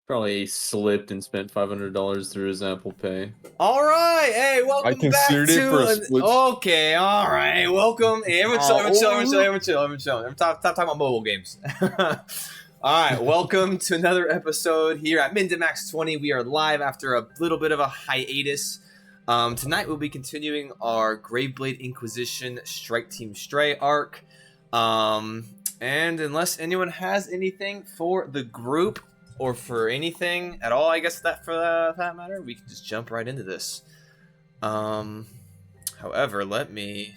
Probably slipped and spent $500 through his Apple Pay. All right, hey, I welcome back considered it for a to. split. Okay, all right, welcome. Hey, everyone chill. Stop talking about mobile games. All right, welcome to another episode here at Mindimax 20. We are live after a little bit of a hiatus. Tonight we'll be continuing our Graveblade Inquisition Strike Team Stray arc. And unless anyone has anything for the group or for anything at all, I guess that for that matter, we can just jump right into this. However, let me.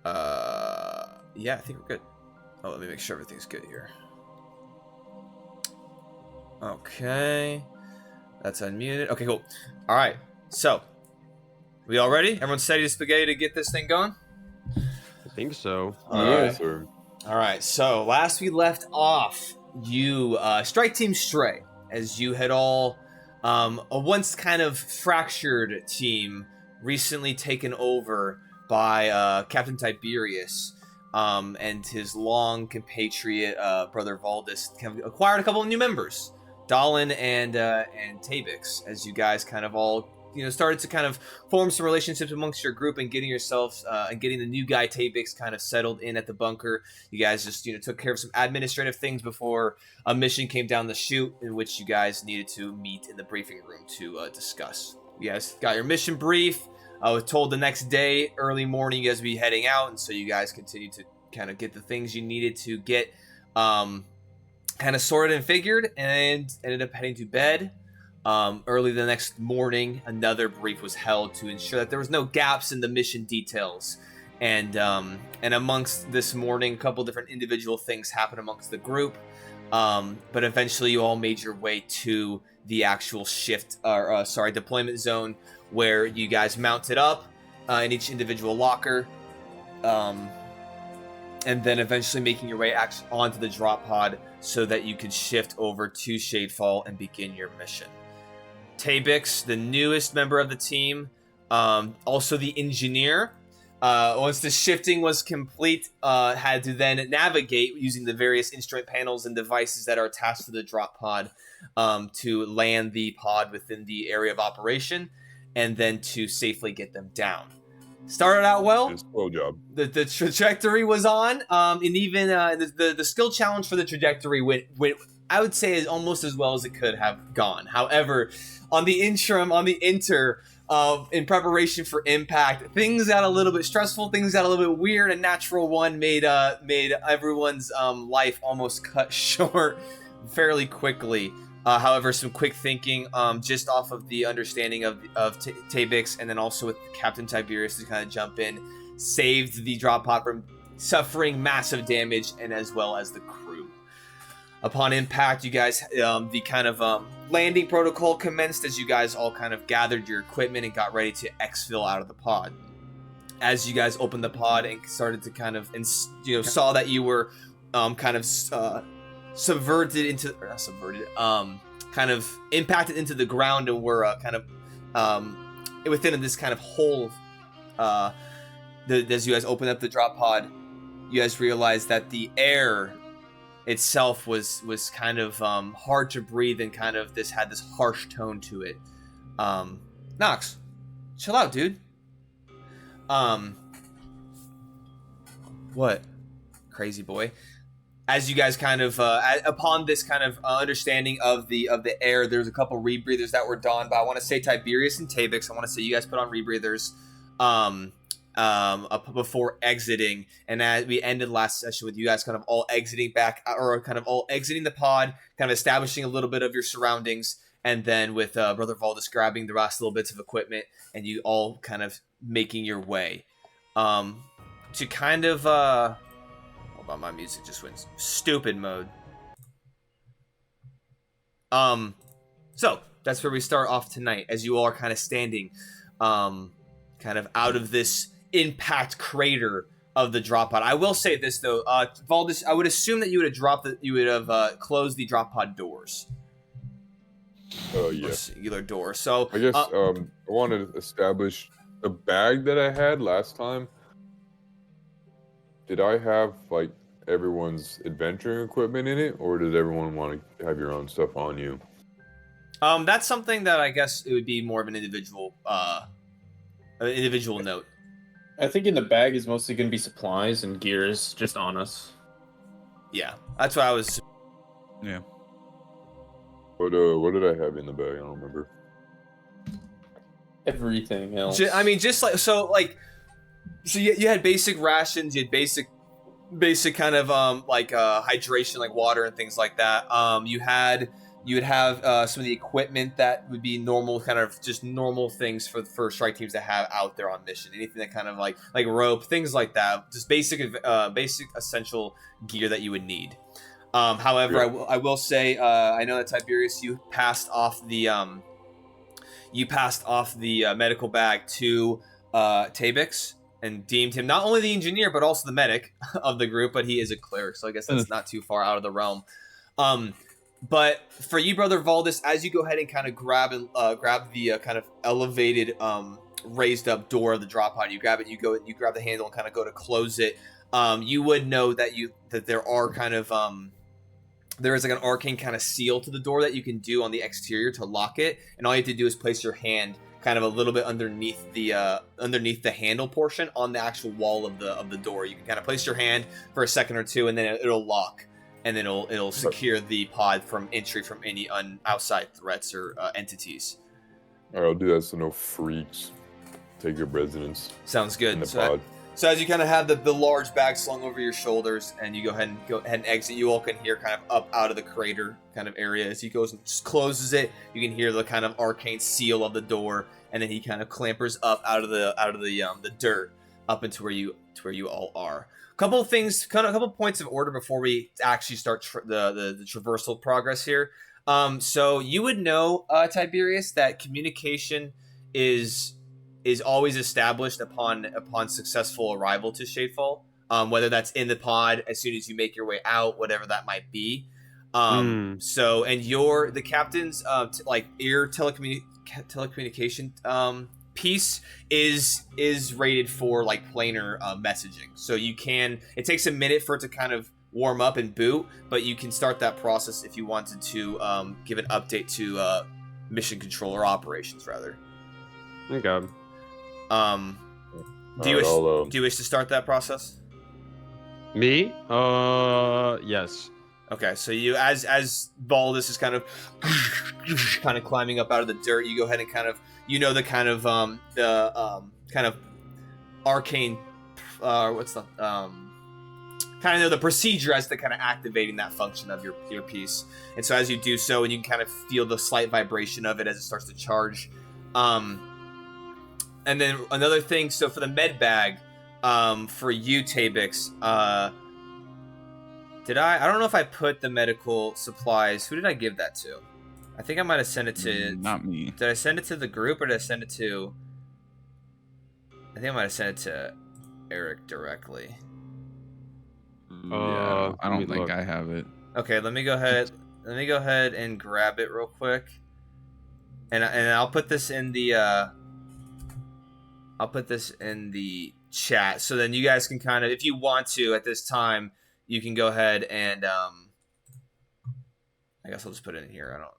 Yeah, I think we're good. Oh, let me make sure everything's good here. Okay, that's unmuted. Okay, cool. All right, so we all ready? Everyone steady to spaghetti to get this thing going? I think so. Yes, sir. All right, so last we left off, you Strike Team Stray, as you had all a once kind of fractured team recently taken over by Captain Tiberius and his long compatriot brother Valdis acquired a couple of new members, Dallin and Tabix, as you guys kind of all started to kind of form some relationships amongst your group and getting yourselves and getting the new guy Tabix kind of settled in at the bunker. You guys just took care of some administrative things before a mission came down the chute in which you guys needed to meet in the briefing room to discuss. You guys got your mission brief. I was told the next day, early morning, you guys would be heading out, and so you guys continued to kind of get the things you needed to get kind of sorted and figured, and ended up heading to bed. Early the next morning, another brief was held to ensure that there was no gaps in the mission details. And amongst this morning, a couple different individual things happened amongst the group. But eventually you all made your way to the actual deployment zone, where you guys mounted up in each individual locker. And then eventually making your way onto the drop pod so that you could shift over to Shadefall and begin your mission. Tabix, the newest member of the team, also the engineer, once the shifting was complete, had to then navigate using the various instrument panels and devices that are attached to the drop pod to land the pod within the area of operation and then to safely get them down. Started out well. Slow job. The trajectory was on, and even the skill challenge for the trajectory went I would say almost as well as it could have gone. However, on the in preparation for impact, things got a little bit stressful, things got a little bit weird, and Natural One made everyone's life almost cut short fairly quickly. However, some quick thinking, just off of the understanding of Tabix, and then also with Captain Tiberius to kind of jump in, saved the drop pod from suffering massive damage, and as well as the crew. Upon impact, you guys, the kind of landing protocol commenced as you guys all kind of gathered your equipment and got ready to exfil out of the pod. As you guys opened the pod and started to kind of, saw that you were kind of kind of impacted into the ground and were kind of within this kind of hole. As you guys opened up the drop pod, you guys realized that the air itself was kind of hard to breathe, and kind of had this harsh tone to it. Nox, chill out, dude. What? Crazy boy. As you guys kind of, upon this kind of understanding of the air, there's a couple rebreathers that were donned. But I want to say Tiberius and Tabix, I want to say you guys put on rebreathers before exiting. And as we ended last session with you guys kind of all exiting back, or kind of all exiting the pod, kind of establishing a little bit of your surroundings, and then with Brother Valdis grabbing the last little bits of equipment, and you all kind of making your way to kind of my music just went stupid mode. So that's where we start off tonight, as you all are kind of standing kind of out of this impact crater of the drop pod. I will say this though, Valdis, I would assume that you would have closed the drop pod doors. Yeah. Singular door. So I guess I wanted to establish the bag that I had last time. Did I have like everyone's adventuring equipment in it, or does everyone want to have your own stuff on you? That's something that I guess it would be more of an individual note. I think in the bag is mostly going to be supplies and gears just on us. Yeah, that's what I was. Yeah. What did I have in the bag? I don't remember. Everything else. I mean, just like so you had basic rations, you had basic kind of hydration, like water and things like that. You would have some of the equipment that would be normal, kind of just normal things for strike teams to have out there on mission. Anything that kind of like rope, things like that. Just basic essential gear that you would need. However, I will say I know that Tiberius, you passed off the medical bag to Tabix and deemed him not only the engineer but also the medic of the group. But he is a cleric, so I guess that's not too far out of the realm. But for you, Brother Valdis, as you go ahead and kind of grab the kind of elevated, raised up door of the drop pod, you grab it, you grab the handle and kind of go to close it. You would know that there are kind of there is like an arcane kind of seal to the door that you can do on the exterior to lock it, and all you have to do is place your hand kind of a little bit underneath the handle portion on the actual wall of the door. You can kind of place your hand for a second or two, and then it'll lock. And then it'll secure the pod from entry from any outside threats or entities. All right, I'll do that so no freaks take up residence. Sounds good. In the pod. So as you kind of have the large bag slung over your shoulders, and you go ahead and exit, you all can hear kind of up out of the crater kind of area as he goes and just closes it. You can hear the kind of arcane seal of the door, and then he kind of clampers up out of the dirt up into where you all are. Couple points of order before we actually start the traversal progress here. So you would know, Tiberius, that communication is always established upon successful arrival to Shadefall. Whether that's in the pod as soon as you make your way out, whatever that might be. So, and the captain's ear telecommunication piece is rated for like planar messaging, so it takes a minute for it to kind of warm up and boot, but you can start that process if you wanted to give an update to mission control or operations rather. Okay. Do you wish to start that process? Me? Yes. Okay, so you as Baldus is kind of climbing up out of the dirt, you go ahead and the kind of arcane the procedure as to kind of activating that function of your piece. And so as you do so, and you can kind of feel the slight vibration of it as it starts to charge. And then another thing, so for the med bag, for you, Tabix, I don't know if I put the medical supplies. Who did I give that to? I think I might have sent it to... Not me. Did I send it to the group, or did I send it to... I think I might have sent it to Eric directly. Yeah, I don't think look. I have it. Okay, let me go ahead and grab it real quick. And I'll put this in the... chat, so then you guys can kind of, if you want to, at this time, you can go ahead and I guess I'll just put it in here. I don't know.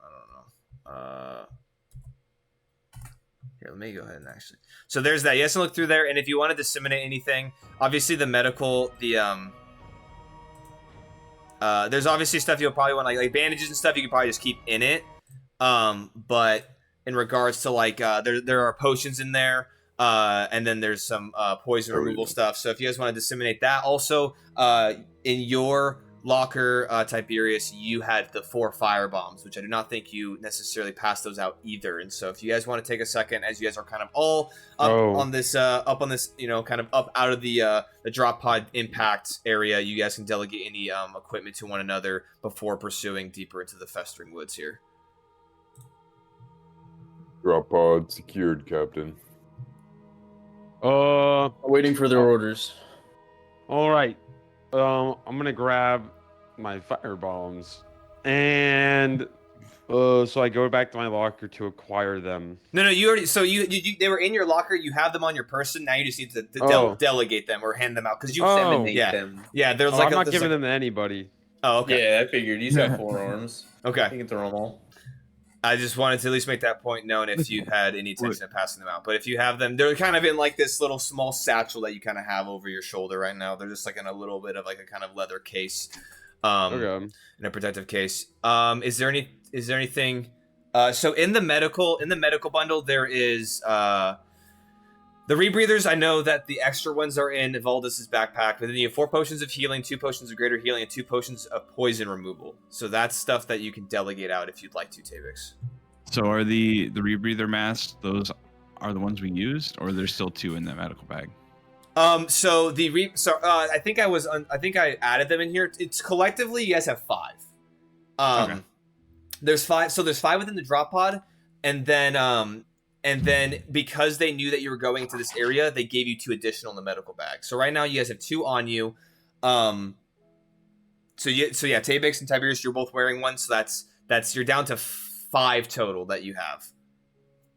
Here, let me go ahead and actually. So there's that. You guys can look through there, and if you want to disseminate anything, obviously the medical, there's obviously stuff you'll probably want, like bandages and stuff. You can probably just keep in it. But in regards to there are potions in there. And then there's some poison removal stuff. So if you guys want to disseminate that. Also, in your locker, Tiberius, you had the 4 fire bombs, which I do not think you necessarily passed those out either. And so if you guys want to take a second, as you guys are kind of all up on this, kind of up out of the drop pod impact area, you guys can delegate any equipment to one another before pursuing deeper into the Festering Woods here. Drop pod secured, Captain. Waiting for their orders. All right. I'm gonna grab my fire bombs and So I go back to my locker to acquire them. No, you already. So you they were in your locker. You have them on your person. Now you just need to Oh. delegate them or hand them out because you Disseminate yeah them. yeah. There's Oh, like I'm not there's giving like, them to anybody. Oh, okay. Yeah, I figured he's got 4 arms. You Okay. can throw them all. I just wanted to at least make that point known if you had any intention of passing them out. But if you have them, they're kind of in like this little small satchel that you kind of have over your shoulder right now. They're just like in a little bit of like a kind of leather case, Okay. in a protective case. Is there anything? So in the medical bundle there is the rebreathers. I know that the extra ones are in Valdis's backpack, but then you have 4 potions of healing, 2 potions of greater healing, and 2 potions of poison removal. So that's stuff that you can delegate out if you'd like to, Tavix. So are the rebreather masks, those are the ones we used, or there's still 2 in that medical bag? So I think I added them in here. It's collectively you guys have 5. Okay. There's 5. So there's 5 within the drop pod, and then because they knew that you were going into this area, they gave you 2 additional in the medical bag. So right now you guys have 2 on you. So yeah, Tabix and Tiberius, you're both wearing one. So that's you're down to 5 total that you have.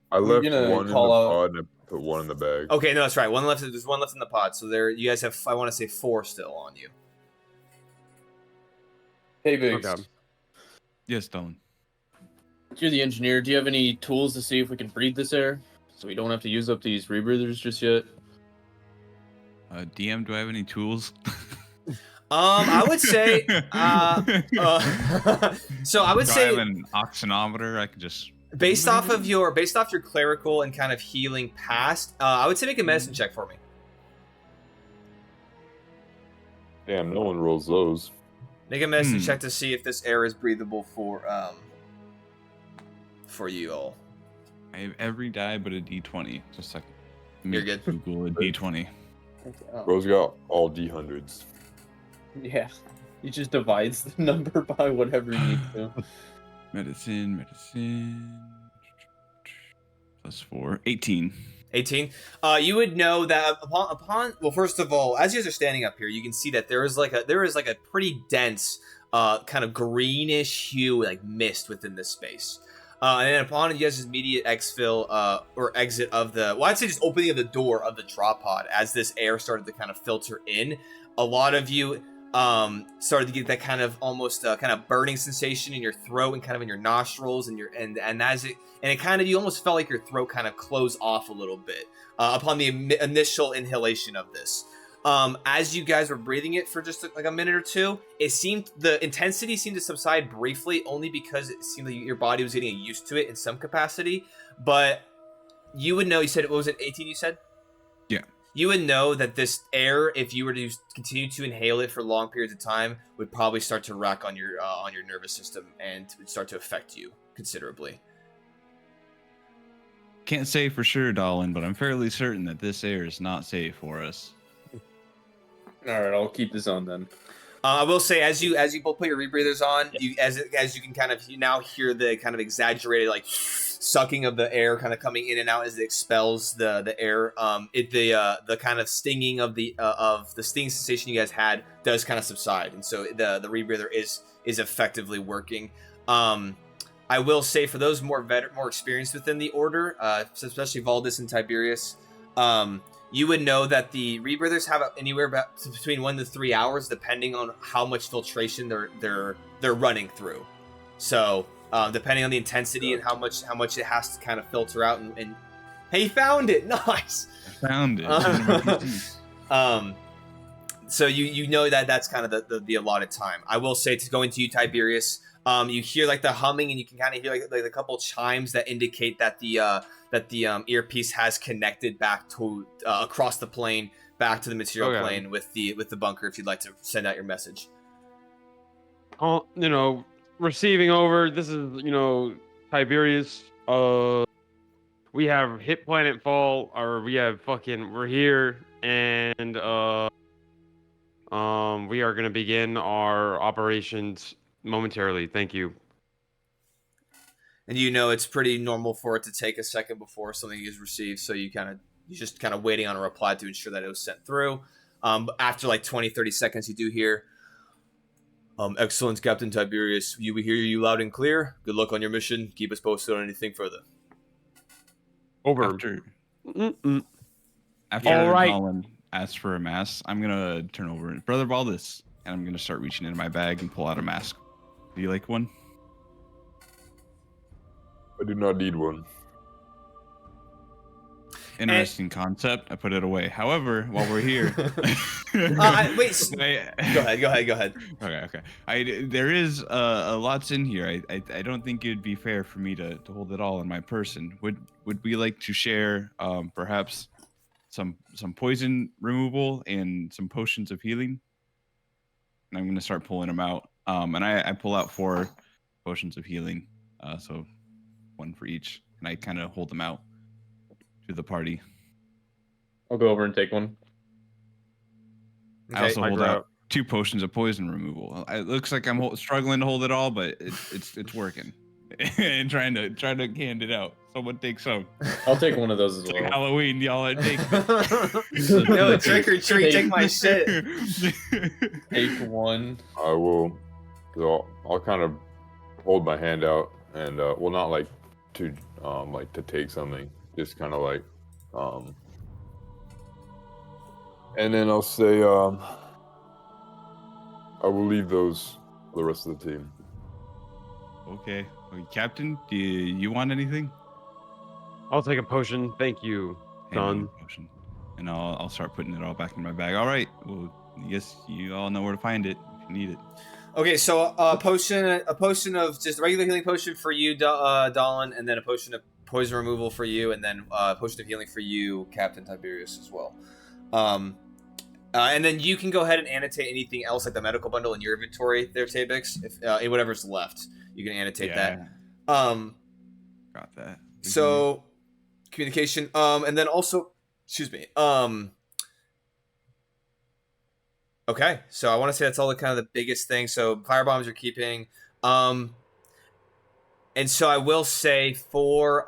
I left gonna one in the call out- pod and I put one in the bag. Okay, no, that's right. There's 1 left in the pod. So there, you guys have, I want to say 4 still on you. Hey, Biggs. Okay. Yes, Dylan. You're the engineer. Do you have any tools to see if we can breathe this air? So we don't have to use up these rebreathers just yet? DM, do I have any tools? I would say, so I would Do I say, have an oxynometer? I could just. based off your clerical and kind of healing past, I would say make a medicine check for me. Damn, no one rolls those. Make a medicine check to see if this air is breathable for you all. I have every die but a D20. Just a second. You're good. Google a D20. Bro's got all D100s. Yeah. He just divides the number by whatever he needs to. Medicine. Plus 4. 18. 18. You would know that upon well, first of all, as you guys are standing up here, you can see that there is like a pretty dense kind of greenish hue like mist within this space. And then upon you guys' immediate exfil or exit of the, well, I'd say just opening of the door of the drop pod as this air started to kind of filter in, a lot of you started to get that kind of almost kind of burning sensation in your throat and kind of in your nostrils and it kind of, you almost felt like your throat kind of closed off a little bit upon the initial inhalation of this. As you guys were breathing it for just like a minute or two, the intensity seemed to subside briefly, only because it seemed like your body was getting used to it in some capacity. But you would know, you said, what was it, 18 you said? Yeah. You would know that this air, if you were to continue to inhale it for long periods of time, would probably start to rack on your nervous system and would start to affect you considerably. Can't say for sure, Dolan, but I'm fairly certain that this air is not safe for us. All right, I'll keep this on then. I will say, as you both put your rebreathers on, as you can kind of, you now hear the kind of exaggerated like sucking of the air kind of coming in and out as it expels the air. The kind of stinging of the stinging sensation you guys had does kind of subside, and so the rebreather is effectively working. I will say, for those more experienced within the order, especially Valdis and Tiberius, you would know that the rebreathers have anywhere between 1 to 3 hours, depending on how much filtration they're running through. So depending on the intensity and how much it has to kind of filter out. And hey, found it, nice. I found it. So you know that's kind of the allotted time. I will say, to go into you, Tiberius, you hear like the humming, and you can kind of hear like a couple chimes that indicate that the earpiece has connected back to across the plane back to the material plane with the bunker. If you'd like to send out your message. Receiving over. This is Tiberius. We have hit planetfall, or we have we're here, and we are gonna begin our operations momentarily. Thank you. And it's pretty normal for it to take a second before something is received, so you're just kind of waiting on a reply to ensure that it was sent through. After like 20-30 seconds, you do hear, Excellent, Captain Tiberius. We hear you loud and clear. Good luck on your mission. Keep us posted on anything further. Over. After All right. Colin asks for a mask, I'm gonna turn over Brother Baldus, and I'm gonna start reaching into my bag and pull out a mask. Do you like one? I do not need one. Interesting concept. I put it away. However, while we're here, Wait. Go ahead. Okay. There is a lots in here. I don't think it'd be fair for me to hold it all in my person. Would we like to share perhaps some poison removal and some potions of healing? And I'm gonna start pulling them out. And I pull out 4 potions of healing. So 1 for each, and I kind of hold them out to the party. I'll go over and take one. Okay. I also hold out 2 potions of poison removal. It looks like I'm struggling to hold it all, but it's working. And trying to hand it out. Someone take some. I'll take one of those as It's well. like Halloween, y'all. Take Yo, trick or treat, take my shit. Take one. I will. So I'll kind of hold my hand out and well, not like to take something, just kind of like and then I'll say I will leave those for the rest of the team. Okay. Captain, do you want anything? I'll take a potion. Thank you, Hand me son. a potion. And I'll start putting it all back in my bag. All right. Well, I guess you all know where to find it if you need it. Okay, so a potion of just regular healing potion for you, Dolan, and then a potion of poison removal for you, and then a potion of healing for you, Captain Tiberius, as well. And then you can go ahead and annotate anything else, like the medical bundle in your inventory there, Tabix. If whatever's left, you can annotate that. Got that. So communication, and then also, excuse me. Okay, so I want to say that's all the kind of the biggest thing. So firebombs you're keeping, and so I will say for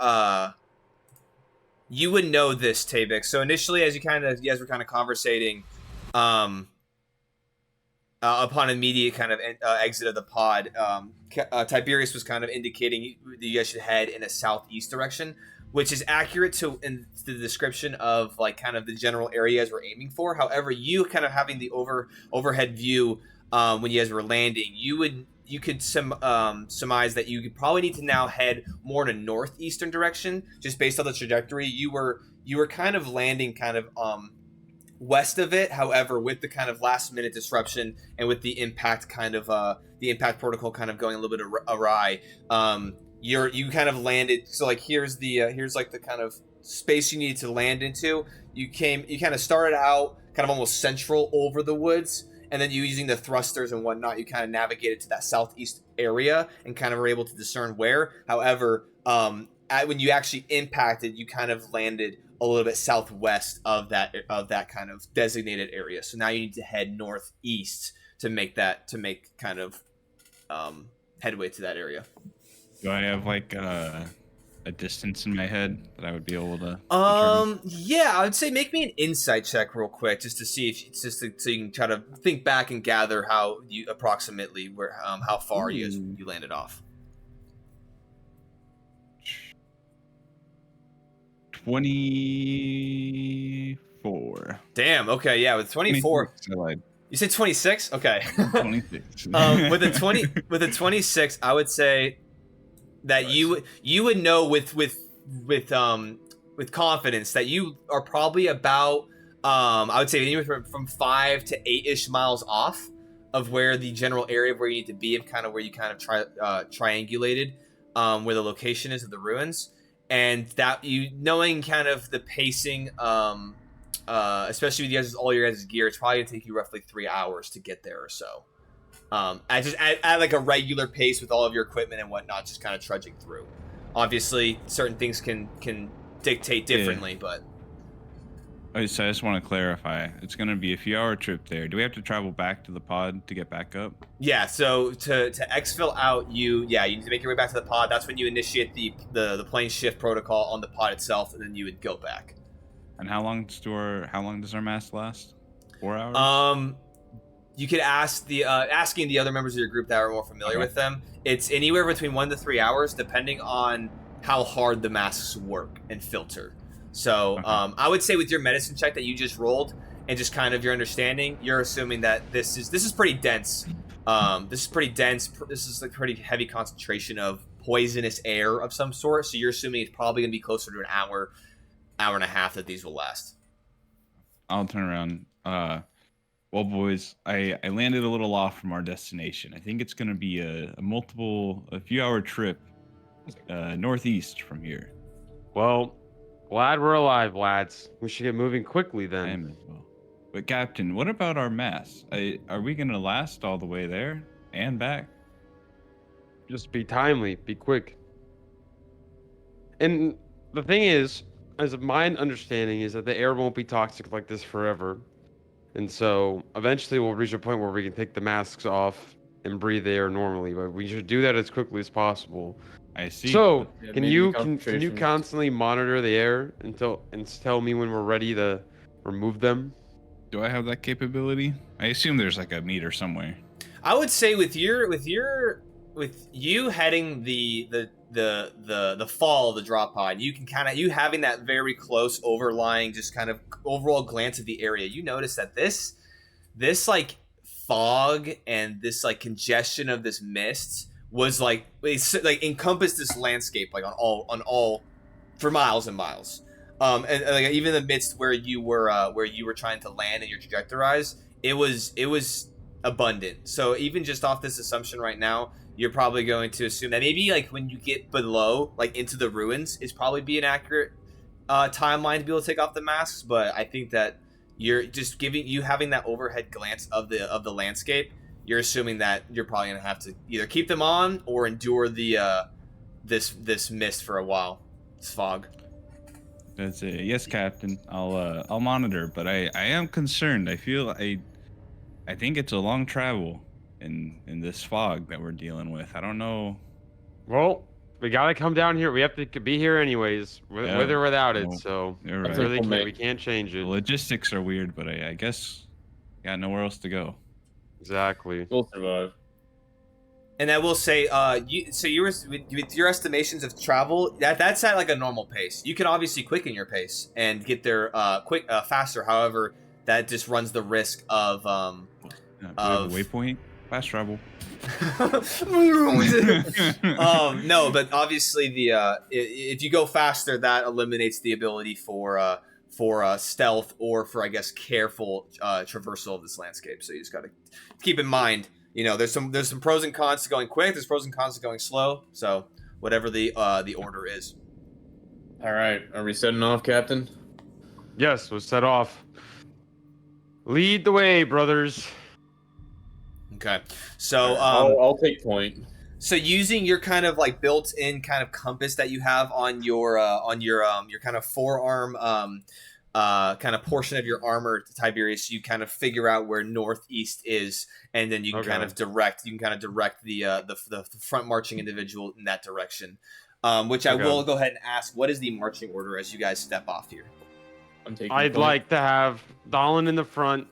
you would know this, Tabix. So initially, as you guys were kind of conversating, upon immediate kind of exit of the pod, Tiberius was kind of indicating that you guys should head in a southeast direction, which is accurate to in the description of like kind of the general areas we're aiming for. However, you kind of having the overhead view when you guys were landing, you could surmise that you could probably need to now head more in a northeastern direction, just based on the trajectory. You were kind of landing kind of west of it. However, with the kind of last minute disruption and with the impact kind of the impact protocol kind of going a little bit awry, you kind of landed. So like here's like the kind of space you needed to land into. You kind of started out kind of almost central over the woods, and then you using the thrusters and whatnot, you kind of navigated to that southeast area and kind of were able to discern where. However, when you actually impacted, you kind of landed a little bit southwest of that kind of designated area. So now you need to head northeast to make kind of headway to that area. Do I have like a distance in my head that I would be able to? Yeah, I would say make me an insight check real quick, just to see if so you can try to think back and gather how you approximately how far you landed off. 24. Damn. Okay. Yeah. With 24. You said 26. Okay. 26. With a 26, I would say that nice. you would know with confidence that you are probably about I would say anywhere from 5 to 8-ish miles off of where the general area where you need to be, and kind of where you kind of triangulated where the location is of the ruins. And that you knowing kind of the pacing, especially with all your guys' gear, it's probably gonna take you roughly 3 hours to get there or so. At like a regular pace with all of your equipment and whatnot, just kind of trudging through. Obviously, certain things can dictate differently, but. Okay, so I just want to clarify. It's going to be a few hour trip there. Do we have to travel back to the pod to get back up? Yeah, so to exfil out, you need to make your way back to the pod. That's when you initiate the plane shift protocol on the pod itself, and then you would go back. And how long does our mask last? 4 hours? you could ask asking the other members of your group that are more familiar with them. It's anywhere between 1 to 3 hours, depending on how hard the masks work and filter. So I would say with your medicine check that you just rolled and just kind of your understanding, you're assuming that this is pretty dense. This is pretty dense. This is like pretty heavy concentration of poisonous air of some sort. So you're assuming it's probably going to be closer to an hour and a half that these will last. I'll turn around. Well, boys, I landed a little off from our destination. I think it's going to be a few hour trip northeast from here. Well, glad we're alive, lads. We should get moving quickly then. I am as well. But Captain, what about our mass? Are we going to last all the way there and back? Just be timely, be quick. And the thing is, as my understanding is that the air won't be toxic like this forever. And so eventually we'll reach a point where we can take the masks off and breathe air normally, but we should do that as quickly as possible. I see. So, Yeah, can maybe you concentration. constantly monitor the air and tell me when we're ready to remove them? Do I have that capability? I assume there's like a meter somewhere. I would say with you heading the fall of the drop pod, you can you having that very close overlying just kind of overall glance of the area. You notice that this like fog and this like congestion of this mist was like encompassed this landscape like on all for miles and miles. And like even in the midst where you were trying to land and your trajectorize, it was abundant. So even just off this assumption right now, you're probably going to assume that maybe like when you get below, like into the ruins, is probably be an accurate timeline to be able to take off the masks. But I think that you're just having that overhead glance of the landscape. You're assuming that you're probably gonna have to either keep them on or endure the this mist for a while. This fog. That's it. Yes, Captain. I'll monitor, but I am concerned. I think it's a long travel in this fog that we're dealing with. I don't know. Well, we gotta come down here. We have to be here anyways, with or without it. Well, So you're we right. really can't, we can't change The it. logistics are weird, but I guess got nowhere else to go. Exactly. We'll survive. And I will say, you were with your estimations of travel, that's at like a normal pace. You can obviously quicken your pace and get there faster. However, that just runs the risk of Do we have a waypoint? Fast travel. No, but obviously if you go faster, that eliminates the ability for stealth or for, I guess, careful traversal of this landscape. So you just got to keep in mind, there's some pros and cons to going quick. There's pros and cons to going slow. So whatever the order is. All right, are we setting off, Captain? Yes, we'll set off. Lead the way, brothers. Okay, so I'll take point. So using your kind of like built-in kind of compass that you have on your kind of forearm kind of portion of your armor, Tiberius, you kind of figure out where northeast is, and then you can kind of direct the front marching individual in that direction. Which I will go ahead and ask, what is the marching order as you guys step off here? I'd like to have Dallin in the front,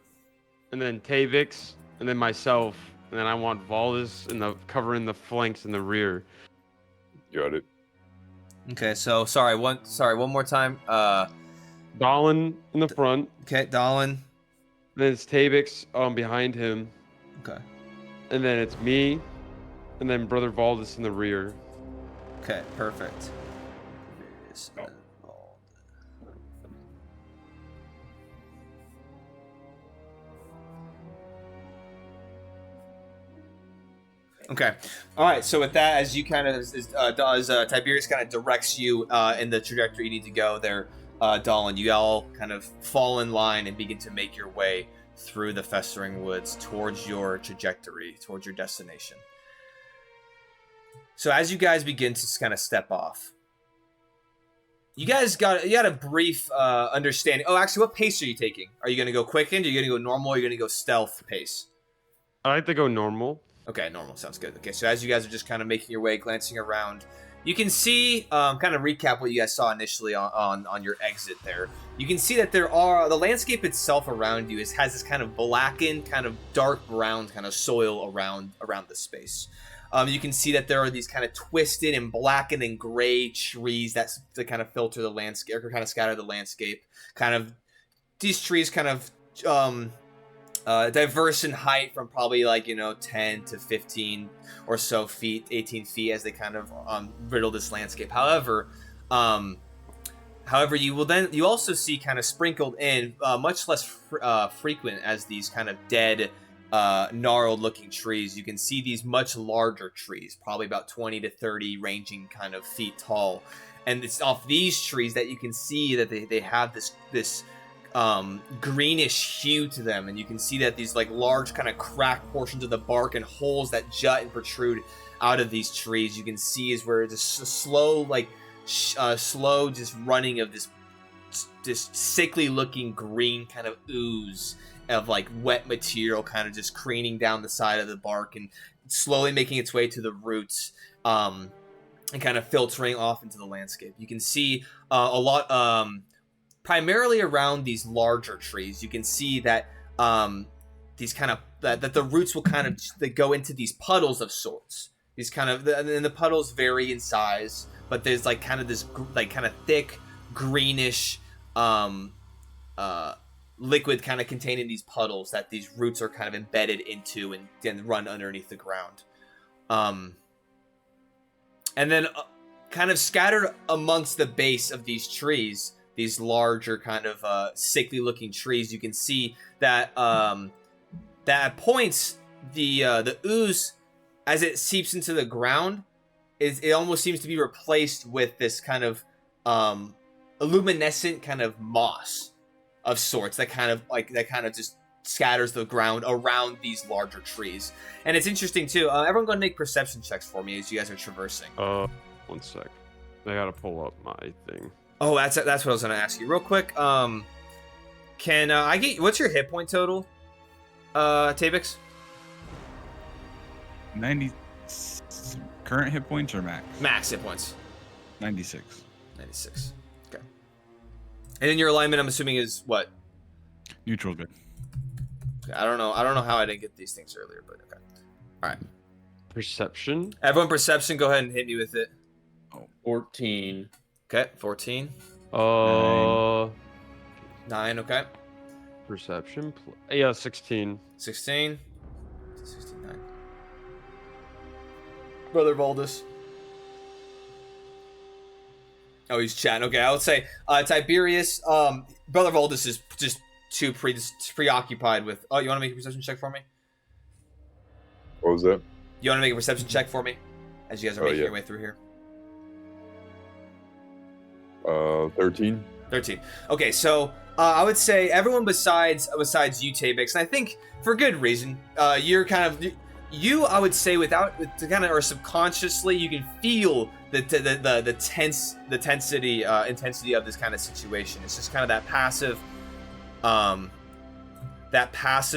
and then Tavix, and then myself, and then I want Valdis covering the flanks in the rear. Got it. Okay, so sorry, one more time. Dallin in the front. Okay, Dallin. Then it's Tavix behind him. Okay. And then it's me, and then Brother Valdis in the rear. Okay, perfect. Okay. All right. So with that, as you kind of Tiberius kind of directs you in the trajectory you need to go there, Dallin, you all kind of fall in line and begin to make your way through the Festering Woods towards your trajectory, towards your destination. So as you guys begin to kind of step off, you got a brief understanding. Oh, actually, what pace are you taking? Are you going to go quickened? Are you going to go normal? Or are you going to go stealth pace? I like to go normal. Okay, normal sounds good. Okay, so as you guys are just kind of making your way, glancing around, you can see, kind of recap what you guys saw initially on your exit there. You can see that the landscape itself around you has this kind of blackened, kind of dark brown kind of soil around the space. You can see that there are these kind of twisted and blackened and gray trees that kind of filter the landscape, or kind of scatter the landscape. Kind of, these trees kind of, diverse in height from probably 10 to 15 or so feet, 18 feet, as they kind of riddle this landscape. However, you also see kind of sprinkled in, much less frequent as these kind of dead, gnarled looking trees. You can see these much larger trees, probably about 20 to 30 ranging kind of feet tall. And it's off these trees that you can see that they have this greenish hue to them, and you can see that these large kind of cracked portions of the bark and holes that jut and protrude out of these trees, you can see is where it's a slow just running of this sickly looking green kind of ooze of wet material kind of just careening down the side of the bark and slowly making its way to the roots, and kind of filtering off into the landscape. You can see a lot primarily around these larger trees. You can see that these kind of that the roots will kind of they go into these puddles of sorts. These kind of and the puddles vary in size, but there's kind of this kind of thick greenish liquid kind of contained in these puddles that these roots are kind of embedded into and then run underneath the ground. And then kind of scattered amongst the base of these trees, these larger kind of sickly looking trees, you can see that that at points the ooze, as it seeps into the ground, it almost seems to be replaced with this kind of illuminescent kind of moss of sorts that kind of just scatters the ground around these larger trees. And it's interesting too. Everyone go and make perception checks for me as you guys are traversing. 1 sec. I gotta pull up my thing. Oh, that's what I was gonna ask you real quick. Can I get, what's your hit point total, Tabix? 90 current hit points or max? Max hit points. 96. 96. Okay. And then your alignment, I'm assuming, is what? Neutral good. Okay, I don't know how I didn't get these things earlier, but okay. All right. Perception. Everyone, perception. Go ahead and hit me with it. 14. Okay, 14. 9. Okay. Perception. Yeah, 16. 16. 69. Brother Valdus. Oh, he's chatting. Okay, I would say Tiberius. Brother Valdus is just too preoccupied with. Oh, you want to make a perception check for me? What was that? You want to make a perception check for me as you guys are making your way through here? 13. 13. Okay, so I would say everyone besides you, Tabix, and I think for good reason. You're kind of I would say or subconsciously you can feel the intensity of this kind of situation. It's just kind of that passive,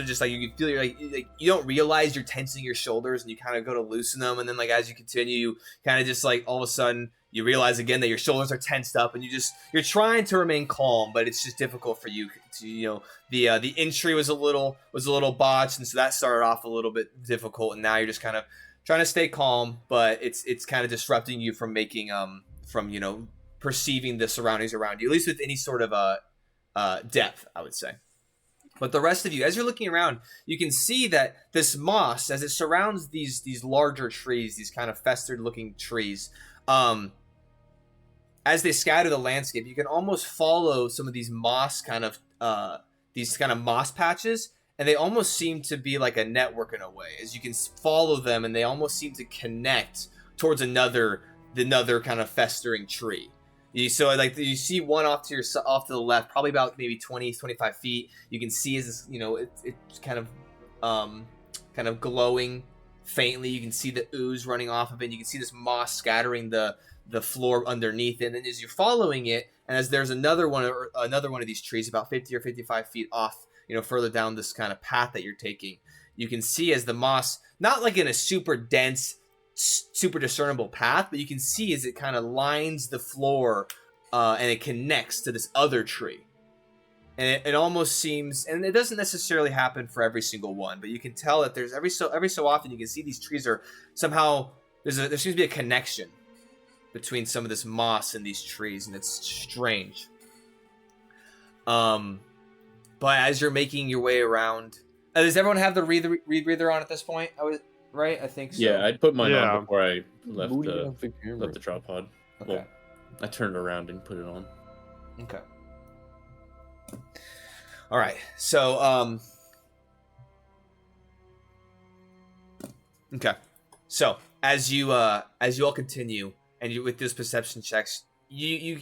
just you can feel you don't realize you're tensing your shoulders and you kind of go to loosen them, and then as you continue, you kind of just all of a sudden you realize again that your shoulders are tensed up and you're trying to remain calm, but it's just difficult for you to, the entry was a little botched, and so that started off a little bit difficult, and now you're just kind of trying to stay calm, but it's kind of disrupting you from making from perceiving the surroundings around you, at least with any sort of depth, I would say. But the rest of you, as you're looking around, you can see that this moss, as it surrounds these larger trees, these kind of festered looking trees, as they scatter the landscape, you can almost follow some of these moss moss patches, and they almost seem to be like a network in a way, as you can follow them, and they almost seem to connect towards another kind of festering tree. You see one off to the left, probably about maybe 20-25 feet. You can see as this, it's kind of glowing faintly. You can see the ooze running off of it. You can see this moss scattering the floor underneath it. And then as you're following it, and as there's another one of these trees about 50 or 55 feet off, further down this kind of path that you're taking, you can see as the moss, not like in a super dense, super discernible path, but you can see as it kind of lines the floor and it connects to this other tree. And it almost seems, and it doesn't necessarily happen for every single one, but you can tell that there's every so often you can see these trees are somehow, there seems to be a connection between some of this moss and these trees, and it's strange. But as you're making your way around, does everyone have the reed breather on at this point? Right? I think so. Yeah, I'd put mine Yeah. on before I left Booty the off the camera. left the drop pod. Okay. Well, I turned around and put it on. Okay. All right. So, okay. So as you all continue, and you with those perception checks, you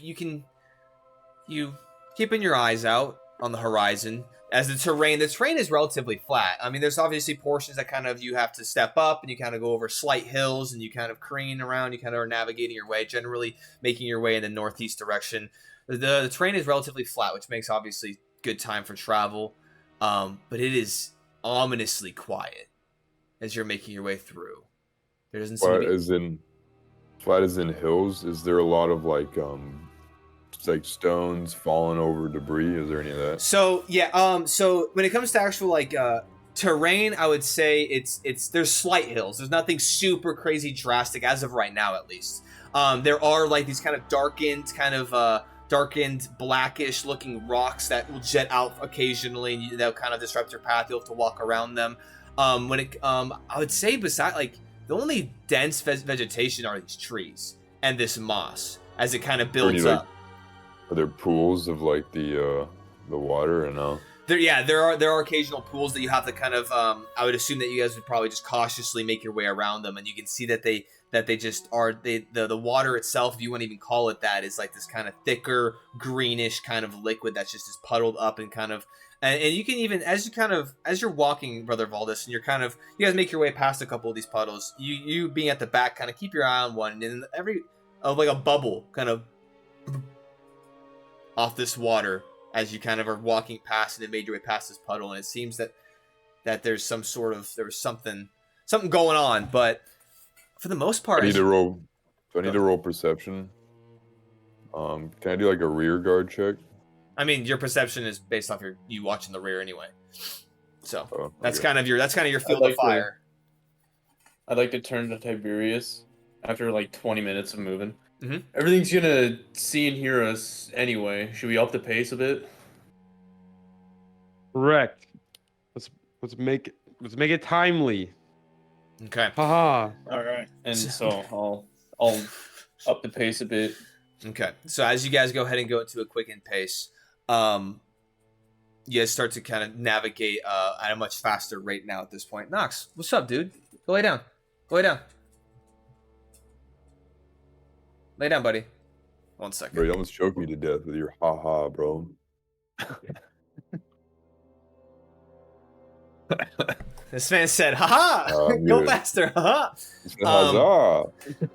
keeping your eyes out on the horizon as the terrain is relatively flat. I mean, there's obviously portions that kind of you have to step up and you kind of go over slight hills and you kind of careen around, you kind of are navigating your way, generally making your way in the northeast direction. The terrain is relatively flat, which makes obviously good time for travel. But it is ominously quiet as you're making your way through. There doesn't seem to be... Flat as in hills. Is there a lot of like stones falling over debris? Is there any of that? So yeah, so when it comes to actual like terrain, I would say it's there's slight hills. There's nothing super crazy drastic as of right now, at least. There are like these kind of darkened blackish looking rocks that will jet out occasionally, and they'll kind of disrupt your path. You'll have to walk around them. I would say beside like the only dense vegetation are these trees and this moss as it kind of builds up. Are there pools of like the water and There are occasional pools that you have to kind of I would assume that you guys would probably just cautiously make your way around them, and you can see that they just are the water itself, if you want to even call it that, is like this kind of thicker greenish kind of liquid that's just puddled up and kind of and you can even as you're walking, Brother Valdis, and you guys make your way past a couple of these puddles, you being at the back kind of keep your eye on one, and like a bubble kind of off this water as you kind of are walking past and have made your way past this puddle, and it seems that there's something going on, but for the most part, I need to roll perception. Can I do like a rear guard check? I mean, your perception is based off you watching the rear anyway, so okay. that's kind of your field of fire. I'd like to turn to Tiberius after like 20 minutes of moving. Mm-hmm. Everything's gonna see and hear us anyway. Should we up the pace a bit? Correct. Let's make it timely. Okay. Haha. All right. And so I'll up the pace a bit. Okay. So as you guys go ahead and go into a quickened pace, you guys start to kind of navigate at a much faster rate now at this point. Nox, what's up, dude? Go lay down. Lay down, buddy. 1 second. Bro, you almost choked me to death with your haha, bro. This man said, "Haha, go good. faster, haha." Huzzah!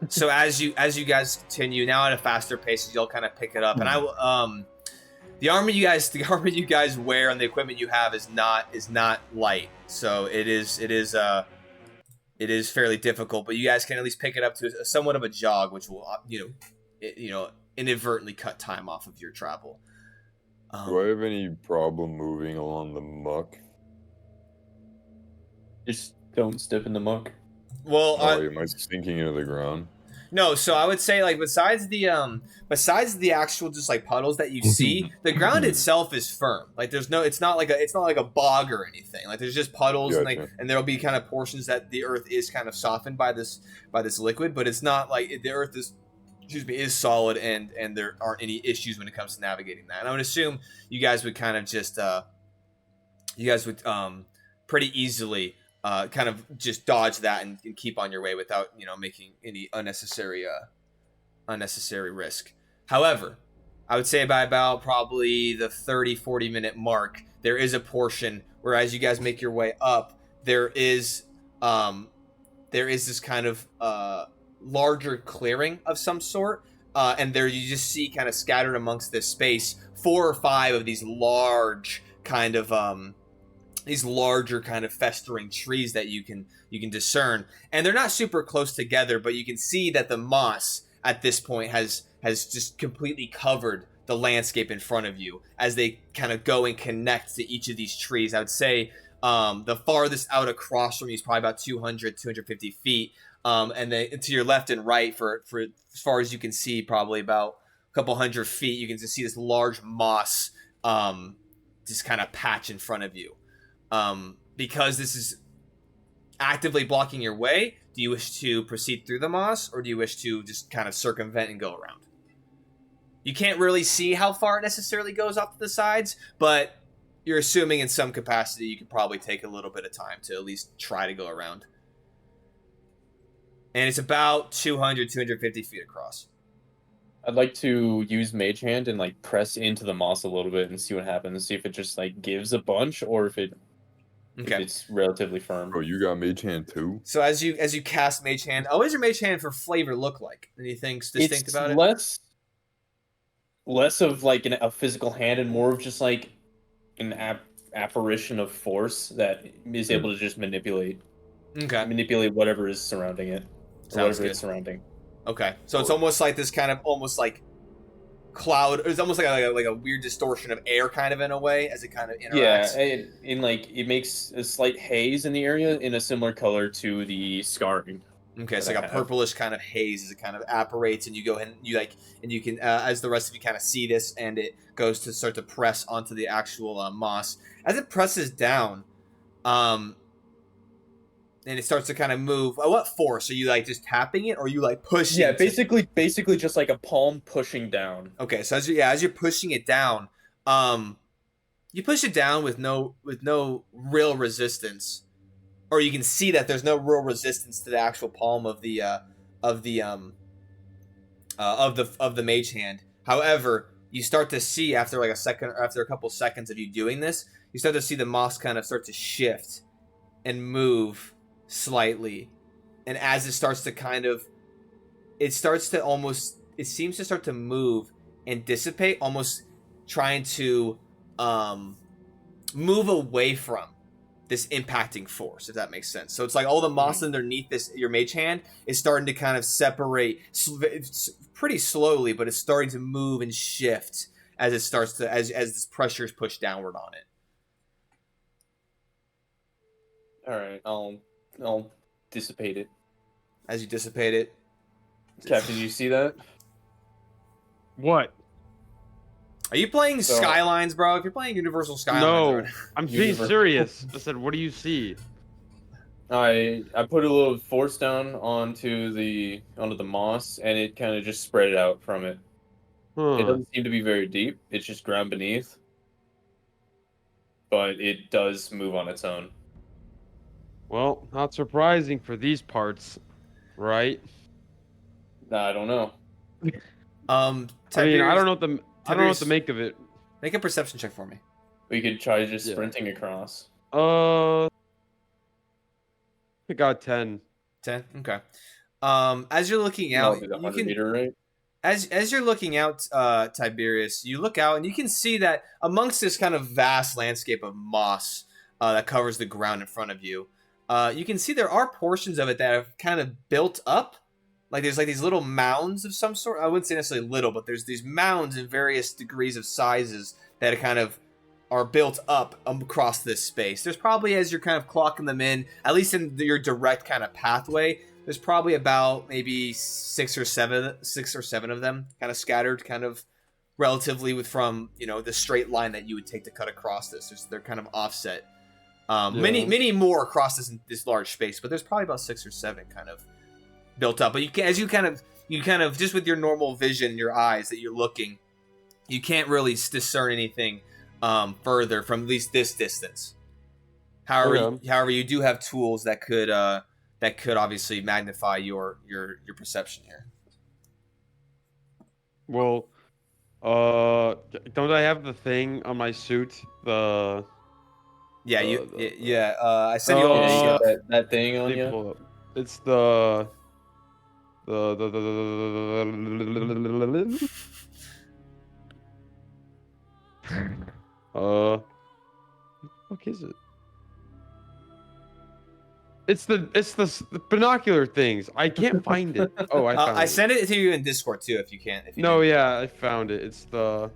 So as you guys continue now at a faster pace, you'll kind of pick it up, and the armor you guys wear and the equipment you have is not light, so it is fairly difficult, but you guys can at least pick it up to somewhat of a jog, which will inadvertently cut time off of your travel. Do I have any problem moving along the muck? Just don't step in the muck. Well, Am I sinking into the ground? no. So I would say, like, besides the actual just like puddles that you see, the ground itself is firm. Like, it's not like a bog or anything. Like, there's just puddles, Gotcha. and there'll be kind of portions that the earth is kind of softened by this liquid, but it's not like the earth is solid, and there aren't any issues when it comes to navigating that. And I would assume you guys would kind of just pretty easily kind of just dodge that and keep on your way without making any unnecessary risk. However, I would say by about probably the 30-40 minute mark, there is a portion where as you guys make your way up, there is this kind of larger clearing of some sort, and there you just see kind of scattered amongst this space 4 or 5 of these large kind of these larger kind of festering trees that you can discern, and they're not super close together, but you can see that the moss at this point has just completely covered the landscape in front of you as they kind of go and connect to each of these trees. I would say the farthest out across from you is probably about 250 feet, and then to your left and right, for as far as you can see, probably about a couple hundred feet, you can just see this large moss just kind of patch in front of you. Because this is actively blocking your way, do you wish to proceed through the moss, or do you wish to just kind of circumvent and go around? You can't really see how far it necessarily goes off to the sides, but you're assuming in some capacity you could probably take a little bit of time to at least try to go around. And it's about 250 feet across. I'd like to use Mage Hand and like press into the moss a little bit and see what happens. See if it just like gives a bunch, or if it's relatively firm. Oh, you got Mage Hand too? So as you cast Mage Hand, what does your Mage Hand for flavor look like? Anything distinct about it? Less of like a physical hand and more of just like an apparition of force that is able to just manipulate whatever is surrounding it. Sounds good. It's surrounding. Okay, so it's almost like this kind of cloud. It's almost like a weird distortion of air, kind of in a way, as it kind of interacts. Yeah, it makes a slight haze in the area in a similar color to the scarring. Okay, it's like a purplish kind of haze as it kind of apparates, and you go and you can as the rest of you kind of see this, and it goes to start to press onto the actual moss. As it presses down, and it starts to kind of move. What force? Are you like just tapping it, or are you like pushing? Yeah, basically just like a palm pushing down. Okay, so as you're pushing it down, you push it down with no real resistance, or you can see that there's no real resistance to the actual palm of the Mage Hand. However, you start to see after a couple seconds of you doing this, you start to see the moss kind of start to shift and move slightly, and as it starts to it seems to start to move and dissipate, almost trying to move away from this impacting force, if that makes sense. So it's like all the moss underneath your Mage Hand is starting to kind of separate pretty slowly, but it's starting to move and shift as it starts to as this pressure is pushed downward on it. All right, I'll dissipate it. As you dissipate it, Captain, did you see that? What? Are you playing Skylines, bro? If you're playing Universal Skylines, No, I'm being serious. I said, what do you see? I put a little force down onto the moss, and it kind of just spread it out from it. It doesn't seem to be very deep. It's just ground beneath, but it does move on its own. Well, not surprising for these parts, right? I don't know. I mean, I don't know what to make of it. Make a perception check for me. We could try just sprinting across. I got 10. 10. Okay. As you're looking out, you can meter, right? As you're looking out, Tiberius, you look out and you can see that amongst this kind of vast landscape of moss that covers the ground in front of you, you can see there are portions of it that have kind of built up. Like there's like these little mounds of some sort. I wouldn't say necessarily little, but there's these mounds in various degrees of sizes that kind of are built up across this space. There's probably, as you're kind of clocking them in, at least in your direct kind of pathway, there's probably about maybe six or seven of them kind of scattered, kind of relatively from the straight line that you would take to cut across this. They're kind of offset. Many more across this large space, but there's probably about 6 or 7 kind of built up. But you kind of just with your normal vision, your eyes that you're looking, you can't really discern anything further from at least this distance. However, you do have tools that could obviously magnify your perception here. Well, don't I have the thing on my suit? I sent you all that thing on you. It's the what is it? It's the binocular things. I can't find it. Oh, I found I it. sent it to you in Discord too, if you can't. If you No, didn't. yeah, I found it. It's the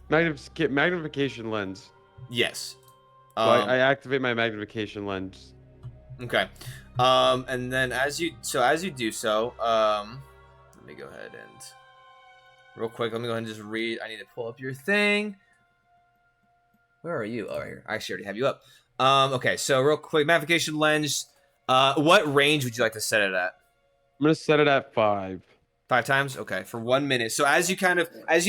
magnification lens. Yes. So I activate my magnification lens. Okay. And then as you do so, let me go ahead and real quick. Let me go ahead and just read. I need to pull up your thing. Where are you? Oh, right here. I actually already have you up. Okay. So real quick, magnification lens. What range would you like to set it at? I'm gonna set it at 5. 5 times? Okay, for 1 minute. So as you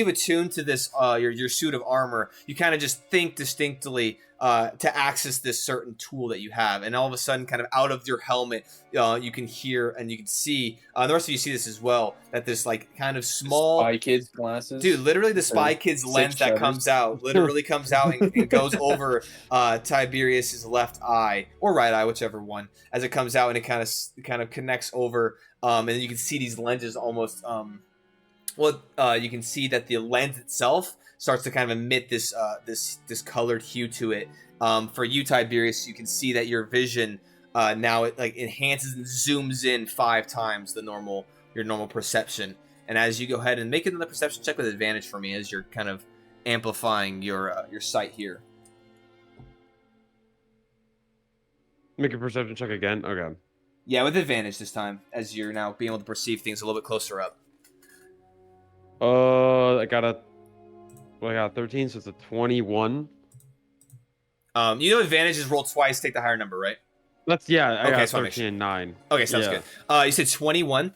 attune to this your suit of armor, you kind of just think distinctly to access this certain tool that you have, and all of a sudden, kind of out of your helmet, you can hear and you can see. The rest of you see this as well. That this like kind of small Spy Kids glasses. dude, literally the Spy Kids lens that comes out, literally comes out and goes over Tiberius's left eye or right eye, whichever one, as it comes out and it kind of connects over. And you can see these lenses almost. You can see that the lens itself starts to kind of emit this colored hue to it. For you, Tiberius, you can see that your vision now it like enhances and zooms in 5 times your normal perception. And as you go ahead and make another perception check with advantage for me, as you're kind of amplifying your sight here. Make a perception check again. Okay. Yeah, with advantage this time, as you're now being able to perceive things a little bit closer up. I got a 13, so it's a 21. Advantage is roll twice, take the higher number, right? I got so 13 and 9. Okay, sounds good. You said 21.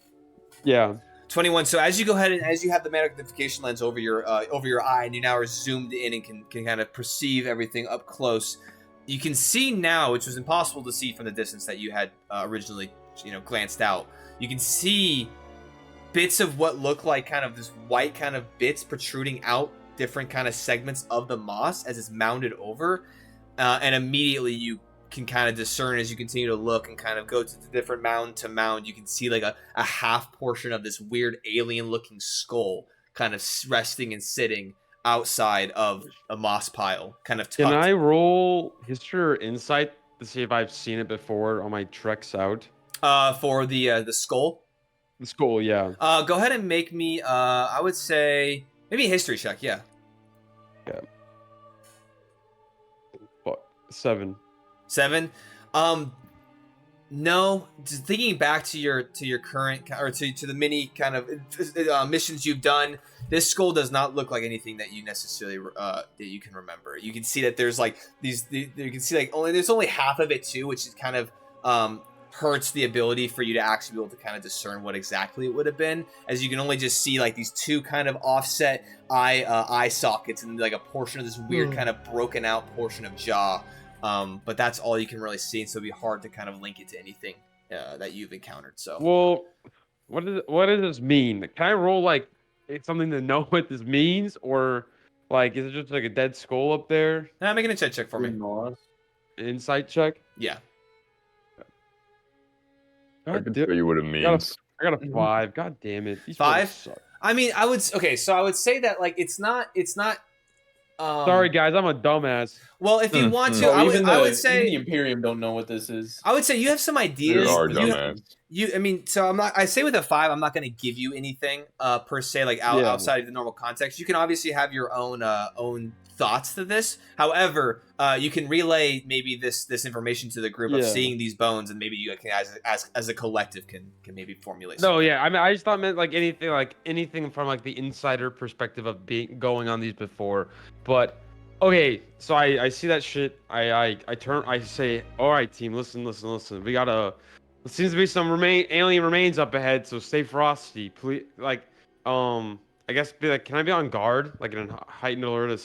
Yeah. 21. So as you go ahead and as you have the magnification lens over your eye, and you now are zoomed in and can kind of perceive everything up close, you can see now, which was impossible to see from the distance that you had originally, glanced out. You can see bits of what look like kind of this white kind of bits protruding out different kind of segments of the moss as it's mounded over, and immediately you can kind of discern as you continue to look and kind of go to the different mound to mound. You can see like a half portion of this weird alien looking skull kind of resting and sitting outside of a moss pile, kind of tucked. Can I roll history or insight to see if I've seen it before on my treks out? For the skull? The skull, yeah. Go ahead and make me, I would say, maybe a history check, yeah. Yeah. Fuck. 7. 7. No. Just thinking back to your current or to the many kind of missions you've done, this skull does not look like anything that you necessarily that you can remember. You can see that there's like you can see like there's only half of it too, which is kind of hurts the ability for you to actually be able to kind of discern what exactly it would have been, as you can only just see like these 2 kind of offset eye sockets and like a portion of this weird kind of broken out portion of jaw. But that's all you can really see, and so it'd be hard to kind of link it to anything that you've encountered. So, well, what does this mean? Can I roll like something to know what this means, or like is it just like a dead skull up there? Nah, make an insight check for me. Insight check. Yeah. I can tell you what it means. I got a 5. God damn it. These 5? suck. I mean, I would say that like it's not. Sorry guys, I'm a dumbass. Well, if you want to, Well, I would say even the Imperium don't know what this is. I would say you have some ideas. You are dumbass. I mean, so I'm not. I say with a 5, I'm not going to give you anything per se, like outside of the normal context. You can obviously have your own thoughts to this. However, you can relay maybe this information to the group of seeing these bones, and maybe you can as a collective can maybe formulate. No, yeah. I mean, I just thought meant like anything from like the insider perspective of going on these before. But okay, so I see that shit. I say, all right, team, listen. We gotta. There seems to be some alien remains up ahead, so stay frosty, please. Like, I guess be like, can I be on guard, like in a heightened alert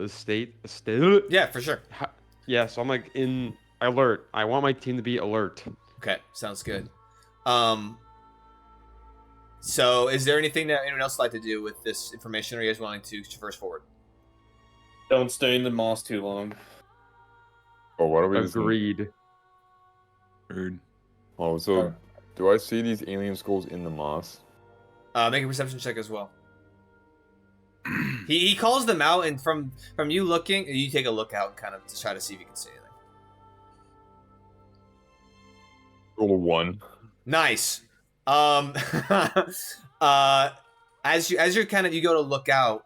state? Yeah, for sure. Yeah, so I'm like in alert. I want my team to be alert. Okay, sounds good. So is there anything that anyone else would like to do with this information, or are you guys wanting to traverse forward? Don't stay in the moss too long. Oh, what are we? Agreed. Heard. Oh, so do I see these alien skulls in the moss? Make a perception check as well. He calls them out, and from you looking, you take a look out and kind of to try to see if you can see anything. Roll a 1. Nice. As you're kind of, you go to look out.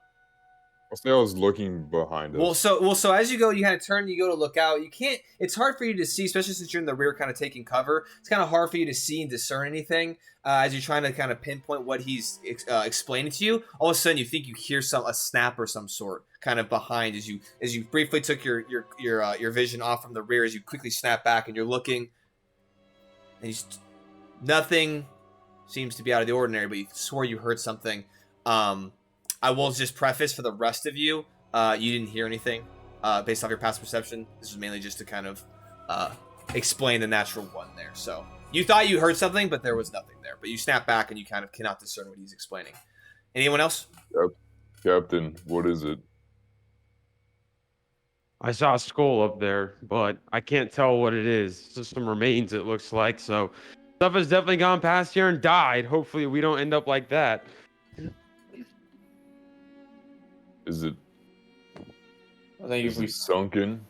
I'll say I was looking behind us. So as you go, you kind of turn, you go to look out. You can't. It's hard for you to see, especially since you're in the rear, kind of taking cover. It's kind of hard for you to see and discern anything as you're trying to kind of pinpoint what he's explaining to you. All of a sudden, you think you hear a snap or some sort, kind of behind as you briefly took your vision off from the rear. As you quickly snap back and you're looking, and nothing seems to be out of the ordinary, but you swore you heard something. I will just preface for the rest of you, you didn't hear anything based off your past perception. This was mainly just to kind of explain the natural one there. So you thought you heard something, but there was nothing there. But you snap back and you kind of cannot discern what he's explaining. Anyone else? Captain, what is it? I saw a skull up there, but I can't tell what it is. It's just some remains, it looks like. So stuff has definitely gone past here and died. Hopefully we don't end up like that. Is it? I think if we sunken?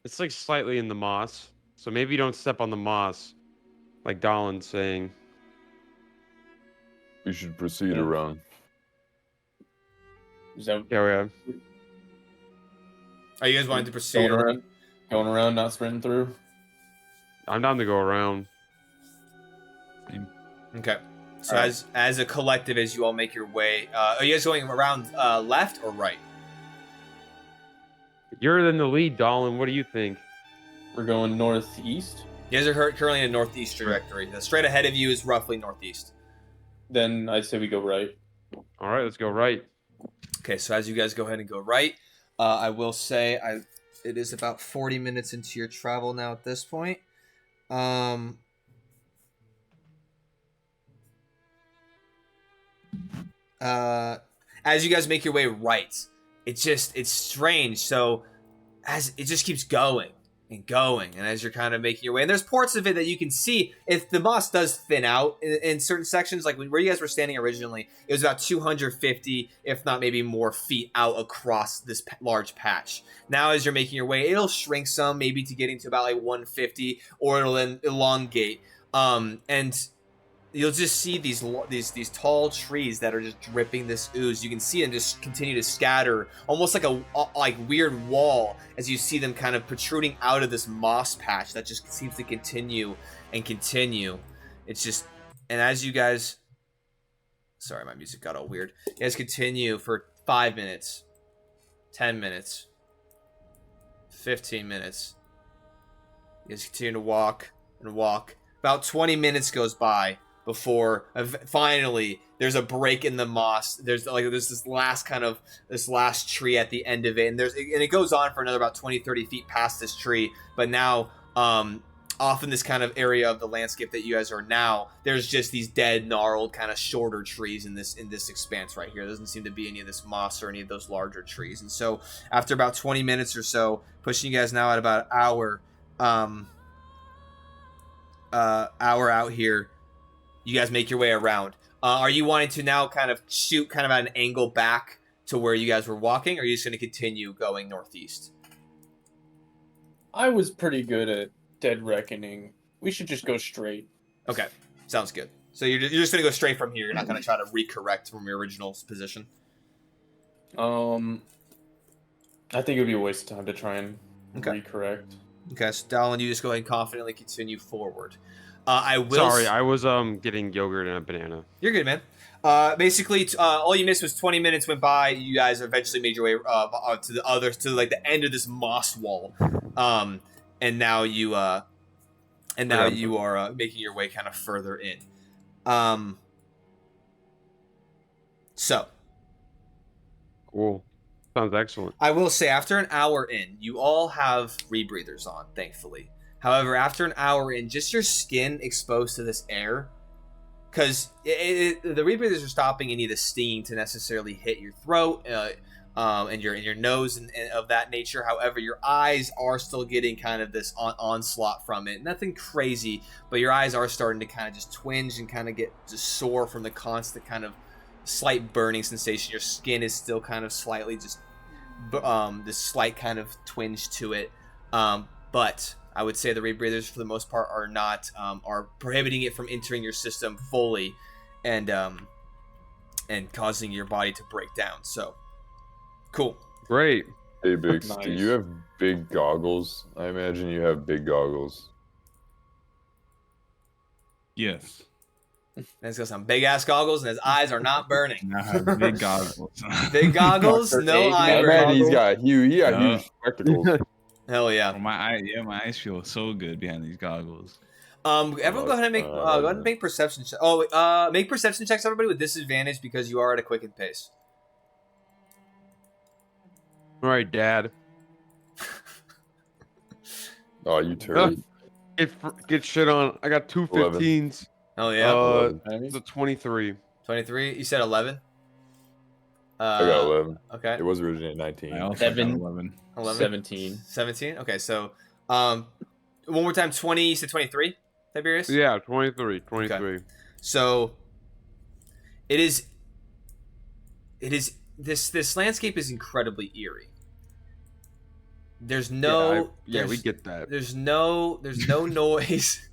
It's like slightly in the moss. So maybe you don't step on the moss, like Dalin's saying. We should proceed around. Yeah, Are you guys wanting to proceed? Going around, not sprinting through. I'm down to go around. Okay. So as a collective, as you all make your way, are you guys going around left or right? You're in the lead, Dalin. What do you think? We're going northeast. You guys are currently in a northeast trajectory. The straight ahead of you is roughly northeast. Then I'd say we go right. All right, let's go right. Okay, so as you guys go ahead and go right, I will say it is about 40 minutes into your travel now at this point. As you guys make your way right, it's strange. So as it just keeps going and going, and as you're kind of making your way, and there's parts of it that you can see, if the moss does thin out in certain sections, like where you guys were standing originally, it was about 250, if not maybe more, feet out across this large patch. Now as you're making your way, it'll shrink some, maybe to getting to about like 150, or it'll then elongate. And you'll just see these tall trees that are just dripping this ooze. You can see them just continue to scatter, almost like a weird wall, as you see them kind of protruding out of this moss patch that just seems to continue and continue. It's just, and as you guys, sorry, my music got all weird. You guys continue for 5 minutes, 10 minutes, 15 minutes. You guys continue to walk and walk. About 20 minutes goes by before finally there's a break in the moss. There's this last tree at the end of it, and it goes on for another about 20-30 feet past this tree. But now off in this kind of area of the landscape that you guys are now, there's just these dead, gnarled, kind of shorter trees in this expanse right here. There doesn't seem to be any of this moss or any of those larger trees. And so after about 20 minutes or so, pushing you guys now at about an hour out here, you guys make your way around. Are you wanting to now kind of shoot kind of at an angle back to where you guys were walking, or are you just going to continue going northeast? I was pretty good at Dead Reckoning. We should just go straight. Okay, sounds good. So you're just going to go straight from here. You're not going to try to recorrect from your original position? I think it would be a waste of time to try and recorrect. Okay, so Dallin, you just go ahead and confidently continue forward. I was getting yogurt and a banana. You're good, man. Basically, all you missed was 20 minutes went by. You guys eventually made your way to the end of this moss wall, and now you are making your way kind of further in. So cool. Sounds excellent. I will say, after an hour in, you all have rebreathers on, thankfully. However, after an hour in, just your skin exposed to this air, because the rebreathers are stopping any of the stinging to necessarily hit your throat and your nose and of that nature. However, your eyes are still getting kind of this onslaught from it. Nothing crazy, but your eyes are starting to kind of just twinge and kind of get just sore from the constant kind of slight burning sensation. Your skin is still kind of slightly just this slight kind of twinge to it. But I would say the rebreathers for the most part are not are prohibiting it from entering your system fully, and causing your body to break down. So, cool. Great. Hey, Bix, do Nice. you have big goggles? I imagine you have big goggles. Yes. And he's got some big ass goggles, and his eyes are not burning. I have big goggles. Big goggles, Dr. no A, eye I Big imagine burning. he's got huge, No. huge spectacles. Hell yeah. Well, my eyes feel so good behind these goggles. Everyone, go ahead and make perception checks. Oh, make perception checks, everybody, with disadvantage because you are at a quickened pace. All right, Dad. Oh, you turd. Get shit on. I got two 11. 15s. Oh yeah. 11. It's a 23. 23. You said 11. I got 11. Okay. It was originally 19. I also Seven. got 11. 11. 17. 17. Okay, so one more time. 20. You said 23. Tiberius. Yeah, 23. 23. So it is this landscape is incredibly eerie. There's no we get that. there's no noise.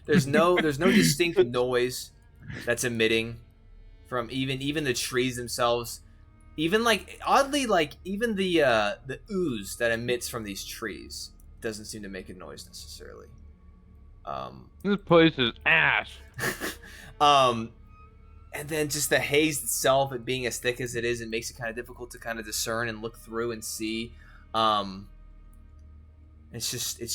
There's no distinct noise that's emitting from even the trees themselves. Even oddly even the ooze that emits from these trees doesn't seem to make a noise necessarily. This place is ass. And then just the haze itself, it being as thick as it is, it makes it kind of difficult to kind of discern and look through and see. It's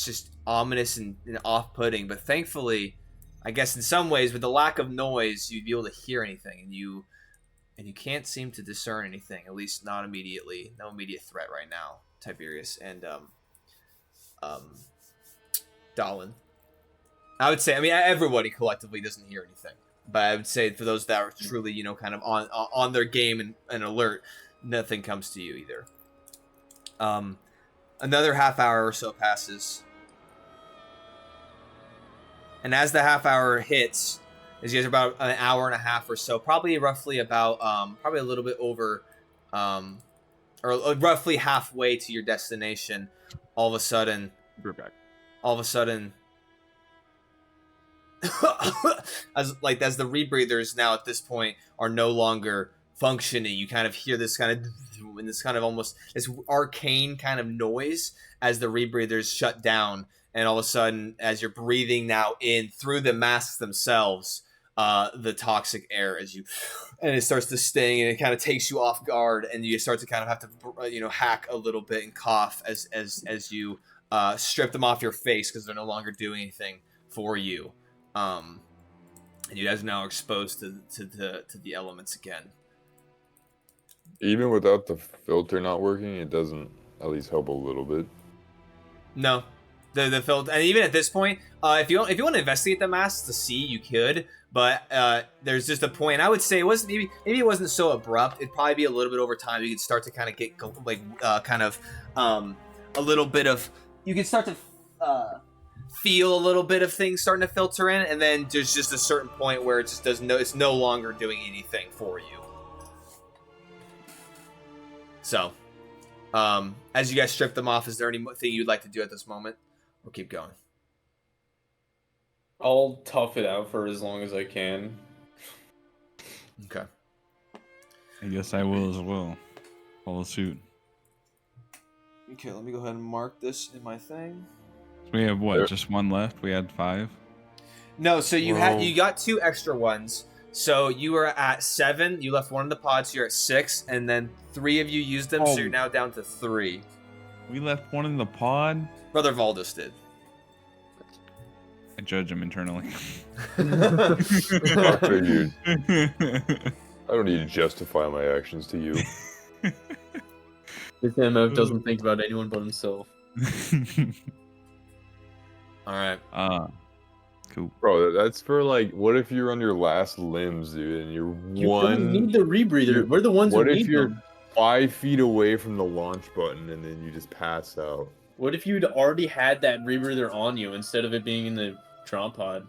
just ominous and off-putting. But thankfully, I guess in some ways, with the lack of noise, you'd be able to hear anything, and you can't seem to discern anything, at least not immediately. No immediate threat right now, Tiberius and Dalin. I would say, everybody collectively doesn't hear anything. But I would say for those that are truly, kind of on their game and alert, nothing comes to you either. Another half hour or so passes. And as the half hour hits, as you guys are about an hour and a half or so, probably roughly about, probably a little bit over, or roughly halfway to your destination, all of a sudden, as the rebreathers now at this point are no longer functioning, you kind of hear this kind of almost this arcane kind of noise as the rebreathers shut down, and all of a sudden, as you're breathing now in through the masks themselves, the toxic air and it starts to sting, and it kind of takes you off guard, and you start to kind of have to hack a little bit and cough as you strip them off your face because they're no longer doing anything for you. And you guys are now exposed to the elements again. Even without the filter not working, it doesn't at least help a little bit. No, the filter, and even at this point, if you want to investigate the masks to see, you could, but there's just a point. I would say it wasn't maybe it wasn't so abrupt. It'd probably be a little bit over time. You could start to kind of get a little bit of. You could start to feel a little bit of things starting to filter in, and then there's just a certain point where it just it's no longer doing anything for you. So, as you guys strip them off, is there anything you'd like to do at this moment, or keep going? I'll tough it out for as long as I can. Okay. I guess I will as well. Follow suit. Okay, let me go ahead and mark this in my thing. So we have what? Just one left? We had 5? No, so you got 2 extra ones. So you were at 7. You left one in the pod, so you're at 6, and then 3 of you used them, so you're now down to 3. We left one in the pod? Brother Valdus did. I judge him internally. I figured. I don't need to justify my actions to you. This MF doesn't think about anyone but himself. All right. Cool. Bro, that's for what if you're on your last limbs, dude, and you're You don't need the rebreather. We're the ones who What need if you're them. 5 feet away from the launch button and then you just pass out? What if you'd already had that rebreather on you instead of it being in the drop pod?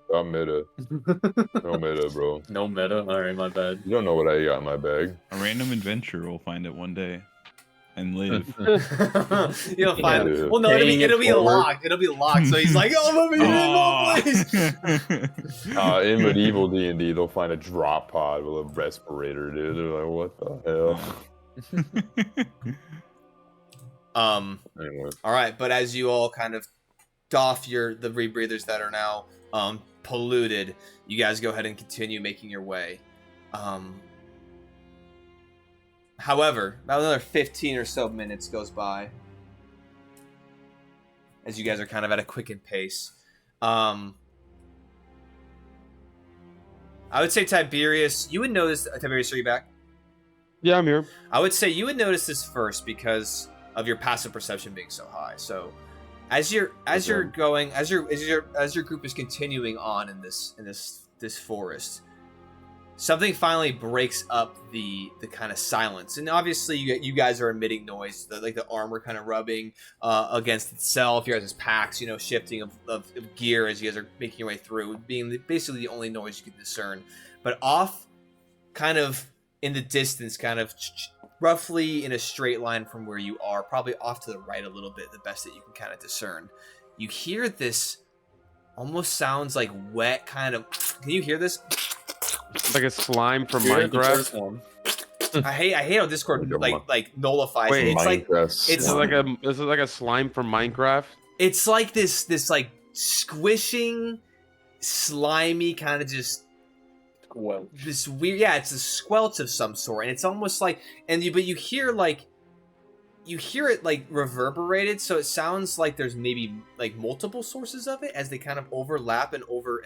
Not meta. No meta, bro. No meta? Alright, my bad. You don't know what I got in my bag. A random adventurer will find it one day. and live. You'll find. Yeah. Well, no, Paying it'll it be forward. locked. It'll be locked. So he's like, "Oh, let me in, Aw. please." In medieval D&D, they'll find a drop pod with a respirator, dude. They're like, what the hell? Anyway. All right, but as you all kind of doff the rebreathers that are now polluted, you guys go ahead and continue making your way. However, about another 15 or so minutes goes by as you guys are kind of at a quickened pace. I would say Tiberius, you would notice. Tiberius, are you back? Yeah, I'm here. I would say you would notice this first because of your passive perception being so high. So, as your group is continuing on in this forest, something finally breaks up the kind of silence. And obviously, you guys are emitting noise, like the armor kind of rubbing against itself. You guys' packs, shifting of gear as you guys are making your way through, being basically the only noise you can discern. But off, kind of in the distance, kind of roughly in a straight line from where you are, probably off to the right a little bit, the best that you can kind of discern. You hear this, almost sounds like wet kind of. Can you hear this? It's like a slime from You're the Minecraft. first one. I hate how Discord like nullifies Wait, it. It's like Minecraft it's slime. This is like a slime from Minecraft. it's like this like squishing, slimy kind of just Well, this weird. Yeah, it's a squelch of some sort, and it's almost like but you hear it like reverberated, so it sounds like there's maybe like multiple sources of it as they kind of overlap and over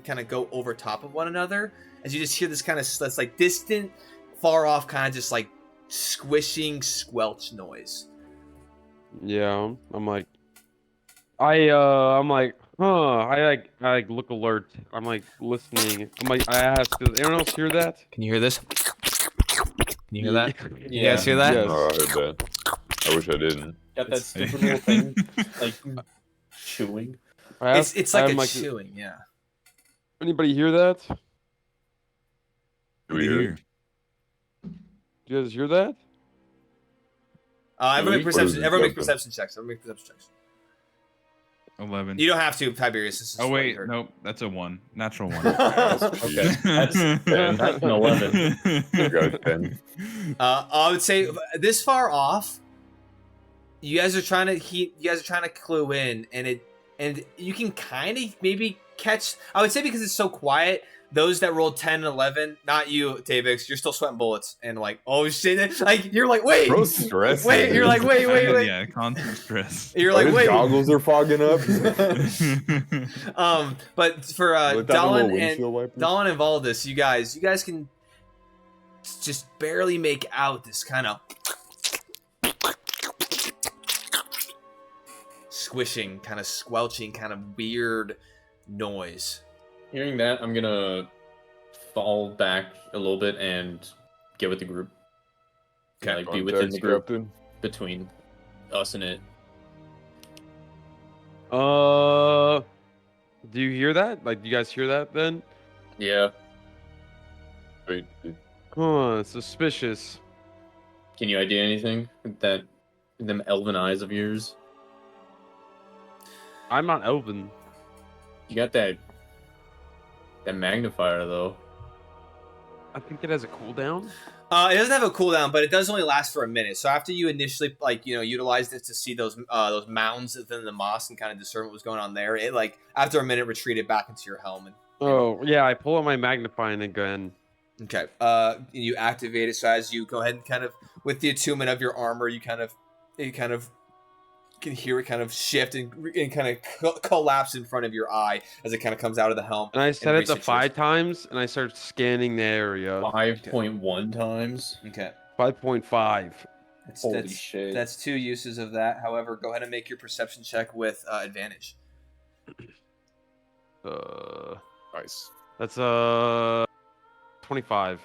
kind of go over top of one another, as you just hear this kind of that's like distant, far off, kind of just like squishing squelch noise. Yeah, I'm like, I'm like, huh? I look alert. I'm like listening. I'm like, I ask, does anyone else hear that? Can you hear this? Can you hear that? yeah. You guys hear that? Yes. Oh, I heard that. I wish I didn't. Got that stupid little thing, like chewing. I ask, It's like I'm a chewing, yeah. Anybody hear that? Do we hear it? Do you guys hear that? Everyone make What is perception. it? Everyone make Okay. perception checks. Everyone make perception checks. 11. You don't have to, Tiberius. This is Oh what you wait, heard. nope, that's a 1. Natural 1. Okay, that's an 11. You got 10. I would say this far off, you guys are trying to clue in, and you can kind of maybe catch. I would say because it's so quiet, those that rolled 10 and 11, not you, Tavix, you're still sweating bullets and like, oh shit, like you're like, wait, Bro, stress. wait, you're like, wait. Yeah, constant stress. You're like, His wait. goggles are fogging up. But for Look down the little Dallin windshield wipers. and Valdis, you guys can just barely make out this kind of squishing, kind of squelching, kind of weird noise. Hearing that, I'm gonna fall back a little bit and get with the group. Okay, Like be within the group Captain. between us and it. Do you hear that? Like, do you guys hear that then? Yeah. Wait, Huh, suspicious. Can you idea anything with them elven eyes of yours? I'm not elven. You got that magnifier though. I think it has a cooldown. It doesn't have a cooldown, but it does only last for a minute. So after you initially utilized it to see those mounds within the moss and kind of discern what was going on there, it like after a minute retreated back into your helm. Oh yeah, I pull out my magnifying again. Okay. You activate it. So as you go ahead and kind of with the attunement of your armor, you kind of can hear it kind of shift and kind of collapse in front of your eye as it kind of comes out of the helm. And I set it to resets 5 times, and I start scanning the area. 5.1 times. Okay. 5.5. Holy shit. That's 2 uses of that. However, go ahead and make your perception check with advantage. nice. That's 25.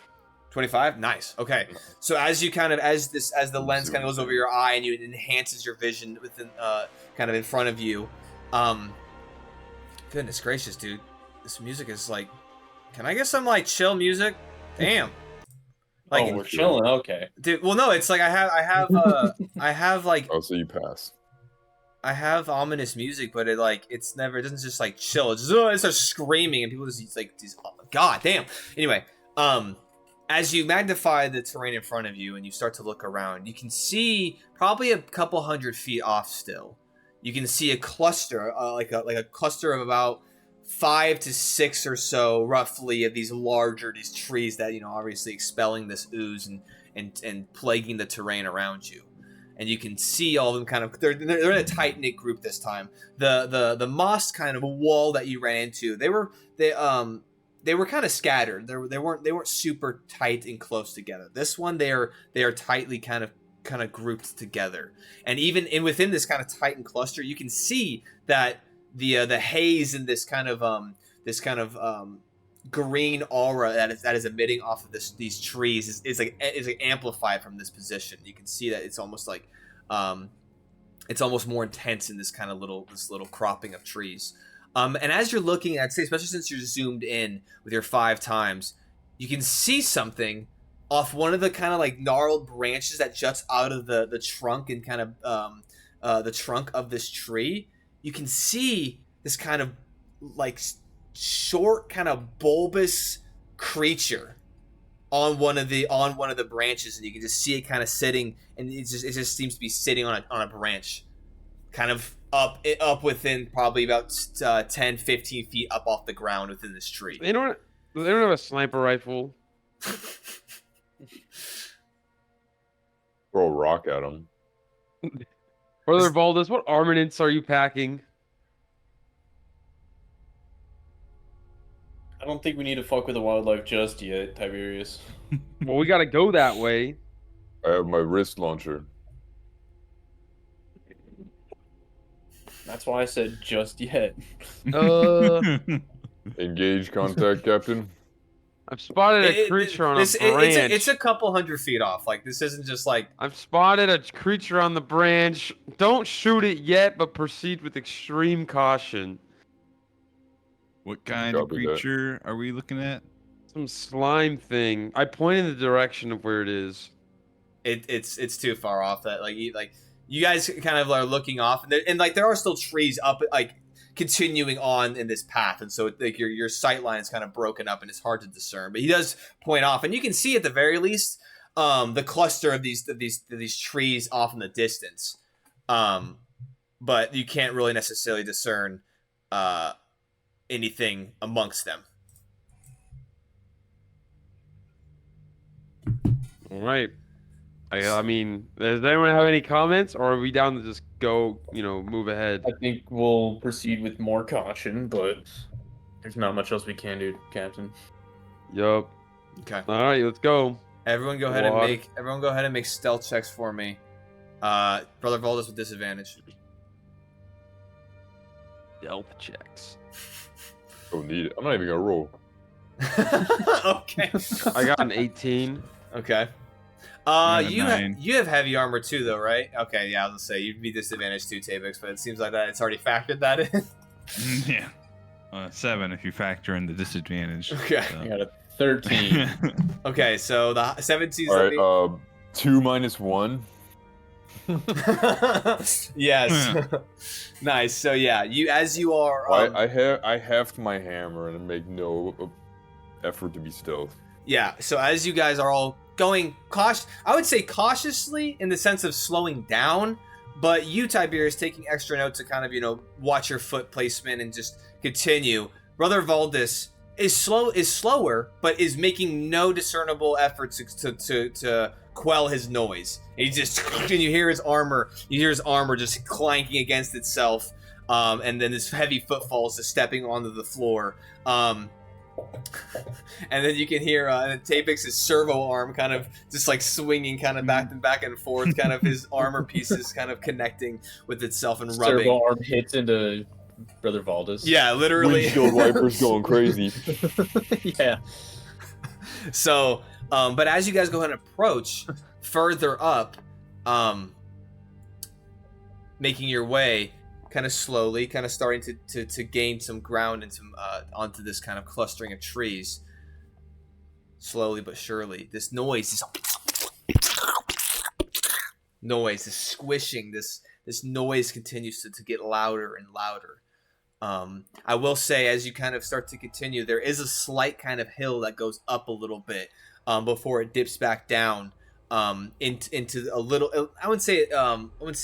25. Nice. Okay. So as you kind of as the lens kind of goes over your eye and it enhances your vision within kind of in front of you. Goodness gracious, dude. This music is like, can I get some like chill music? Damn. Like, we're chilling. Okay. dude, well, no, it's like I have like Oh, so you pass. I have ominous music, but it doesn't just like chill. It's just it starts screaming and people just like these. Oh, God damn. Anyway, as you magnify the terrain in front of you and you start to look around, you can see probably a couple 100 feet off still. You can see a cluster, like a cluster of about 5 to 6 or so, roughly, of these trees that obviously expelling this ooze and plaguing the terrain around you. And you can see all of them kind of they're in a tight knit group this time. The moss kind of wall that you ran into, they were kind of scattered. They weren't super tight and close together. This one they are tightly kind of grouped together. And even within this kind of tightened cluster, you can see that the haze and this kind of green aura that is emitting off of these trees is like amplified from this position. You can see that it's almost like it's almost more intense in this little cropping of trees. And as you're looking, I'd say, especially since you're zoomed in with your 5 times, you can see something off one of the kind of like gnarled branches that juts out of the trunk and kind of the trunk of this tree. You can see this kind of like short, kind of bulbous creature on one of the branches, and you can just see it kind of sitting, and it just seems to be sitting on a branch, kind of up within probably about 10, 15 feet up off the ground within this tree. They don't have a sniper rifle. Throw a rock at him. Brother Valdez, what armaments are you packing? I don't think we need to fuck with the wildlife just yet, Tiberius. Well, we gotta go that way. I have my wrist launcher. That's why I said just yet. Engage contact, Captain. I've spotted a creature on a branch. It's a couple 100 feet off. Like, this isn't just like... I've spotted a creature on the branch. Don't shoot it yet, but proceed with extreme caution. What kind of creature are we looking at? Some slime thing. I pointed in the direction of where it is. It's too far off. That like you guys kind of are looking off, and there are still trees up, like continuing on in this path, and so like your sight line is kind of broken up, and it's hard to discern. But he does point off, and you can see at the very least the cluster of these trees off in the distance, but you can't really necessarily discern anything amongst them. All right. I mean, does anyone have any comments, or are we down to just go, move ahead? I think we'll proceed with more caution, but there's not much else we can do, Captain. Yup. Okay. All right, let's go. Everyone go ahead and make stealth checks for me. Brother Valdez with disadvantage. Stealth checks. Don't need it. I'm not even gonna roll. Okay. I got an 18. Okay. You have heavy armor too, though, right? Okay, yeah, I was gonna say you'd be disadvantaged too, Tabix, but it seems like that it's already factored that in. Yeah, 7 if you factor in the disadvantage. Okay, I got a 13. Okay, so the 17's all right. 2 minus 1. Yes. Nice. So yeah, you are. I heft my hammer and make no effort to be stealth. Yeah. So as you guys are all going I would say cautiously in the sense of slowing down, but you, Tiberius, taking extra note to kind of watch your foot placement and just continue. Brother Valdez is slower, but is making no discernible efforts to quell his noise. He just and you hear his armor just clanking against itself, and then his heavy footfalls just stepping onto the floor. And then you can hear Tapix's servo arm kind of just like swinging kind of back and forth, kind of his armor pieces kind of connecting with itself and rubbing. Servo arm hits into Brother Valdez. Yeah, literally. Windshield wipers going crazy. Yeah. So, but as you guys go ahead and approach further up, making your way kind of slowly, kind of starting to gain some ground and some onto this kind of clustering of trees, slowly but surely, this noise, this squishing, this noise continues to get louder and louder. I will say, as you kind of start to continue, there is a slight kind of hill that goes up a little bit before it dips back down into a little. I wouldn't say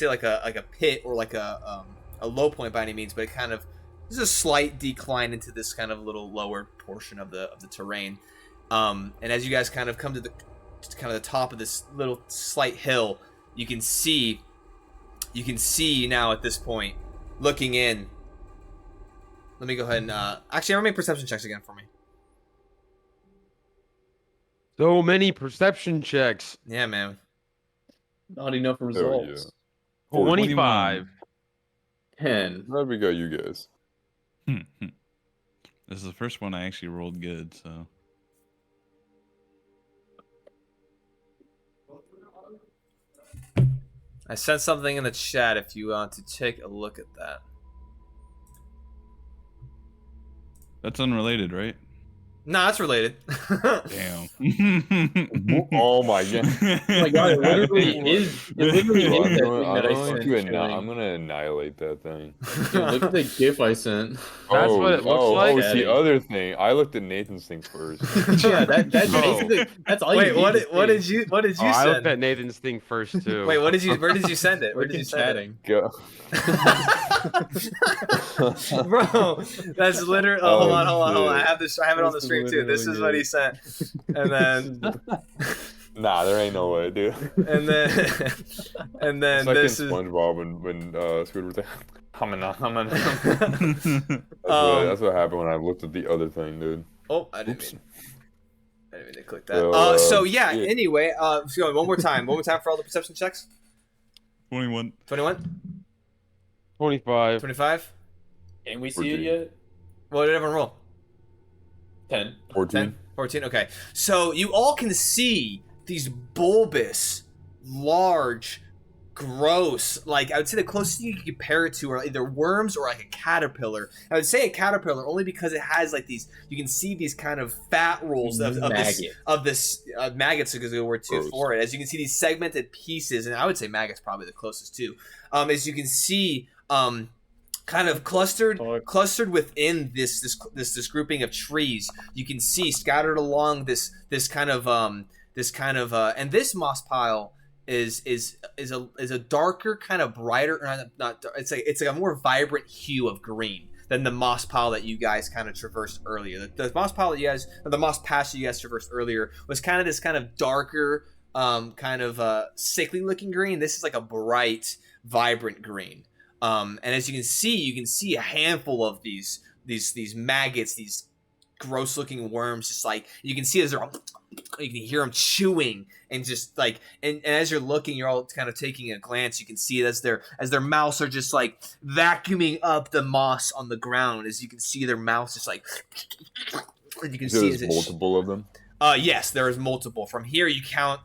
like a pit or like a low point by any means, but it kind of there's a slight decline into this kind of little lower portion of the terrain. And as you guys kind of come to the top of this little slight hill, you can see now at this point, looking in. Let me go ahead and actually, everyone make perception checks again for me. So many perception checks. Yeah, man. Not enough results. 25. 10. There we go, you guys. This is the first one I actually rolled good, so. I sent something in the chat if you want to take a look at that. That's unrelated, right? Nah, that's related. Damn. Oh my god. Oh my god, it literally is. It literally is that thing that I sent. I'm gonna annihilate that thing. Dude, look at the GIF I sent. That's what it looks like? Oh, it's the other thing. I looked at Nathan's thing first. Yeah, that's basically that's all. Wait, you need what to did see. you I send? looked at Nathan's thing first too. Wait, where did you send it? Where did you Freaking send chatting? Go. it? Bro, that's literally. Oh, hold on. I have this. I have it on the stream too. This is what he sent, and then Nah, there ain't no way, dude. and then It's like this in is. SpongeBob when Squidward's like, that's what happened when I looked at the other thing, dude. Oh, I didn't mean to click that. So, So yeah. Anyway, so one more time for all the perception checks. 21. 21, 25. 25. Can we see it 14. yet? What did everyone roll? 10. 14. 10, 14. Okay, so you all can see these bulbous, large, gross, like I would say the closest you can compare it to are either worms or like a caterpillar. I would say a caterpillar only because it has like these, you can see these kind of fat rolls of this maggots, because the word too for it. As you can see these segmented pieces, and I would say maggots probably the closest too. As you can see, kind of clustered within this grouping of trees, you can see scattered along this kind of and this moss pile is a darker, kind of brighter, not it's like a more vibrant hue of green than the moss pile that you guys kind of traversed earlier. The moss pile that the moss patch that you guys traversed earlier was kind of this kind of darker, kind of sickly looking green. This is like a bright, vibrant green. And as you can see a handful of these maggots, these gross looking worms, just like you can see as they're all, you can hear them chewing, and just like and as you're looking, you're all kind of taking a glance, you can see it as their mouths are just like vacuuming up the moss on the ground. As you can see their mouths just like, and you can see There's multiple of them. Yes, there is multiple. From here you count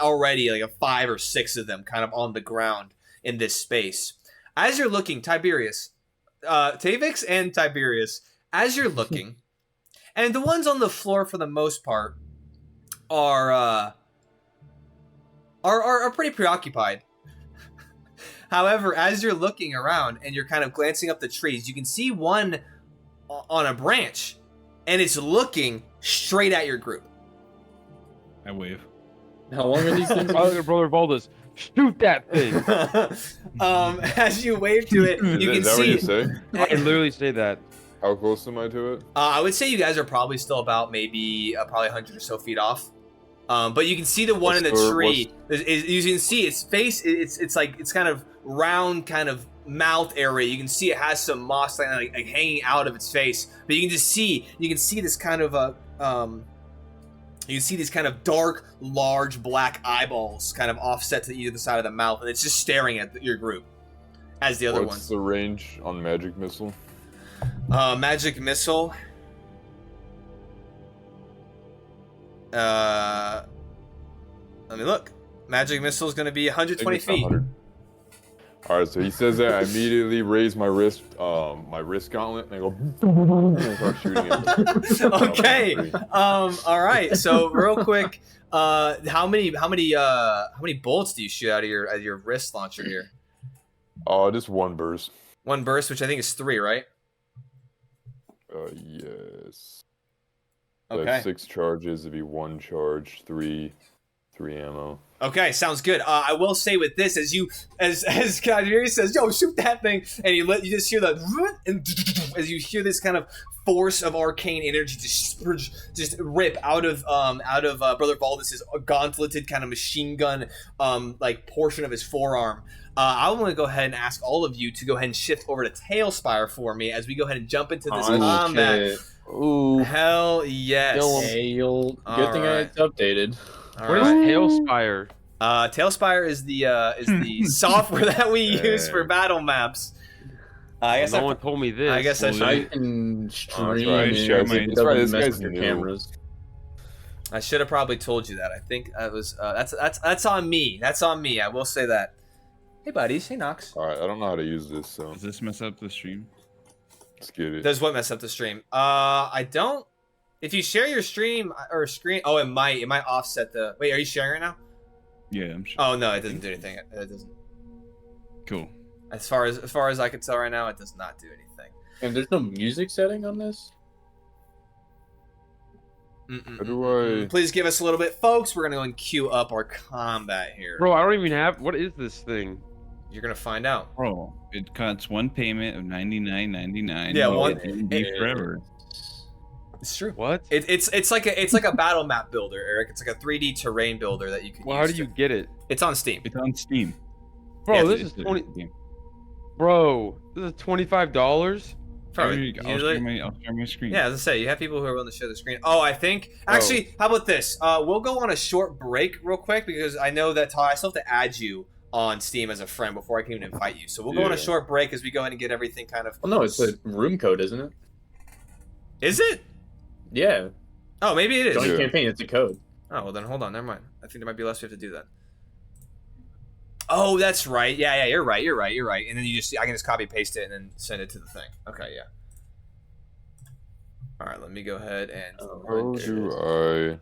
already like 5 or 6 of them kind of on the ground in this space. As you're looking, Tiberius, Tavix and Tiberius, as you're looking, and the ones on the floor for the most part are pretty preoccupied. However, as you're looking around and you're kind of glancing up the trees, you can see one on a branch, and it's looking straight at your group. I wave. How long are these things? Brother Baldus, shoot that thing. As you wave to it, you can see. Is that what you say? I literally say that. How close am I to it? I would say you guys are probably still about maybe probably 100 or so feet off. But you can see the one in the tree. You can see its face. It's like it's kind of round, kind of mouth area. You can see it has some moss like hanging out of its face. But you can see this kind of you can see these kind of dark, large black eyeballs kind of offset to either side of the mouth, and it's just staring at your group as the other What's ones. the range on magic missile? Magic missile. Let me look. Magic missile is going to be 120 feet. 100. All right, so he says that. I immediately raise my wrist gauntlet, and I go and start shooting him. Okay. All right. So real quick, how many bullets do you shoot out of your wrist launcher here? Just one burst. One burst, which I think is 3, right? Yes. Okay. That's 6 charges. It'd be 1 charge, 3 ammo. Okay, sounds good. I will say with this, as Kadiri says, "Yo, shoot that thing," and you just hear the and as you hear this kind of force of arcane energy just rip out of Brother Valdis's gauntleted kind of machine gun like portion of his forearm. I want to go ahead and ask all of you to go ahead and shift over to Tailspire for me as we go ahead and jump into this combat. Shit. Ooh. Hell yes. Good thing it's updated. What is Tailspire? Tailspire is the software that we use for battle maps. I guess no one told me this. I guess I should. I can stream right, it. that's right, this Mess guy's with your new. cameras. I should have probably told you that. I think that was that's on me. That's on me. I will say that. Hey buddies. Hey Nox. All right, I don't know how to use this, so Does this mess up the stream? let's get it. Does what mess up the stream? I don't. If you share your stream or screen, it might offset the. Wait, are you sharing right now? Yeah, I'm sure. Oh no, it doesn't do anything. It doesn't. Cool. As far as I can tell right now, it does not do anything. And there's no music setting on this? How do I? Please give us a little bit, folks. We're gonna go and queue up our combat here. Bro, I don't even have. What is this thing? You're gonna find out. Bro, it costs one payment of $99.99. Yeah, Well, one- it'll be forever. It's true. What? It's like a battle map builder, Eric. It's like a 3D terrain builder that you can. Well, use how do you get it? It's on Steam. It's on Steam. Bro, Yeah, this It's is a 20. game. Bro, this is $25. Probably. I'll share my screen. Yeah, as I say, you have people who are willing to share the screen. Oh, I think actually, how about this? We'll go on a short break real quick because I know that I still have to add you on Steam as a friend before I can even invite you. So we'll go on a short break as we go ahead and get everything kind of. Well, no, it's a room code, isn't it? Is it? Yeah. Oh, maybe it is. Joint campaign, it's a code. Oh, well then hold on, never mind. I think there might be less we have to do that. Oh, that's right. Yeah, you're right. And then I can just copy paste it and then send it to the thing. Okay, yeah. All right, let me go ahead and How do I?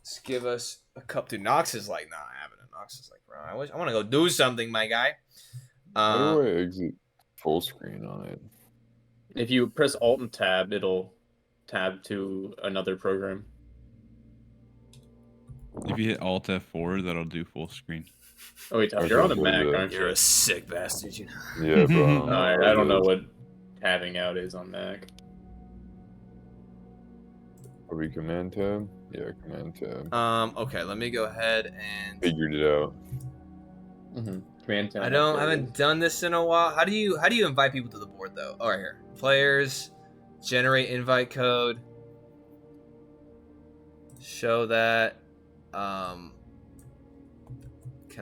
just give us a cup. Dude, Nox is like, nah, I haven't. Nox is like, bro, I want to go do something, my guy. How do I exit full screen on it? If you press Alt and Tab, it'll tab to another program. If you hit Alt F4, that'll do full screen. Oh wait, Tab, Okay, you're on the we'll Mac, do that. aren't you? You're a sick bastard, you know. Yeah, bro. Alright, I don't know what tabbing out is on Mac. Are we Command Tab? Yeah, Command Tab. Okay, let me go ahead and. Figured it out. Command tab. I haven't done this in a while. How do you invite people to the board though? Oh, right here. Players, generate invite code. Show that. Can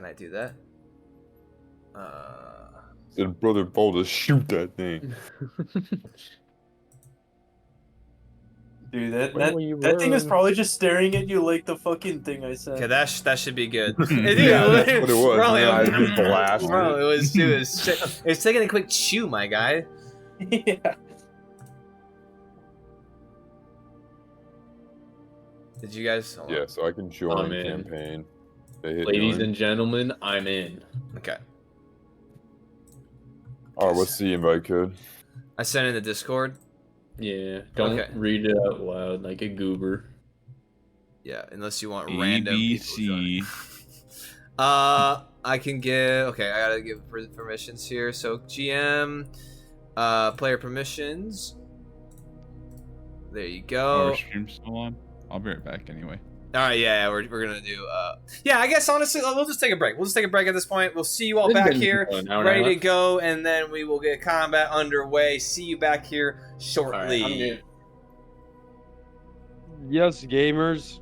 I do that? Said Brother Baldus, shoot that thing. Dude, When will you that thing is learn? probably just staring at you like the fucking thing I said. Okay, that should be good. Yeah, that's what it was. Bro, And I just blasted bro, it. it was taking a quick chew, my guy. Yeah. Did you guys? Hold on. Yeah, so I can join I'm in. campaign. They hit Ladies join. and gentlemen, I'm in. Okay. Alright, what's the invite code? I sent in the Discord. Yeah, don't Okay. read it out loud like a goober. Yeah, unless you want A, random B, people joining. C. I can give. Okay, I gotta give permissions here. So GM, player permissions. There you go. Our stream's still on. I'll be right back anyway. All right, yeah, we're gonna do. Yeah, I guess honestly, we'll just take a break. We'll just take a break at this point. We'll see you all It's back been here, an hour and a ready to half. go, and then we will get combat underway. See you back here shortly. Alright, I'm good. Yes, gamers.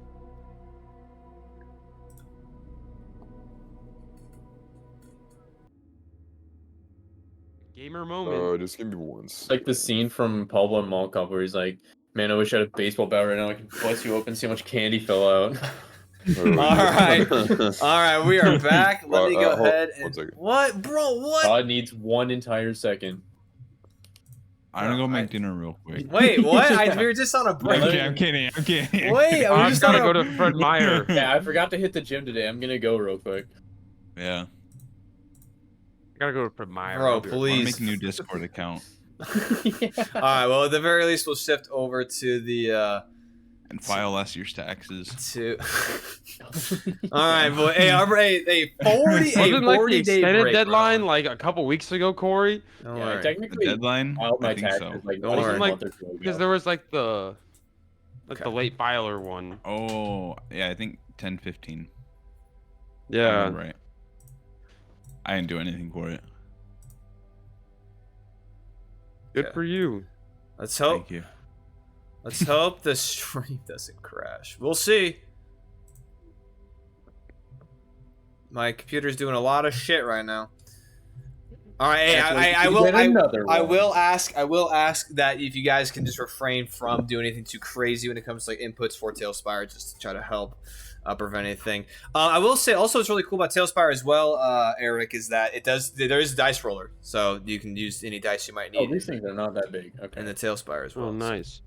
Gamer moment. Just give me one It's like the scene from Pablo Mall Cop where he's like, "Man, I wish I had a baseball bat right now. I could bust you open, see how much candy fell out." All All right, we are back. Let me go ahead one and second. what, bro? What? God needs 1 entire second. I'm gonna go make dinner real quick. Wait, what? Yeah. We were just on a break. I'm kidding. I'm kidding. Wait, I was I've just got to on go a... to Fred Meyer. Yeah, I forgot to hit the gym today. I'm gonna go real quick. Yeah. I gotta go to Fred Meyer. Bro, I'll be right I'm please. gonna make a new Discord account Yeah. All right, well, at the very least, we'll shift over to the and file last year's taxes. to. All right, boy. Hey, a 40 Wasn't like the 40 day extended break, deadline bro. like a couple weeks ago, Corey? Don't Yeah, I worry. The technically deadline? filed my I think taxes so. like Don't a worry. month or 2 ago. Because there was like the Okay. the late filer one. Oh, yeah, I think 10/15. Yeah. Right. I didn't do anything for it. Good Okay. for you. Let's hope. Thank you. Let's hope the stream doesn't crash. We'll see. My computer's doing a lot of shit right now. All right, hey, I will ask that if you guys can just refrain from doing anything too crazy when it comes to like inputs for Tailspire, just to try to help prevent anything. I will say also what's really cool about Tailspire as well, Eric, is that there is a dice roller, so you can use any dice you might Oh, need these things are not that big. Okay. in the Tailspire as well. Oh, nice.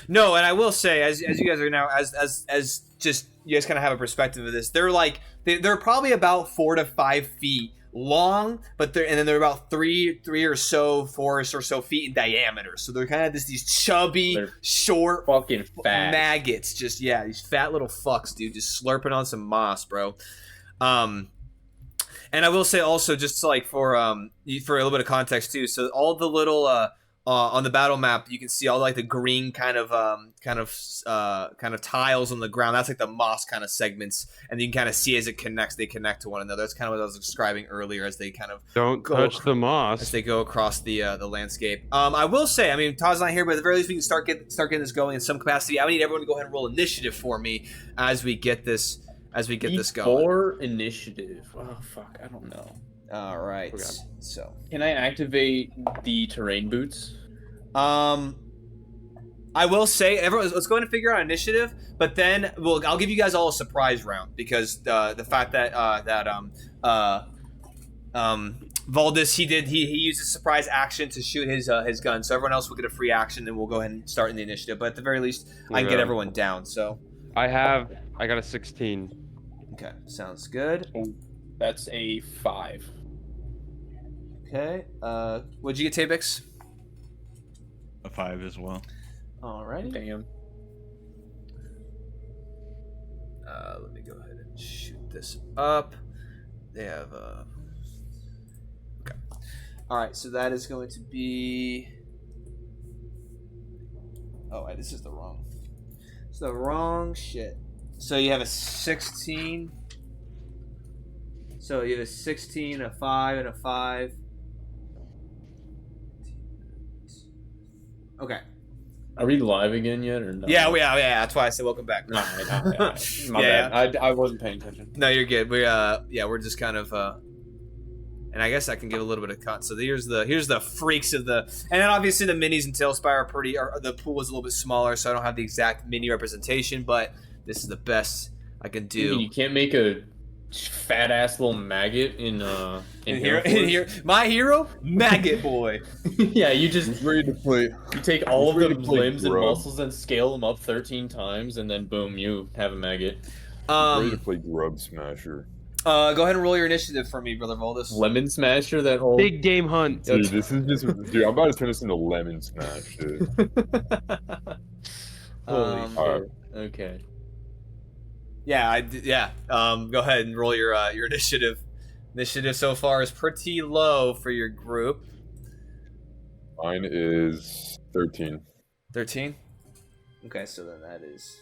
No, and I will say, as you guys are now, as just you guys kind of have a perspective of this, they're probably about 4 to 5 feet long, but they're about 4 or so feet in diameter. So they're kind of just these chubby, They're short, fucking fat. maggots. Just these fat little fucks, dude, just slurping on some moss, bro. And I will say also, just like for a little bit of context too. So all the little on the battle map, you can see all like the green kind of tiles on the ground. That's like the moss kind of segments, and you can kind of see as it connects, they connect to one another. That's kind of what I was describing earlier as they kind of Don't touch the as moss. they go across the landscape. I will say, I mean, Todd's not here, but at the very least, we can start getting this going in some capacity. I need everyone to go ahead and roll initiative for me as we get this going. For initiative. Oh fuck, I don't know. All right, Okay. so. Can I activate the terrain boots? I will say, everyone, let's go ahead and figure out initiative. But then, I'll give you guys all a surprise round because the fact that Valdis he used a surprise action to shoot his gun, so everyone else will get a free action, and we'll go ahead and start in the initiative. But at the very least, I can get Okay. everyone down. So, I got a 16. okay, sounds good. That's a 5. Okay, what'd you get, Tabix? A 5 as well. Alrighty. Damn. Let me go ahead and shoot this up. They have okay. All right, so that is going to be. Oh, this is the wrong. It's the wrong shit. So you have a 16. So you have a 16, a 5, and a 5. Okay. Are we live again yet or no? Yeah. That's why I said welcome back. No, my Yeah. bad. I wasn't paying attention. No, you're good. We're just kind of and I guess I can give a little bit of cut. So here's the freaks of the, and then obviously the minis and Tailspire are pretty. The pool is a little bit smaller, so I don't have the exact mini representation, but this is the best I can do. You can't make a fat ass little maggot in here, my hero, Maggot Boy. Yeah, you just Who's ready to play? you take all of Who's the ready to play limbs and grub? muscles and scale them up 13 times, and then boom, you have a maggot. Ready to play Grub Smasher. Go ahead and roll your initiative for me, brother Valdis. Lemon Smasher, that whole Big game hunt. Dude, this is just. Dude, I'm about to turn this into Lemon Smash, dude. Holy shit. Alright. Okay. Yeah. Go ahead and roll your initiative. Initiative so far is pretty low for your group. Mine is 13. 13. Okay, so then that is.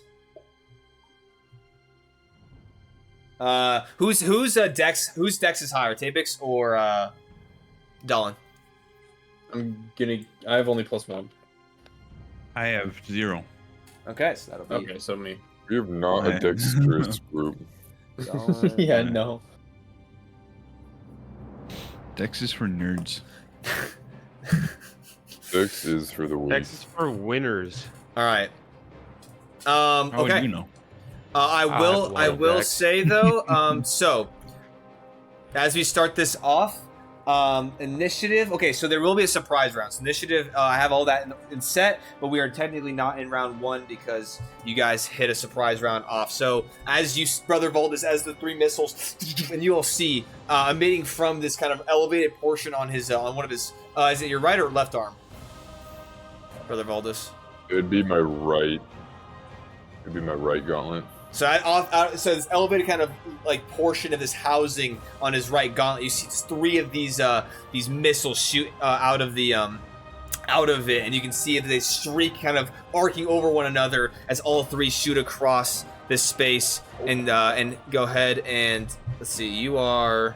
Whose dex is higher, Tabix or Dolan? I have only +1. I have 0. Okay, so that'll be Okay, so me. We have not a Right. dexterous group. Dolan. Yeah, no. Dex is for nerds. Dex is for the weak. Texas for winners. All right. How Okay. would you know? I will deck. say though. So as we start this off, initiative. Okay, so there will be a surprise round. So initiative. I have all that in set, but we are technically not in round 1 because you guys hit a surprise round off. So as you, Brother Voldus, as the 3 missiles, and you will see emitting from this kind of elevated portion on his on one of his. Is it your right or left arm, Brother Voldus? It'd be my right. It'd be my right gauntlet. So so this elevated kind of like portion of this housing on his right gauntlet, you see 3 of these missiles shoot out of it, and you can see they streak kind of arcing over one another as all 3 shoot across this space. And go ahead and let's see, you are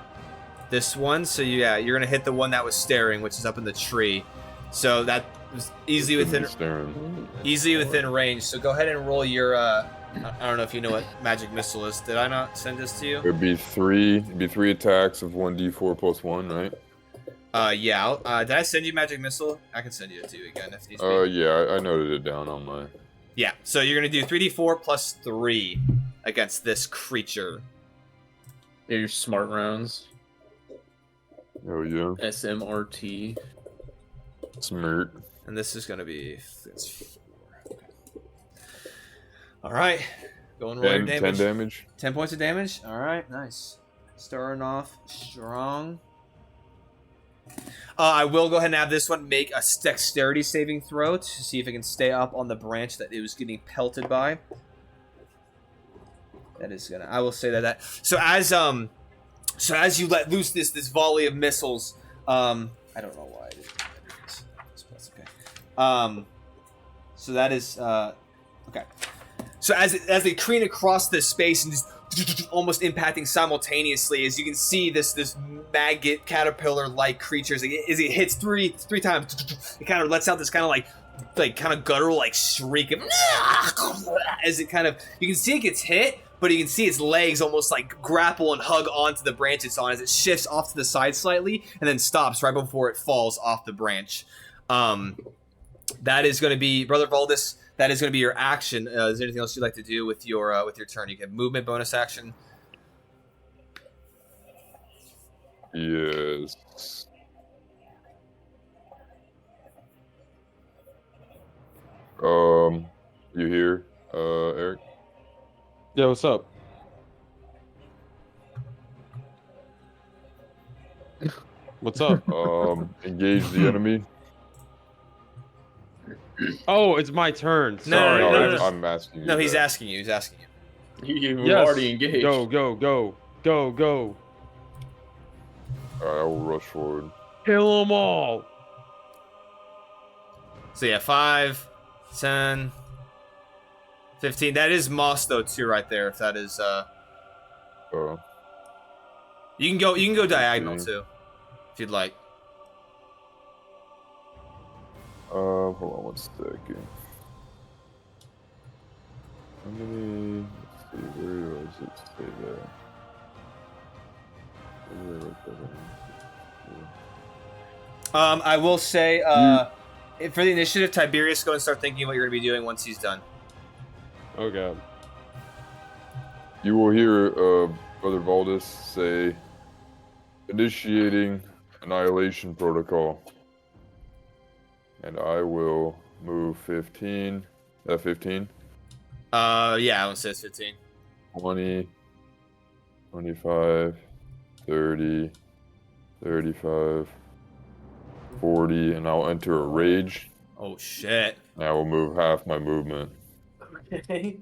this one, so you're gonna hit the one that was staring, which is up in the tree. So that was easily within range. So go ahead and roll your. I don't know if you know what magic missile is. Did I not send this to you? It'd be 3 attacks of 1d4 plus 1, right? Yeah. Did I send you magic missile? I can send you it to you again if needs be. Yeah, I noted it down on my. Yeah. So you're gonna do 3d4 plus 3 against this creature. Yeah, your smart rounds. Oh yeah. SMRT. Smirt. And this is gonna be. All right, go and roll your damage. 10 damage. 10 points of damage. All right, nice. Starting off strong. I will go ahead and have this one make a dexterity saving throw to see if it can stay up on the branch that it was getting pelted by. That is gonna. I will say that. So as you let loose this volley of missiles, I don't know why I did this. That's okay. So that is okay. So as they careen across this space and just almost impacting simultaneously, as you can see this maggot caterpillar-like creature, as it hits three times, it kind of lets out this kind of like kind of guttural like shriek of, as it kind of, you can see it gets hit, but you can see its legs almost like grapple and hug onto the branch it's on as it shifts off to the side slightly and then stops right before it falls off the branch. That is going to be, Brother Voldus, that is going to be your action. Is there anything else you'd like to do with your turn? You can have movement, bonus action. Yes. You here, Eric? Yeah, what's up? What's up? Engage the enemy. Oh, it's my turn. No, Sorry. no. I'm asking you. No, he's that. asking you. He's asking you. You Yes. already engaged. Go. All right, I will rush forward. Kill them all. So yeah, 5, 10, 15. That is moss though too, right there. If that is, you can go diagonal too, if you'd like. Hold on 1 second. How many? Let's see, where does it say that? I will say, for the initiative, Tiberius, go and start thinking what you're going to be doing once he's done. Okay. You will hear Brother Valdis say, initiating annihilation protocol. And I will move 15. 15? Yeah, I would say it's 15. 20, 25, 30, 35, 40, and I'll enter a rage. Oh, shit. And I will move half my movement. Okay.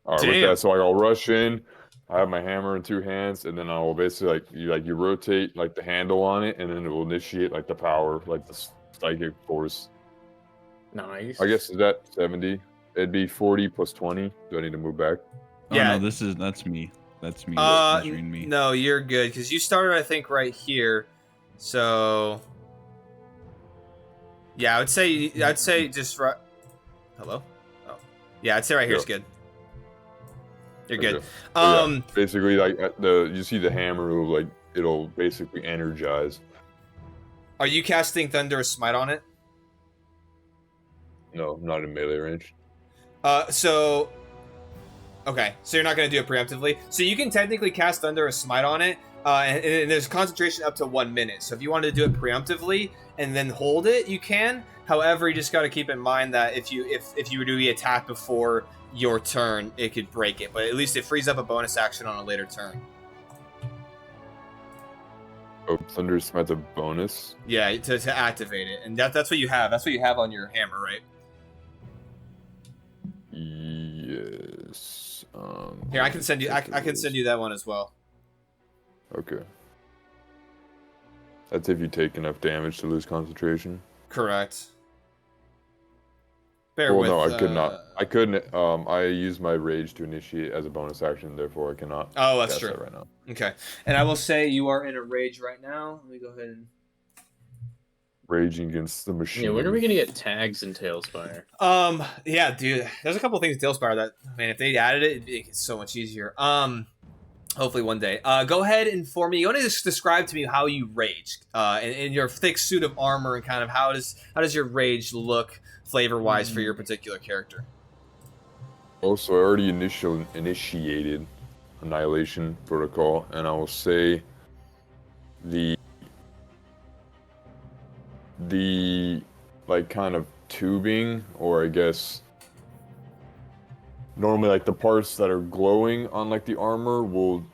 All right, with that, so I'll rush in. I have my hammer in 2 hands, and then I will basically you rotate like the handle on it, and then it will initiate like the power, like the psychic force. Nice. I guess is that 70? It'd be 40 plus 20. Do I need to move back? Oh, Yeah. no, that's me. That's me. That's measuring me. No, you're good, because you started, I think, right here. So, yeah, I'd say just right. Hello? Oh, yeah, I'd say right here is good. You're good. Okay. Yeah, basically, like you see the hammer, it'll basically energize. Are you casting Thunderous Smite on it? No, not in melee range. So you're not going to do it preemptively. So you can technically cast Thunder or Smite on it, and there's concentration up to 1 minute. So if you wanted to do it preemptively and then hold it, you can. However, you just got to keep in mind that if you were to be attacked before your turn, it could break it. But at least it frees up a bonus action on a later turn. Oh, Thunder Smite's a bonus. Yeah, to activate it, and that's what you have. That's what you have on your hammer, right? Yes. Here, I can send you. I can send you that one as well. Okay. That's if you take enough damage to lose concentration. Correct. No, I could not. I couldn't. I used my rage to initiate as a bonus action, therefore I cannot. Oh, that's cast true. that right now. Okay, and I will say you are in a rage right now. Let me go ahead and. Raging against the machine. Yeah, when are we gonna get tags in Tailspire? Yeah, dude. There's a couple things in Tailspire that, man, if they added it, it'd make it so much easier. Hopefully one day. Go ahead and for me. You want to just describe to me how you rage, in your thick suit of armor, and kind of how does your rage look flavor wise for your particular character? Also, I already initiated Annihilation Protocol, and I will say the like kind of tubing, or I guess normally like the parts that are glowing on like the armor will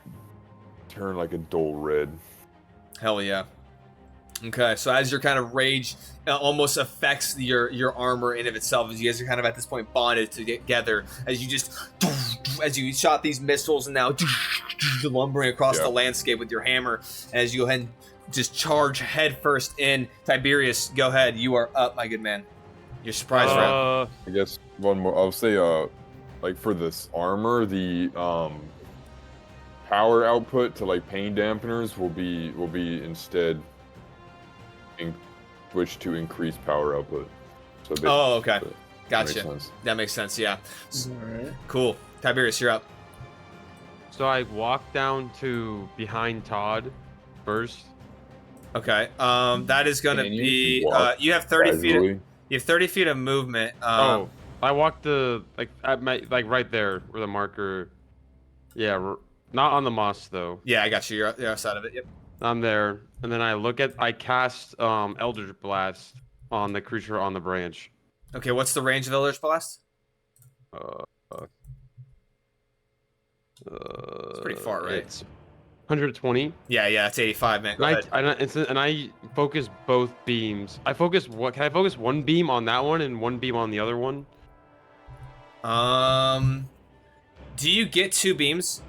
turn like a dull red. Hell yeah. Okay, so as your kind of rage almost affects your armor in of itself, as you guys are kind of at this point bonded together, as you shot these missiles and now lumbering across the landscape with your hammer, as you go ahead and just charge head first in. Tiberius, go ahead. You are up, my good man. Your surprise round. I guess one more. I'll say, like for this armor, the power output to like pain dampeners will be instead switched to increase power output. So okay, gotcha. That makes sense. Yeah. Alright. Cool. Tiberius, you're up. So I walk down to behind Todd first. Okay. That is gonna Can be. walk You have 30 feet. casually. You have 30 feet of movement. I walked at my right there where the marker. Yeah, not on the moss though. Yeah, I got you. You're outside of it. Yep. I'm there, and then I cast Eldritch Blast on the creature on the branch. Okay. What's the range of Eldritch Blast? It's pretty far, right? It's 120. Yeah, it's 85, man. Go ahead. And I focus both beams. Can I focus one beam on that one and one beam on the other one? Do you get 2 beams?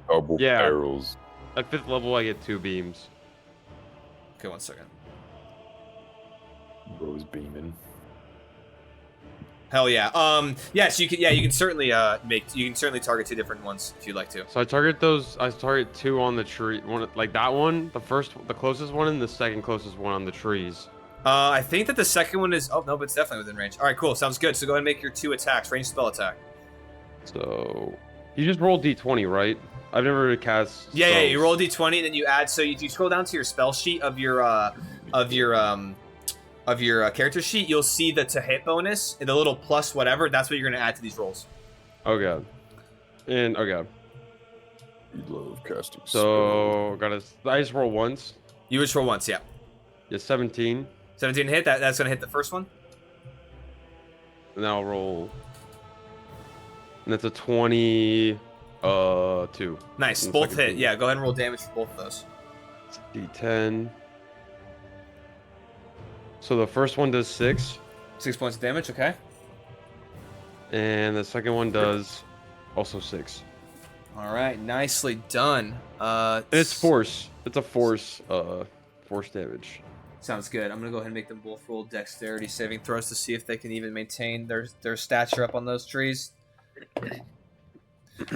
Double Yeah. barrels. At 5th level, I get 2 beams. Okay, 1 second. Rose beaming. Hell yeah. Yes, you can certainly target 2 different ones if you'd like to. So I target 2 on the tree. One like that one, the closest one, and the second closest one on the trees. I think that the second one is. Oh no, but it's definitely within range. All right, cool. Sounds good. So go ahead and make your 2 attacks, ranged spell attack. So you just roll d20, right? I've never cast. Yeah. You roll d20, and then you add. So you scroll down to your spell sheet of your character sheet. You'll see the to hit bonus and the little plus whatever. That's what you're gonna add to these rolls. Oh god. And oh god. You love casting. So I just roll once. You just roll once, yeah. Yeah, 17. 17 hit. That's gonna hit the first one. And then I'll roll. And that's a 22. Nice. And Both second hit. two. Yeah. Go ahead and roll damage for both of those. D10. So the first one does 6. 6 points of damage. Okay. And the second one does also 6. All right. Nicely done. And it's force. It's a force damage. Sounds good. I'm gonna go ahead and make them both roll dexterity saving throws to see if they can even maintain their stature up on those trees.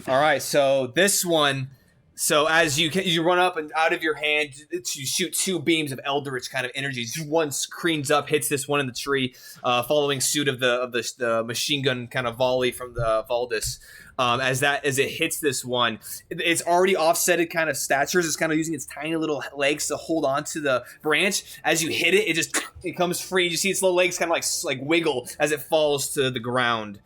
All right, so this one So as you run up and out of your hand, you shoot 2 beams of eldritch kind of energy. One screens up, hits this one in the tree, following suit of the machine gun kind of volley from the Valdis. As it hits this one, it's already offsetted kind of statures. It's kind of using its tiny little legs to hold onto the branch. As you hit it, it comes free. You see its little legs kind of like wiggle as it falls to the ground.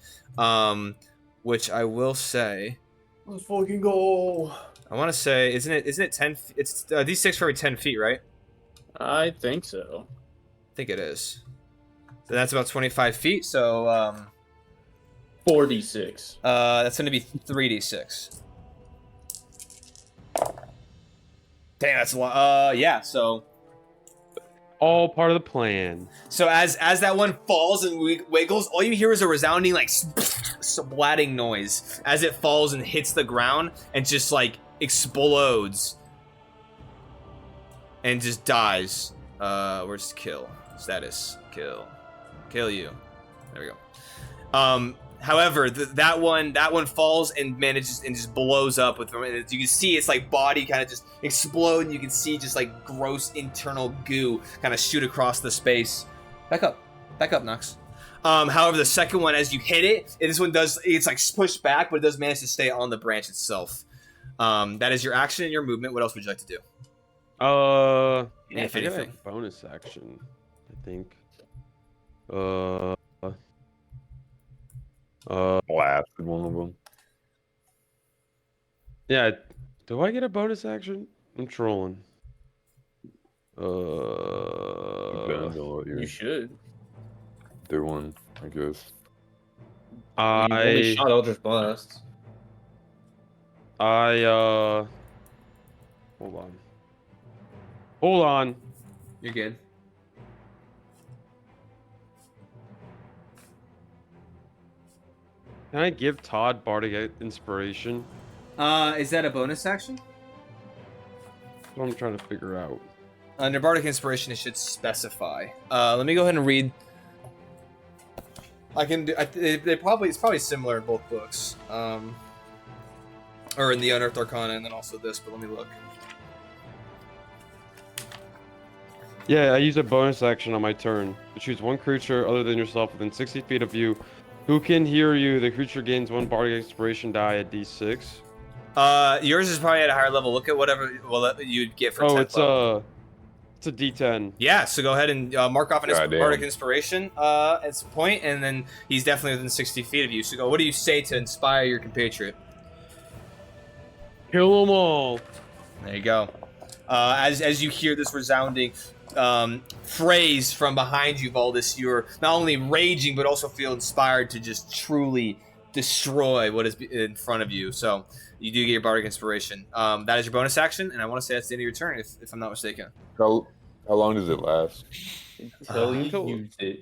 Which I will say, Let's fucking go. I want to say, isn't it 10? It's D6 for every 10 feet, right? I think so. I think it is. So that's about 25 feet. So 46. that's going to be 3d6. Dang, that's a lot. Yeah. So All part of the plan. as that one falls and wiggles, all you hear is a resounding like splatting noise as it falls and hits the ground and just like explodes and just dies. Where's kill? Status. Kill you. There we go. However, that one falls and manages and just blows up with. You can see its like body kind of just explode, and you can see just like gross internal goo kind of shoot across the space. Back up, Nux. However, the second one, as you hit it, this one it's like pushed back, but it does manage to stay on the branch itself. That is your action and your movement. What else would you like to do? If If anything. bonus action, I think. Blasted one of them. Yeah. Do I get a bonus action? I'm trolling. Depends on what You you're should. doing, I guess. You only I shot Eldritch Blast. hold on. You're good. Can I give Todd Bardic Inspiration? Is that a bonus action? That's what I'm trying to figure out. Under Bardic Inspiration, it should specify. Let me go ahead and read. I can do. It's probably similar in both books, or in the Unearthed Arcana, and then also this. But let me look. Yeah, I use a bonus action on my turn to choose one creature other than yourself within 60 feet of you who can hear you. The creature gains 1 Bardic Inspiration die at D6. Yours is probably at a higher level. Look at whatever you'd get for 10th level. It's a D10. Yeah, so go ahead and mark off an Goddamn. Bardic Inspiration as a point, and then he's definitely within 60 feet of you. So what do you say to inspire your compatriot? Kill them all. There you go. As you hear this resounding phrase from behind you, Valdis, you're not only raging, but also feel inspired to just truly destroy what is in front of you. So you do get your Bardic Inspiration. That is your bonus action, and I want to say that's the end of your turn, if I'm not mistaken. How long does it last? Until you until- use it.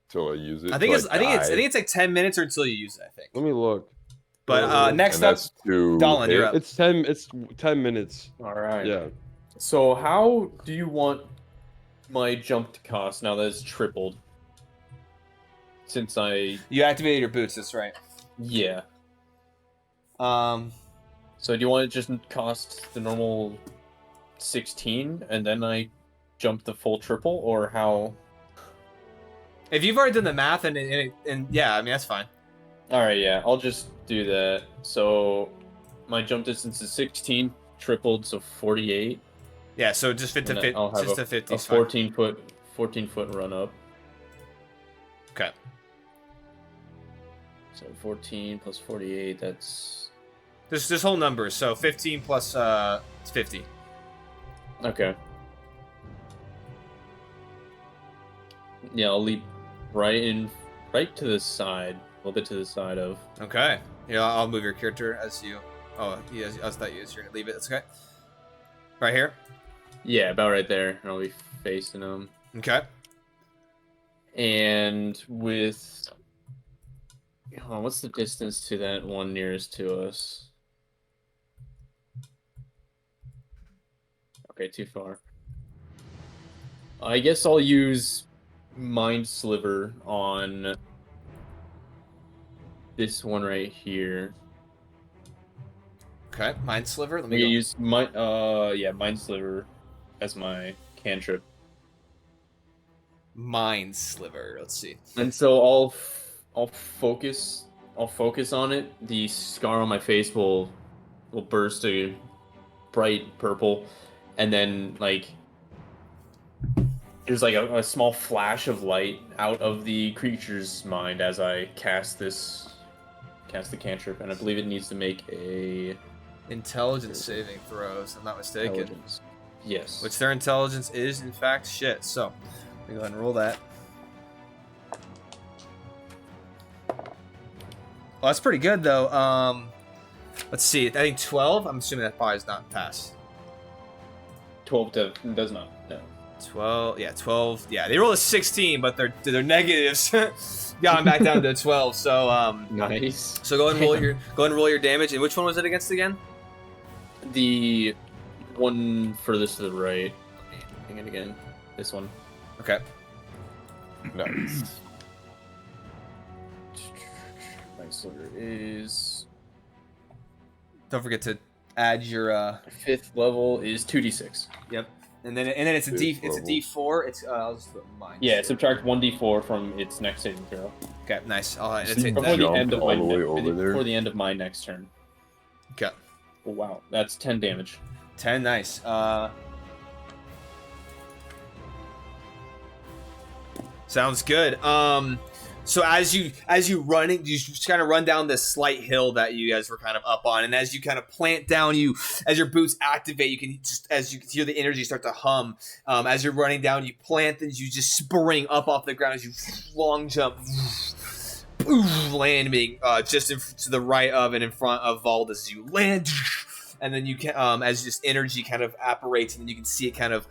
Till I use it? I think till it's like 10 minutes or until you use it, I think. Let me look. But next And up, that's to Dolan, you're hit? up. It's 10 minutes. All right. Yeah. So how do you want my jump to cost now that it's tripled? Since You activated your boots, that's right. yeah. Um, So do you want it just cost the normal 16 and then I jump the full triple, or how? if you've already done the math, and yeah, I mean, that's fine. All right, yeah, I'll just do that. So my jump distance is 16, tripled, so 48. Yeah, so just fit to And fit, I'll have just a, to 50 a is fine. 14 foot run up. Okay. So 14 plus 48, that's This whole number, so 15 plus 50. okay. Yeah, I'll leap right to the side, a little bit to the side of. Okay. Yeah, I'll move your character as you. Oh, yeah, I thought you were gonna leave it. That's okay. Right here. Yeah, about right there, and I'll be facing them. Okay. And with, what's the distance to that one nearest to us? Okay, too far. I guess I'll use Mind Sliver on this one right here. Okay, Mind Sliver. Let I'm me gonna go. use Mind Sliver as my cantrip. Mind Sliver. Let's see. And so I'll focus on it. The scar on my face will burst a bright purple, and then like there's like a small flash of light out of the creature's mind as I cast the cantrip, and I believe it needs to make a Intelligence saving throws, if I'm not mistaken. intelligence. Yes. Which their intelligence is, in fact, shit. So, let me go ahead and roll that. Well, that's pretty good, though. Let's see. I think 12. I'm assuming that probably does not pass. 12 does not. No. 12. Yeah, 12. Yeah, they rolled a 16, but their negatives got them back down to 12. So, Nice. So go ahead and roll your damage. And which one was it against again? The one furthest to the right. Hang it again. This one. Okay. Nice. My sliver is Don't forget to add your 5th level is 2d6. Yep. And then it's a Fifth it's a level. D4. It's I'll just put mine. Yeah, subtract 1d4 from its next saving throw. Okay, nice. I'll See, take Before that. the end of all my the way over there. before the end of my next turn. Okay. Oh, wow, that's 10 damage. 10, nice. Sounds good. So as you running, you just kind of run down this slight hill that you guys were kind of up on, and as you kind of plant down, as your boots activate, you can just as you can hear the energy start to hum. As you're running down, you plant and you just spring up off the ground as you long jump, landing just to the right of and in front of Valdez. You land. And then you can, as just energy kind of apparates, and then you can see it kind of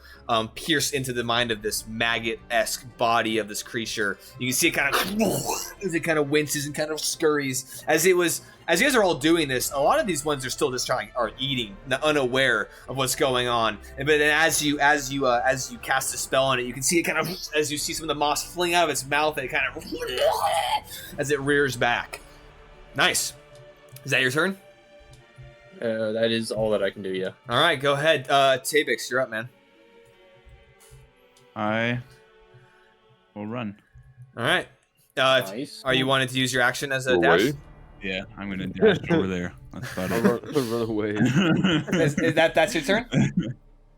pierce into the mind of this maggot-esque body of this creature. You can see it kind of as it kind of winces and kind of scurries. As you guys are all doing this, a lot of these ones are still just are eating, unaware of what's going on. But then as you cast a spell on it, you can see it kind of as you see some of the moss fling out of its mouth, and it kind of as it rears back. Nice. Is that your turn? That is all that I can do, yeah. All right, go ahead. Tabix, you're up, man. I will run. All right. Nice. Are you wanting to use your action as a Away? dash? Yeah, I'm gonna dash over there. That's about Run away. Is that's your turn?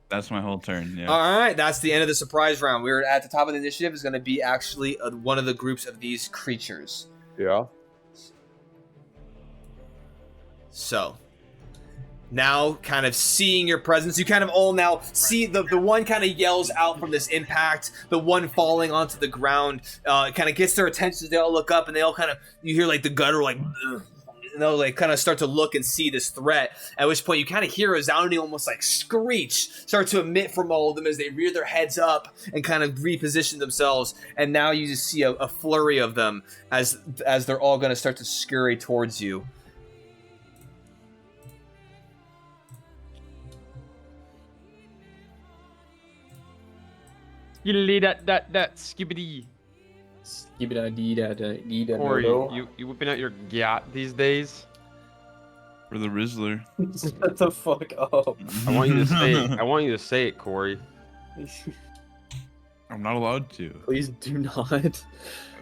That's my whole turn. Yeah. All right, that's the end of the surprise round. We're at the top of the initiative. Is going to be actually one of the groups of these creatures. Yeah. So now kind of seeing your presence, you kind of all now see the one kind of yells out from this impact, the one falling onto the ground kind of gets their attention. They all look up and they all kind of, you hear like the gutter like, ugh, and they'll like kind of start to look and see this threat, at which point you kind of hear a resounding almost like screech start to emit from all of them as they rear their heads up and kind of reposition themselves. And now you just see a flurry of them as they're all going to start to scurry towards you. That skibbity. Corey, you whipping out your gat these days? For the Rizzler. Shut the fuck up. I want you to say it. I want you to say it, Corey. I'm not allowed to. Please do not.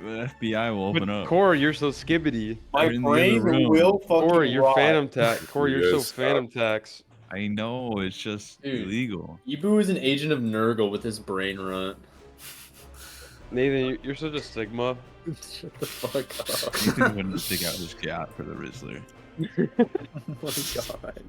The FBI will open up. Corey, you're so skibbity. My You're in the brain other room. will fucking Corey, you're rot. phantom tax. Corey, you're so Yes, phantom tax. I know, it's just Dude. illegal. Ibu is an agent of Nurgle with his brain rot. Nathan, you're such a sigma. Shut the fuck up. Ethan wouldn't stick out his cat for the Rizzler. Oh my god.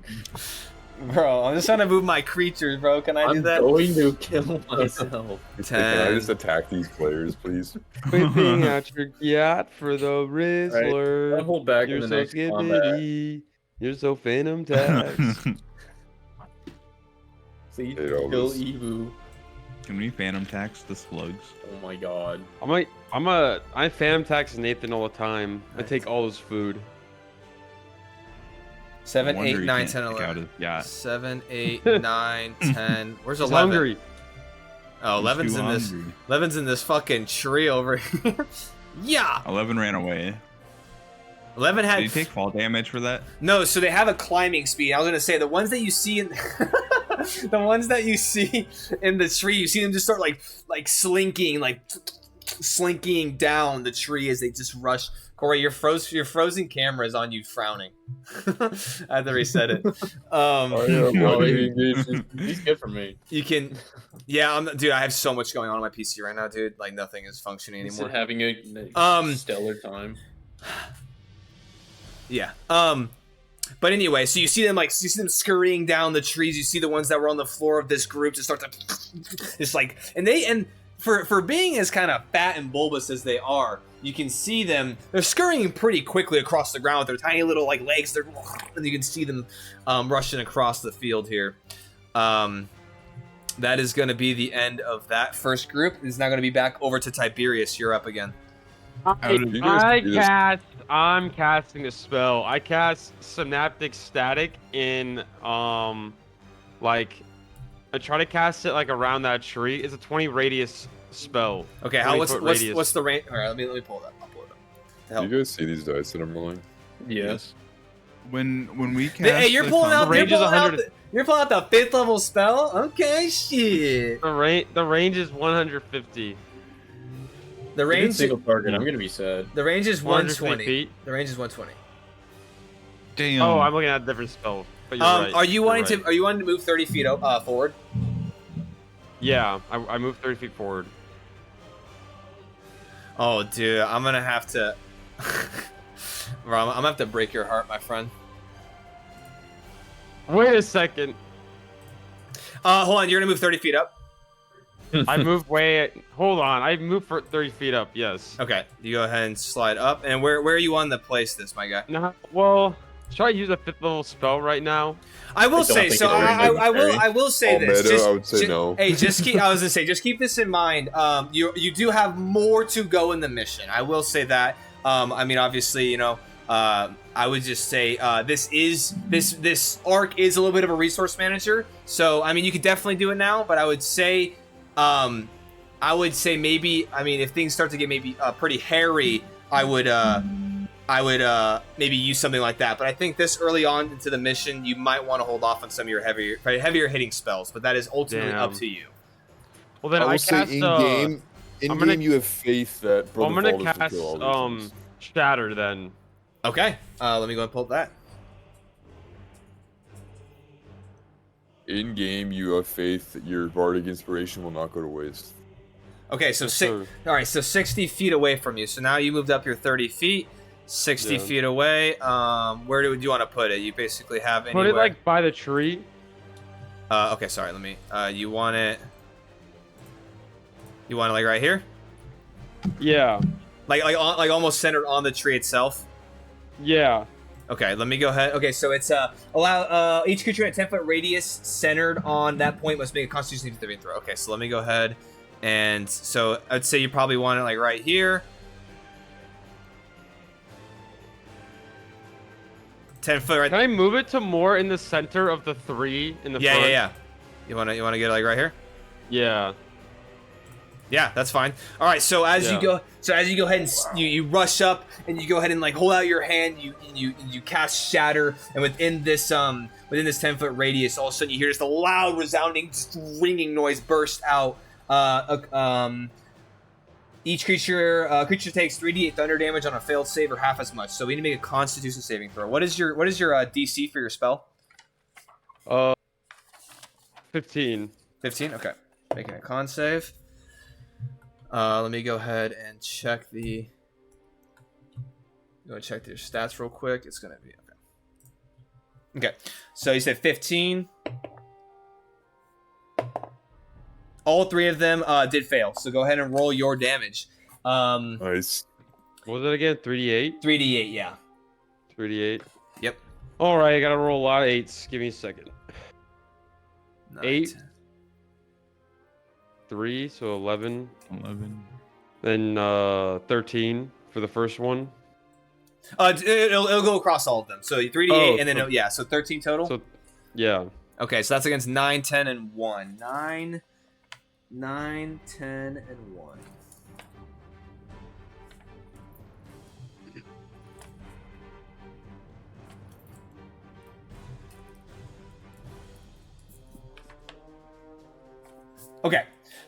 Bro, I'm just trying to move my creatures, bro. Can I do I'm that? going to kill myself. Can I just attack these players, please? Whipping out your gat for the I'll Rizzler. hold back You're in the so next combat. skibbity. You're so phantom tax. Please Hate all kill this. Ibu. Can we phantom tax the slugs? Oh my god. I phantom tax Nathan all the time. I take all his food. 7, No wonder 8, he 9, can't 10, stick out 11. his- Yeah. 7, 8, 9, 10. Where's He's 11? hungry. Oh, He's 11's too in this. hungry. 11's in this fucking tree over here. Yeah. 11 ran away. 11 had. Did he take fall damage for that? No, so they have a climbing speed. I was gonna say the ones that you see in the ones that you see in the tree, you see them just start like slinking, slinking down the tree as they just rush. Corey, your frozen camera is on you frowning. I had to reset it. He's good for me. You can, yeah, dude. I have so much going on my PC right now, dude. Like nothing is functioning anymore. Having a stellar time. Yeah. But anyway, so you see them scurrying down the trees. You see the ones that were on the floor of this group just start to, just like, and for being as kind of fat and bulbous as they are, you can see them. They're scurrying pretty quickly across the ground with their tiny little like legs. And you can see them rushing across the field here. That is going to be the end of that first group. It's now going to be back over to Tiberius. You're up again. I'm casting a spell. I cast Synaptic Static in like I try to cast it like around that tree. It's a 20 radius spell. Okay, what's the range? All right, let me pull it up. I'll pull it up. Do you guys see these dice that I'm rolling? Yes. When we cast, hey, you're pulling out the 5th level spell. Okay, shit. The range is 150. The range single target. I'm gonna be sad. The range is 120. Feet. The range is 120. Damn. Oh, I'm looking at a different spell. But you're right. Are you wanting to move 30 feet forward? Yeah, I moved 30 feet forward. Oh, dude, I'm gonna have to. Bro, I'm gonna have to break your heart, my friend. Wait a second. Hold on. You're gonna move 30 feet up. I moved way. Hold on. I moved for 30 feet up. Yes. Okay. You go ahead and slide up. And where are you on the place this, my guy? No. Well, should I use a 5th level spell right now? I will say so. I will say this. Meta, I would say no. Hey, just keep this in mind. You do have more to go in the mission. I will say that. I mean, obviously, you know. I would just say this arc is a little bit of a resource manager. So I mean, you could definitely do it now, but I would say maybe, I mean, if things start to get maybe pretty hairy, I would maybe use something like that. But I think this early on into the mission, you might want to hold off on some of your heavier hitting spells. But that is ultimately up to you. Well, then I will say cast, in game, you have faith that I'm Brother gonna Baldur's will kill all these things. Shatter then. Okay. Let me go and pull up that. In game, you have faith that your bardic inspiration will not go to waste. Okay, so all right, so 60 feet away from you. So now you moved up your 30 feet, 60 feet away. Where do you want to put it? You basically have anywhere. Put it like by the tree. Okay, sorry. Let me. You want it like right here? Yeah. Like almost centered on the tree itself. Yeah. Okay, let me go ahead. Okay, so it's allow each creature in a 10-foot radius centered on that point must make a Constitution saving throw. Okay, so let me go ahead. And so I'd say you probably want it like right here. 10 foot right. Can I move it to more in the center of the 3 in the front? Yeah. You wanna get it like right here? Yeah. Yeah, that's fine. All right, so as you go ahead and you rush up and you go ahead and like hold out your hand, you cast Shatter, and within this 10-foot radius, all of a sudden you hear just a loud, resounding, just ringing noise burst out. Each creature takes 3d8 thunder damage on a failed save or half as much. So we need to make a Constitution saving throw. What is your DC for your spell? 15. 15. Okay, making a con save. Let me go ahead and check the. I'm gonna check your stats real quick. It's gonna be okay. Okay, so you said 15. All 3 of them did fail. So go ahead and roll your damage. Nice. What was it again? 3d8? 3d8, yeah. 3d8. Yep. All right, I gotta roll a lot of 8s. Give me a second. 8. 3, so 11. 11. Then 13 for the first one. It'll go across all of them. So 3d8 and then so 13 total. So yeah. Okay, so that's against 9, 10, and 1. 9, 10, and 1.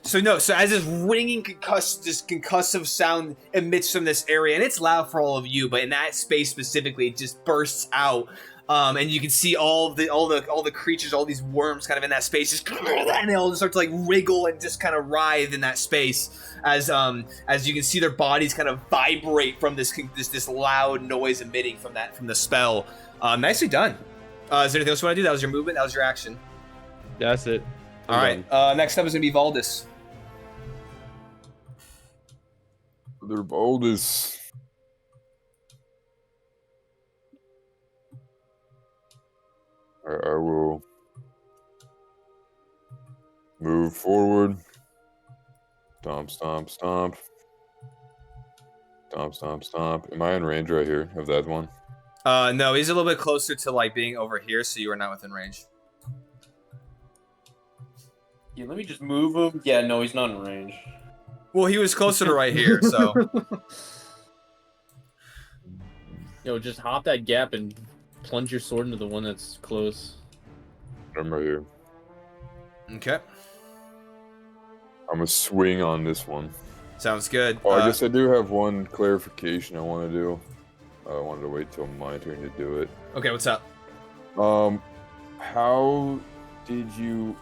So as this ringing concussive sound emits from this area, and it's loud for all of you, but in that space specifically, it just bursts out. And you can see all the creatures, all these worms kind of in that space, just and they all start to like wriggle and just kind of writhe in that space as you can see their bodies kind of vibrate from this loud noise emitting from the spell. Nicely done. Is there anything else you want to do? That was your movement. That was your action. That's it. All right. Next up is gonna be Valdis. They're Valdis. I will move forward. Stomp, stomp, stomp. Stomp, stomp, stomp. Am I in range right here of that one? No, he's a little bit closer to like being over here, so you are not within range. Yeah, let me just move him. Yeah, no, he's not in range. Well, he was closer to right here, so. Yo, just hop that gap and plunge your sword into the one that's close. I'm right here. Okay. I'm gonna swing on this one. Sounds good. Oh, I guess I do have one clarification I want to do. I wanted to wait till my turn to do it. Okay, what's up? How did you?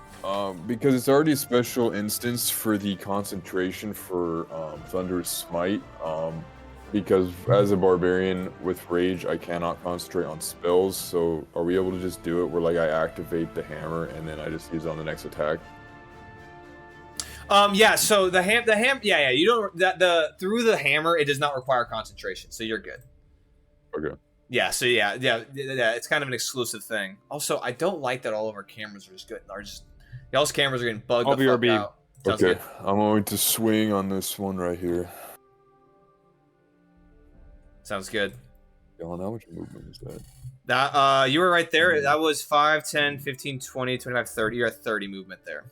Because it's already a special instance for the concentration for Thunder's Smite. Because as a barbarian with rage, I cannot concentrate on spells. So are we able to just do it where like I activate the hammer and then I just use it on the next attack? Yeah. So the ham. Yeah. You don't through the hammer. It does not require concentration, so you're good. Okay. Yeah. So yeah. It's kind of an exclusive thing. Also, I don't like that all of our cameras are just good. Y'all's cameras are getting bugged the fuck out. Sounds Okay. good. I'm going to swing on this one right here. Sounds good. Dylan, how much movement is that? That you were right there. That was 5, 10, 15, 20, 25, 30. You're at 30 movement there.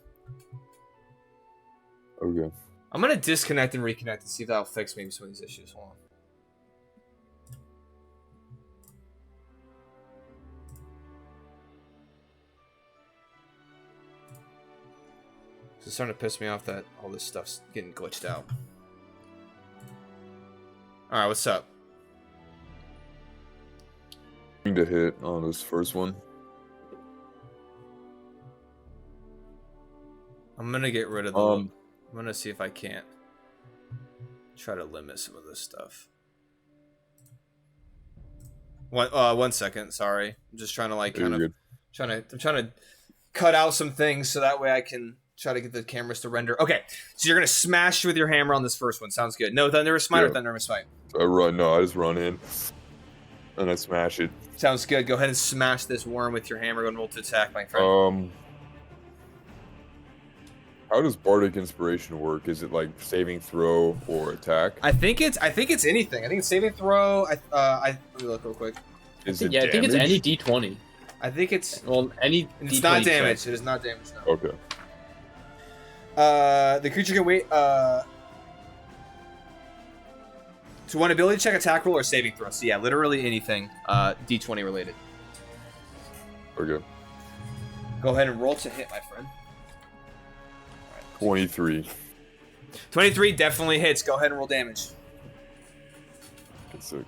Okay. I'm gonna disconnect and reconnect and see if that'll fix maybe some of these issues. Hold on. It's starting to piss me off that all this stuff's getting glitched out. Alright, what's up? To hit on this first one. I'm gonna get rid of the. I'm gonna see if I can't try to limit some of this stuff. One second. Sorry, I'm just trying to like I'm trying to cut out some things so that way I can try to get the cameras to render. Okay, so you're gonna smash with your hammer on this first one. Sounds good. No Thunderous Smite or Thunderous Smite? I just run in and I smash it. Sounds good. Go ahead and smash this worm with your hammer. Go and roll to attack, my friend. How does Bardic Inspiration work? Is it like saving throw or attack? I think it's anything. I think it's saving throw. Let me look real quick. Is it I think it's any D20. I think it's any. It's D20 not damage. check. It is not damage. No. Okay. The creature can wait. So one ability check, attack roll, or saving throw. So yeah, literally anything. D20 related. Okay. Go ahead and roll to hit, my friend. 23. 23 definitely hits. Go ahead and roll damage. That's a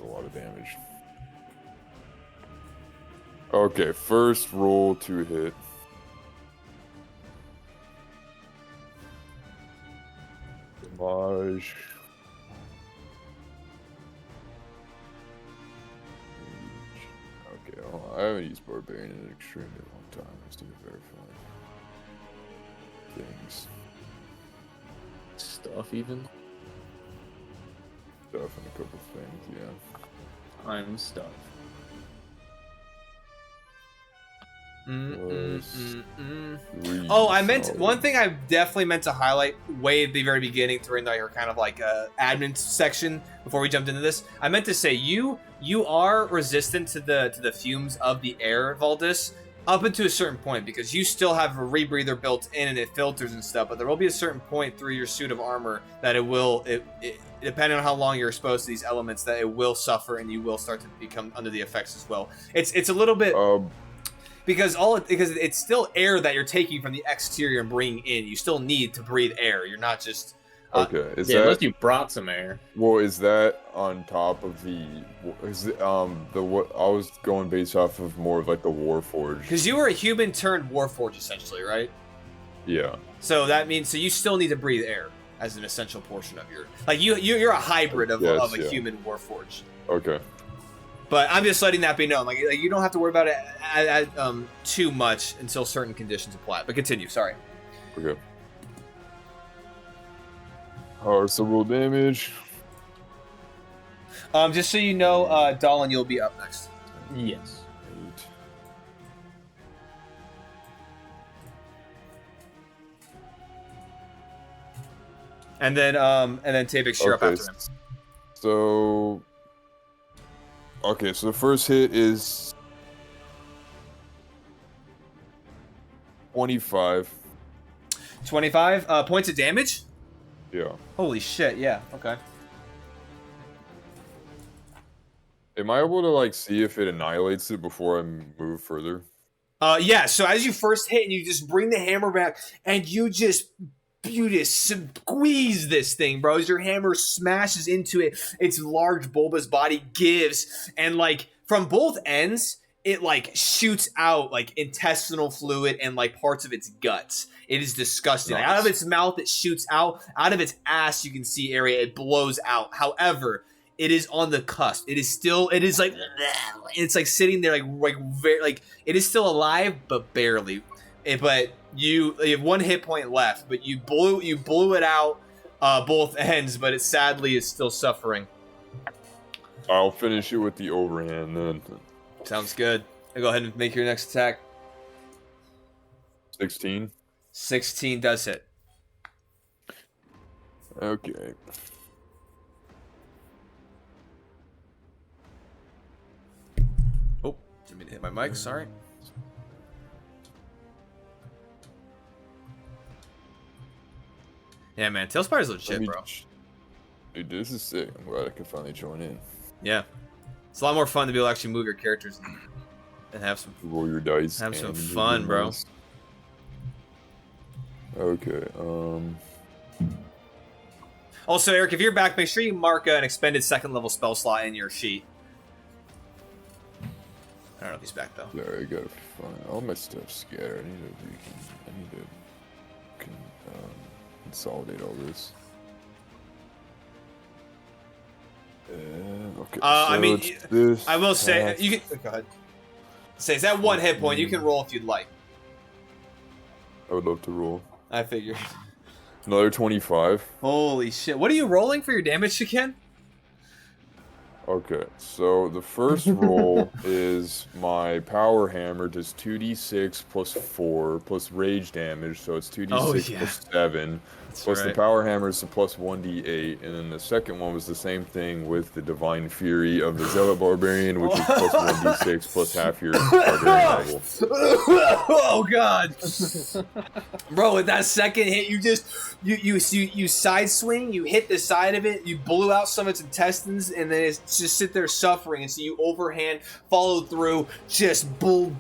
lot of damage. Okay, first roll to hit. Damage. Okay, hold on. I haven't used Barbarian in an extremely long time. I just need to verify things. Stuff even. Stuff and a couple things, yeah. I'm stuff. Oh, I meant one thing I definitely meant to highlight way at the very beginning during your kind of like admin section before we jumped into this. I meant to say you are resistant to the fumes of the air, Valdis, up until a certain point, because you still have a rebreather built in and it filters and stuff. But there will be a certain point through your suit of armor that it will, depending on how long you're exposed to these elements, that it will suffer and you will start to become under the effects as well. It's a little bit. because it's still air that you're taking from the exterior and bringing in. You still need to breathe air. You're not just Okay, is Yeah, that unless you brought some air. well? Is that on top of the? Is it, the what? I was going based off of more of like the Warforged. because you were a human turned warforged essentially, right? Yeah. So that means so you still need to breathe air as an essential portion of your you're a hybrid of a Yeah. human warforged. Okay. But I'm just letting that be known. Like you don't have to worry about it too much until certain conditions apply. But continue. Sorry. Okay. So roll damage. Just so you know, Dolan, you'll be up next. Yes. 8. And then Tabix, you're up after him. So. Okay, so the first hit is 25. 25 points of damage. Yeah. Holy shit! Yeah. Okay. Am I able to like see if it annihilates it before I move further? Yeah. So as you first hit, and you just bring the hammer back, and you just squeeze this thing, bro. As your hammer smashes into it, its large bulbous body gives, and like from both ends, it like shoots out like intestinal fluid and like parts of its guts. It is disgusting. Nice. Out of its mouth, it shoots out. Out of its ass, you can see area. It blows out. However, it is on the cusp. It is like, it's like sitting there like very like it is still alive, but barely. But you have one hit point left, but you blew it out both ends, but it sadly is still suffering. I'll finish it with the overhand then. Sounds good. Go ahead and make your next attack. 16. 16 does hit. Okay. Oh, didn't mean to hit my mic. Sorry. Yeah, man, Tailspire's legit, bro. Dude, this is sick. I'm glad I could finally join in. Yeah, it's a lot more fun to be able to actually move your characters and have some. Roll your dice. Have some and move fun, your bro. dice. Okay. Also, Eric, if you're back, make sure you mark an expended second level spell slot in your sheet. I don't know if he's back though. Sorry, I gotta find all my stuff scattered. I need to consolidate all this. Okay. I mean, it's this. I will say you can go ahead. Say, is that one hit point? You can roll if you'd like. I would love to roll. I figured. Another 25. Holy shit! What are you rolling for your damage again? Okay, so the first roll is my power hammer does 2d6 plus 4 plus rage damage, so it's 2d6 plus 7. Plus the power hammer is a plus 1d8, and then the second one was the same thing with the divine fury of the zealot barbarian, which is plus 1d6 plus half your barbarian level. Oh god, bro! With that second hit, you just you side swing, you hit the side of it, you blew out some of its intestines, and then it's just sit there suffering. And so you overhand follow through, just bull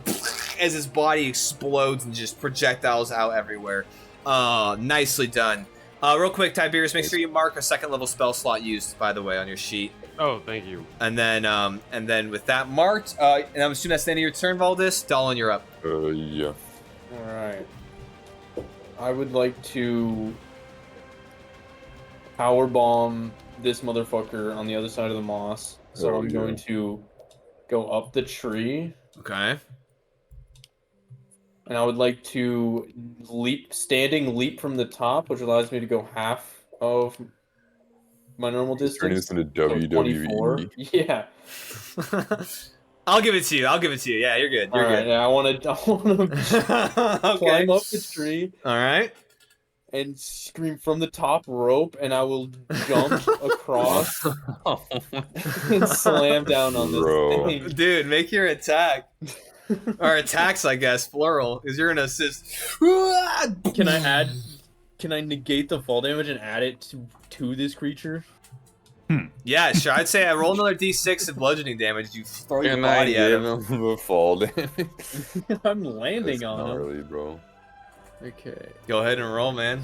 as his body explodes and just projectiles out everywhere. Nicely done. Real quick, Tiberius, make sure you mark a second level spell slot used, by the way, on your sheet. Oh, thank you. And then with that marked, and I'm assuming that's the end of your turn, Valdis. Dolan, you're up. Yeah. Alright. I would like to power bomb this motherfucker on the other side of the moss. So I'm going to go up the tree. Okay. And I would like to standing leap from the top, which allows me to go half of my normal distance. Turn this into So WWE. 24. Yeah. I'll give it to you. Yeah, you're good. You're good. Yeah, I want to climb up the tree All right. and scream from the top rope, and I will jump across and slam down on this Bro. thing. Dude, make your attack. Or attacks, I guess, plural, because you're gonna assist. Can I negate the fall damage and add it to this creature? Yeah, sure. I'd say I roll another d6 of bludgeoning damage. You throw your And I body at gave him. him the fall damage. I'm landing That's on him. gnarly, bro. Okay. Go ahead and roll, man.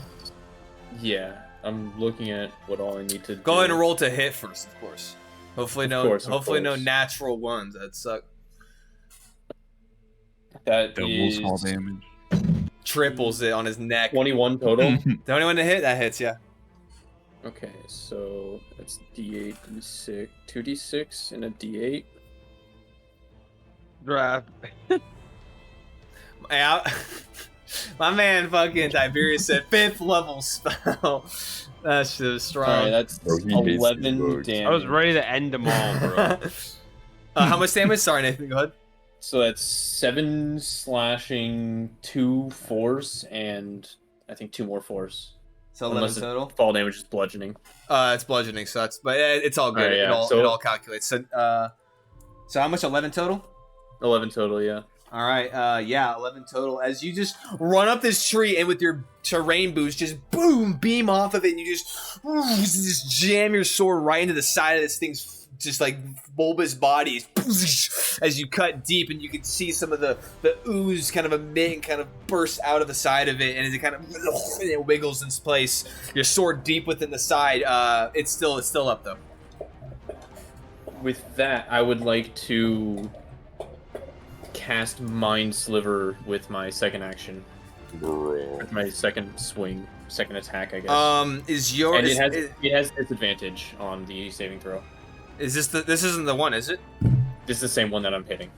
Yeah, I'm looking at what all I need to do. Go ahead and roll to hit first, of course. Hopefully Of no course, of hopefully no course. natural ones. That'd suck. That Double is fall damage. Triples it on his neck. 21 total. The only one to hit, that hits, yeah. Okay, so that's D8, D6, 2D6, and a D8. Draft. Yeah. My man fucking Tiberius said 5th level spell. That shit was strong. Alright, that's Bro, he hates these 11 bugs. damage. I was ready to end them all, bro. How much damage? Sorry, Nathan, go ahead. So that's 7 slashing, 2 force, and I think 2 more force. So 11 Unless total. fall damage is bludgeoning. It's bludgeoning, so that's, but it's all good. Alright, yeah, It all calculates. So how much? 11 total? 11 total, yeah. All right, yeah, 11 total. As you just run up this tree and with your terrain boost, just boom, beam off of it, and you just jam your sword right into the side of this thing's just like bulbous body as you cut deep, and you can see some of the ooze kind of emit and kind of burst out of the side of it, and as it kind of it wiggles in place. Your sword deep within the side. It's still up though. With that, I would like to cast Mind Sliver with my second action. Bro. With my second swing, second attack, I guess. Is your And it has disadvantage on the saving throw. is this isn't the one, is it? This is the same one that I'm hitting.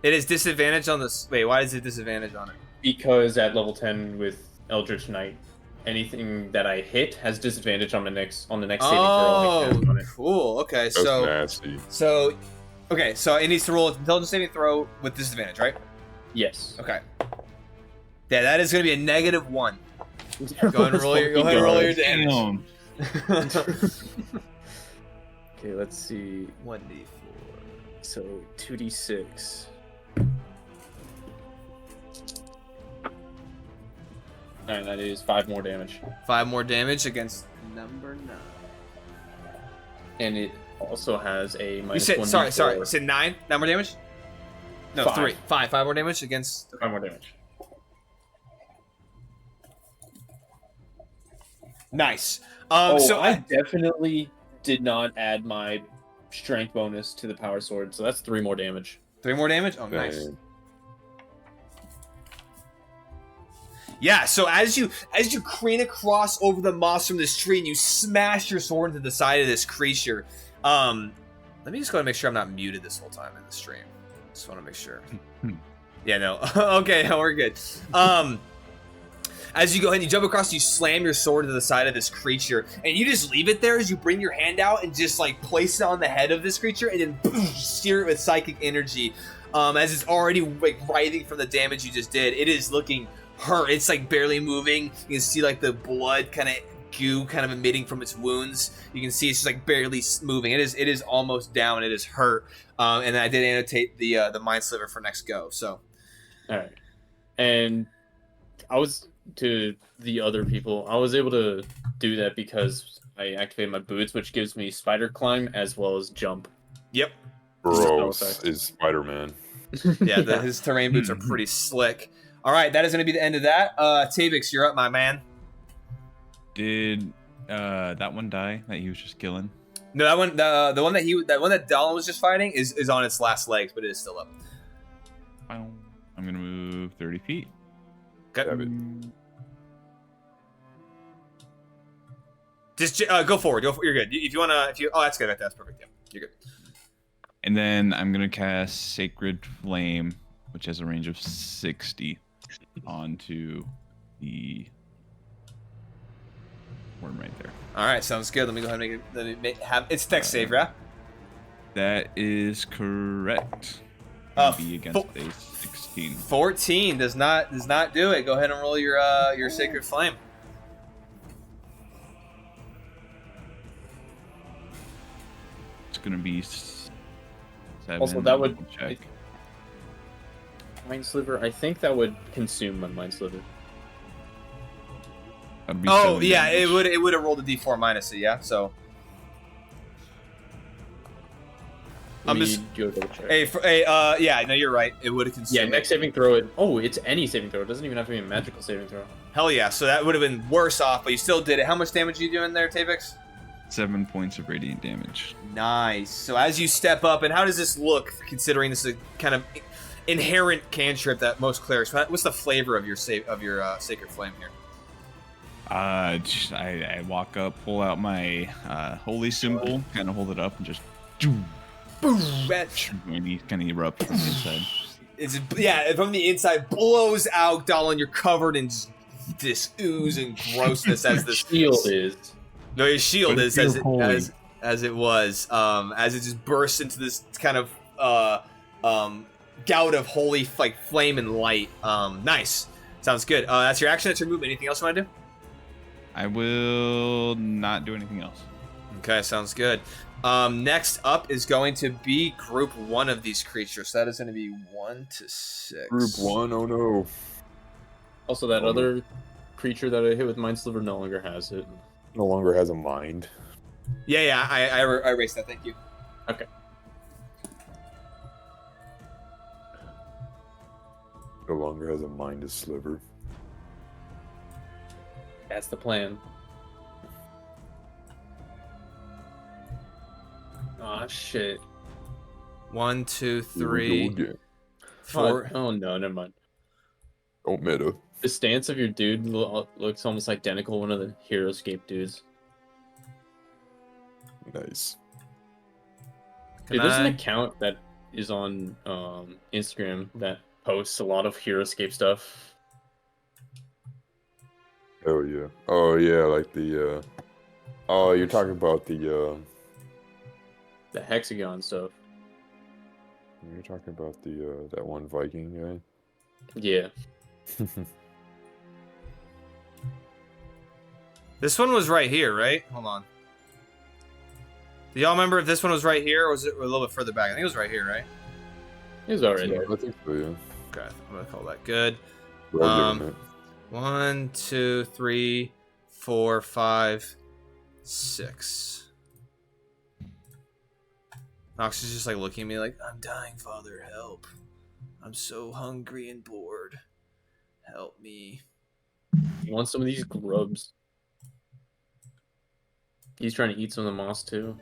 It is disadvantage on this. Wait, why is it disadvantage on it? Because at level 10 with Eldritch Knight, anything that I hit has disadvantage on the next saving throw. I cast on it. Cool. Okay, That's so nasty. so it needs to roll an intelligence saving throw with disadvantage, right? Yes. Okay. Yeah, that is going to be a -1. Go ahead and roll your damage. Damn. Okay, let's see. 1d4. So 2d6. Alright, that is 5 more damage. 5 more damage against number 9. And it also has a You minus said 1d4. sorry. You said 9. 9 more damage. No, 5. 3. 5 more damage against. 5 more damage. Nice. So I definitely did not add my strength bonus to the power sword, so that's 3 more damage. 3 more damage. Oh, nice. Dang. Yeah, so as you crane across over the moss from this tree and you smash your sword into the side of this creature, let me just go and make sure I'm not muted this whole time in the stream. Just want to make sure. Yeah, no. Okay, we're good. As you go ahead and you jump across, you slam your sword into the side of this creature, and you just leave it there as you bring your hand out and just like place it on the head of this creature, and then boom, steer it with psychic energy. As it's already like writhing from the damage you just did, it is looking hurt. It's like barely moving. You can see like the blood kind of goo kind of emitting from its wounds. You can see it's just like barely moving. It is almost down. It is hurt. And I did annotate the mind sliver for next go. So, All right. And I was to the other people. I was able to do that because I activated my boots, which gives me spider climb as well as jump. yep. Bro effect. is Spider-Man. Yeah, his terrain boots are pretty slick. All right, that is going to be the end of that. Tavix, you're up, my man. Did that one die that he was just killing? No, that one, the one that Dallin was just fighting is on its last legs, but it is still up. I'm gonna move 30 feet. Okay. Damn it. Just go forward. You're good. Oh, that's good. That's perfect. Yeah, you're good. And then I'm gonna cast Sacred Flame, which has a range of 60, onto the worm right there. All right, sounds good. Let me go ahead and have it's dex save, yeah? That is correct. Be against a 16. 14 does not do it. Go ahead and roll your Sacred Flame. It's gonna be 7. Also, that would check. Mind Sliver. I think that would consume my Mind Sliver. That'd be Oh 7 yeah, damage. it would have rolled a d4 minus it. Yeah, so. I'm just. Go double check. Yeah, no, you're right. It would have consumed. Yeah, next saving throw. It's any saving throw. It doesn't even have to be a magical saving throw. Hell yeah, so that would have been worse off, but you still did it. How much damage are you doing there, Tavix? 7 points of radiant damage. Nice. So as you step up, and how does this look, considering this is a kind of inherent cantrip that most clerics? What's the flavor of your sacred flame here? I walk up, pull out my holy symbol, kind of hold it up, and just Boom! and he kind of erupt from the inside. From the inside, blows out, Dolan. You're covered in just this ooze and grossness as this Shield is. No, your shield But is it's as holy. as it was, as it just bursts into this kind of gout of holy flame and light. Nice, sounds good. That's your action. That's your movement. Anything else you want to do? I will not do anything else. Okay, sounds good. Next up is going to be group 1 of these creatures. So that is going to be 1 to 6. Group 1, oh no. Also, that other creature that I hit with Mind Sliver no longer has it. No longer has a mind. Yeah, I erased that. Thank you. Okay. No longer has a mind to sliver. That's the plan. Aw, shit. 1, 2, Here we 3, go again. 4. Oh, no, never mind. Don't meta. The stance of your dude looks almost identical to one of the Heroescape dudes. Nice. Dude, there's an account that is on Instagram that posts a lot of Heroescape stuff. Oh yeah. Oh yeah, like the oh, you're talking about the The hexagon stuff. you're talking about the that one Viking guy. Yeah. This one was right here, right? Hold on. Do y'all remember if this one was right here, or was it a little bit further back? I think it was right here, right? He was already Yeah, there. I think so, yeah. Okay, I'm gonna call that good. Well, given it. 1, 2, 3, 4, 5, 6. Nox is just like looking at me like, I'm dying, Father, help. I'm so hungry and bored. Help me. You want some of these grubs? He's trying to eat some of the moss too.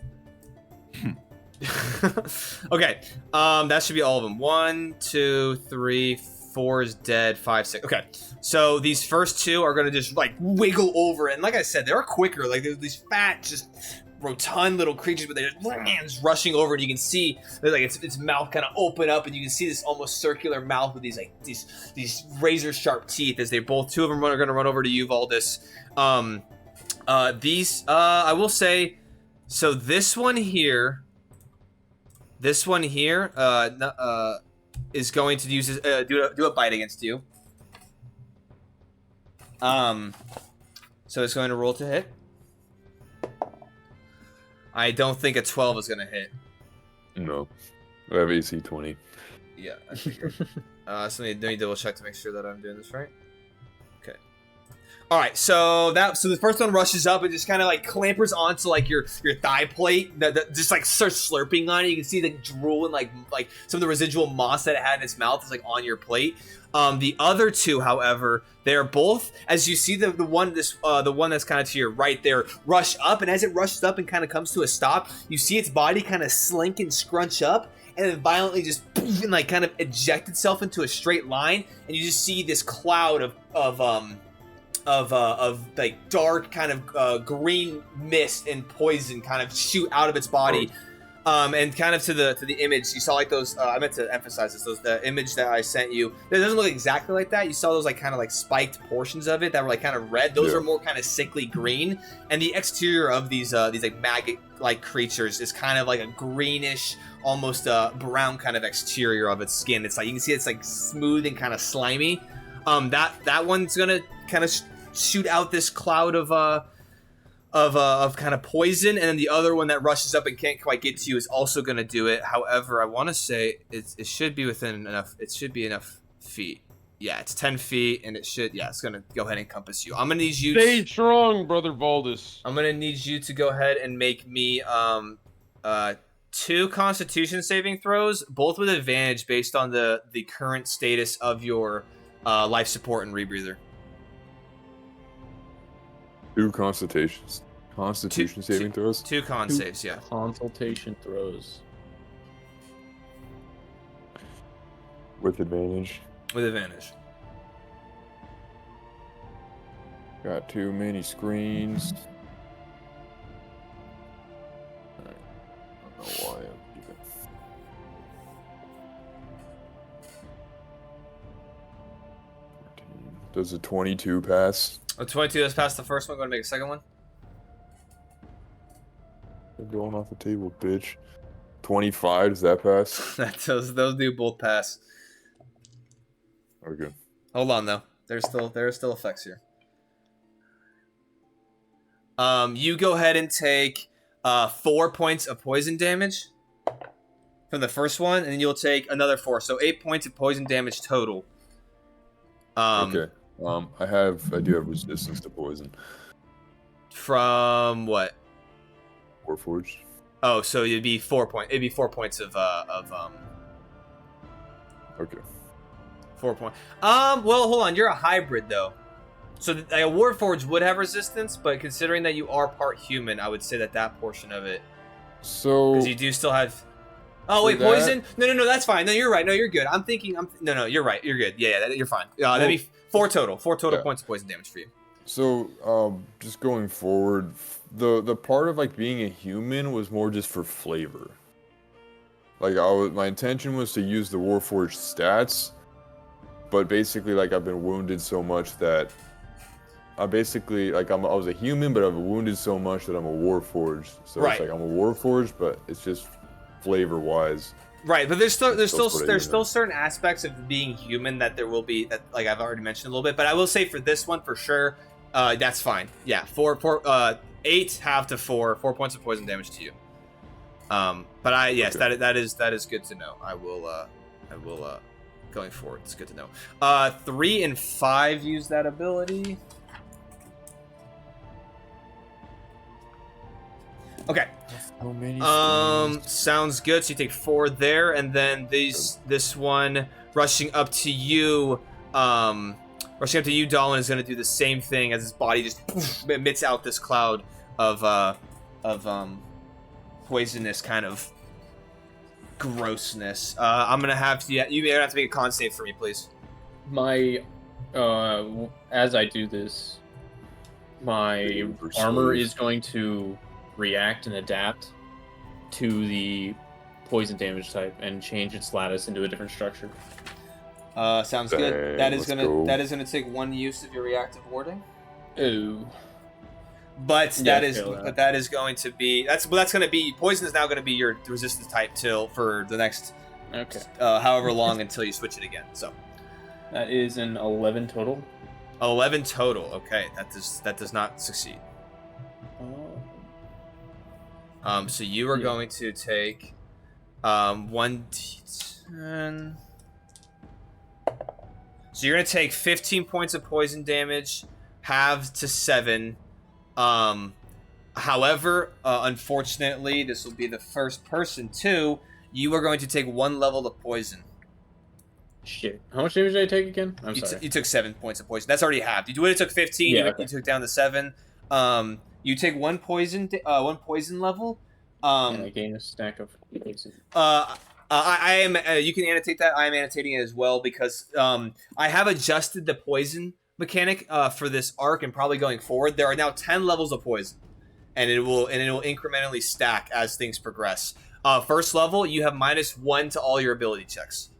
Okay, that should be all of them. 1, 2, 3, 4 is dead. 5, 6. Okay, so these first 2 are gonna just like wiggle over, and like I said, they're quicker. Like they're these fat, just rotund little creatures, but they're just rushing over, and you can see like its mouth kind of open up, and you can see this almost circular mouth with these razor sharp teeth as they both 2 of them are gonna run over to you, Valdis. These I will say, so this one here is going to use do a bite against you. So it's going to roll to hit. I don't think a 12 is going to hit. No. I have AC 20. Yeah, I figured. So let me double check to make sure that I'm doing this right. Okay. All right, so the first one rushes up and just kind of like clampers onto like your thigh plate that just like starts slurping on it. You can see the drool and like some of the residual moss that it had in its mouth is like on your plate. The other 2, however, they're both, as you see the one that's kind of to your right there rush up, and as it rushes up and kind of comes to a stop, you see its body kind of slink and scrunch up, and then violently just poof, and like kind of eject itself into a straight line, and you just see this cloud of like dark kind of green mist and poison kind of shoot out of its body. And kind of to the image, you saw like those. I meant to emphasize this. The image that I sent you, it doesn't look exactly like that. You saw those like kind of like spiked portions of it that were like kind of red. Those are more kind of sickly green. And the exterior of these like maggot-like creatures is kind of like a greenish, almost brown kind of exterior of its skin. It's like you can see it's like smooth and kind of slimy. That one's gonna kind of shoot out this cloud of kind of poison, and then the other one that rushes up and can't quite get to you is also going to do it. However, I want to say it should be within enough. It should be enough feet. Yeah, it's 10 feet, and it should. Yeah, it's gonna go ahead and encompass you. I'm gonna need you. Stay strong, brother Baldus. I'm gonna need you to go ahead and make me 2 Constitution saving throws, both with advantage based on the current status of your life support and rebreather. 2 Constitution saving throws. 2 con saves, yeah. Consultation throws. With advantage. With advantage. Got too many screens. I don't know why I'm even. Does a 22 pass? A 22 has passed the first one. Going to make a second one. They're going off the table, bitch. 25, does that pass? those do both pass. Okay. Hold on though. There are still effects here. You go ahead and take 4 points of poison damage from the first one, and then you'll take another 4, so 8 points of poison damage total. Okay. I do have resistance to poison. From what? Warforged. Oh, so it'd be 4 points. It'd be 4 points of Okay. 4 points. Well, hold on. You're a hybrid though, so a Warforged would have resistance, but considering that you are part human, I would say that portion of it. So. Because you do still have. Oh wait, that, poison? No, that's fine. No, you're right. No, you're good. I'm thinking. No, you're right. You're good. Yeah, you're fine. That'd be 4 total. 4 total points of poison damage for you. So, just going forward, the part of like being a human was more just for flavor. Like my intention was to use the Warforged stats, but basically like I've been wounded so much that I basically like I was a human, but I've been wounded so much that I'm a Warforged. So right. It's like I'm a Warforged, but it's just flavor wise. Right, but there's still certain aspects of being human that there will be that like I've already mentioned a little bit, but I will say for this one for sure, that's fine. Yeah, 8 half to 4 points of poison damage to you. But okay. that is good to know. I will going forward. It's good to know. 3 and 5 use that ability. Okay. So many sounds good. So you take 4 there, and then this one rushing up to you, Dolan is going to do the same thing as his body just emits out this cloud of poisonous kind of grossness. I'm gonna have to. Yeah, you're gonna have to make a con save for me, please. My, as I do this, my armor is going to react and adapt to the poison damage type and change its lattice into a different structure. Sounds good. That is gonna take 1 use of your reactive warding. Ooh. But that is going to be poison is now going to be your resistance type for the next however long until you switch it again. So that is an 11 total. 11 total. Okay, that does not succeed. So you are going to take 1d10. So you're going to take 15 points of poison damage, halved to 7. However, unfortunately, this will be the first person too. You are going to take 1 level of poison. Shit. How much damage did I take again? I'm sorry. You took 7 points of poison. That's already halved. You would have took 15. Yeah, you took down to 7. You take 1 poison level. And I gain a stack of poison. I am. You can annotate that. I am annotating it as well because I have adjusted the poison mechanic for this arc and probably going forward. There are now 10 levels of poison, and it will incrementally stack as things progress. First level, you have -1 to all your ability checks.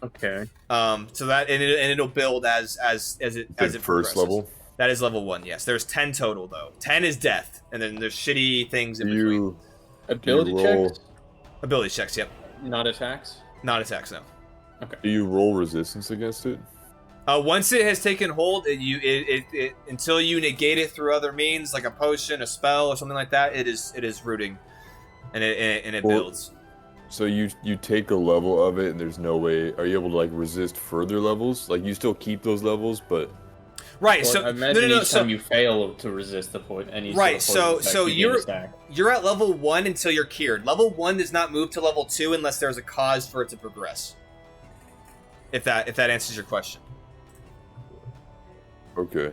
Okay. So that and it'll build as it first progresses. Level. That is level 1. Yes, there's 10 total though. 10 is death, and then there's shitty things in between. Ability checks. Ability checks. Yep. Not attacks. Not attacks. No. Okay. Do you roll resistance against it? Once it has taken hold, it until you negate it through other means, like a potion, a spell, or something like that, it is rooting, and it builds. So you take a level of it, and there's no way. Are you able to like resist further levels? Like you still keep those levels, but Right. Well, So I imagine no. each time you fail to resist the any Right. sort of poison So effect, you gain a stack. you're at level 1 until you're cured. Level 1 does not move to level 2 unless there's a cause for it to progress. If that answers your question. okay.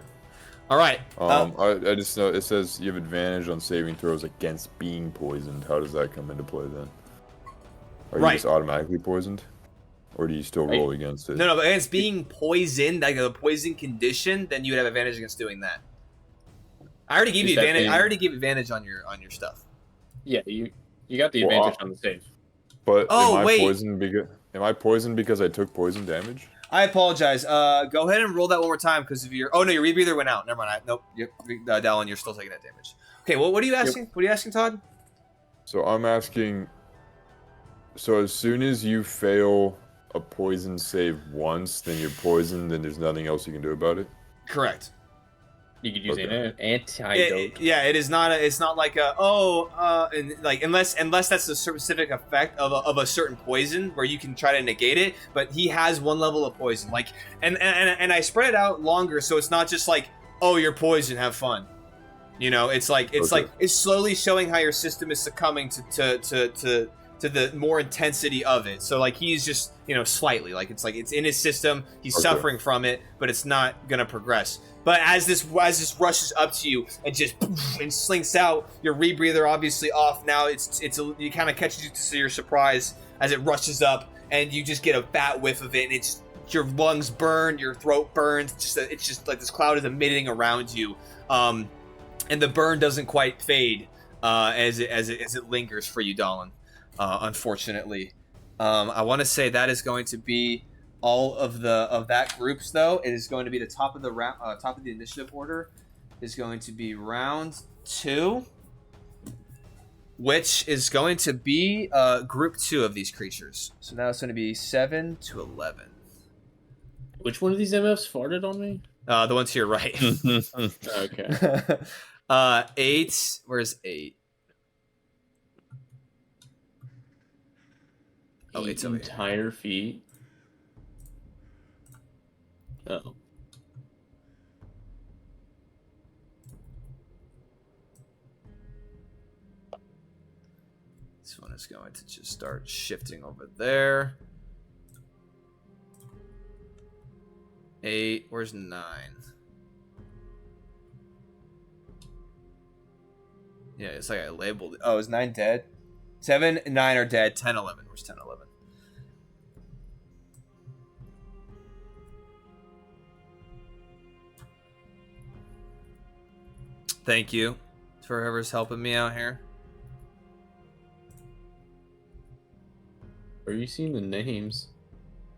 All right. I just know it says you have advantage on saving throws against being poisoned. How does that come into play then? Are you Right. just automatically poisoned, or do you still roll against it? No, but against being poisoned, like a poison condition, then you would have advantage against doing that. I already gave you advantage. I already gave advantage on your stuff. Yeah, you got the advantage on the save. But Oh, am I wait. poisoned because I took poison damage? I apologize. Go ahead and roll that one more time because of your. Oh no, your rebreather went out. Never mind. Nope. Dallin, you're still taking that damage. Okay. Well, what are you asking? What are you asking, Todd? So I'm asking. So as soon as you fail a poison save once, then you're poisoned, and there's nothing else you can do about it. Correct. You could use an antidote. It is not. It's not like and like unless that's a specific effect of a certain poison where you can try to negate it. But he has one level of poison. Like and I spread it out longer, so it's not just like, oh, you're poisoned, have fun. You know, it's like it's slowly showing how your system is succumbing to the more intensity of it. So like he's just, slightly, like it's in his system, he's suffering from it, but it's not gonna progress. But as this rushes up to you and just and slinks out, your rebreather obviously off now. You kind of catches you to your surprise as it rushes up, and you just get a fat whiff of it, and it's your lungs burn, your throat burns. It's just like this cloud is emitting around you, and the burn doesn't quite fade as it lingers for you, Dallin. Unfortunately, I want to say that is going to be all of that groups. Though it is going to be the top of the top of the initiative order is going to be round 2, which is going to be group 2 of these creatures. So now it's going to be 7 to 11. Which one of these MFs farted on me? The one to your right. Okay. 8. Where's 8? Oh, it's over here. Entire feet. Oh. This one is going to just start shifting over there. 8. Where's 9? Yeah, it's like I labeled it. Oh, is 9 dead? 7 and 9 are dead. 10, 11. Where's 10, 11? Thank you for whoever's helping me out here. Are you seeing the names?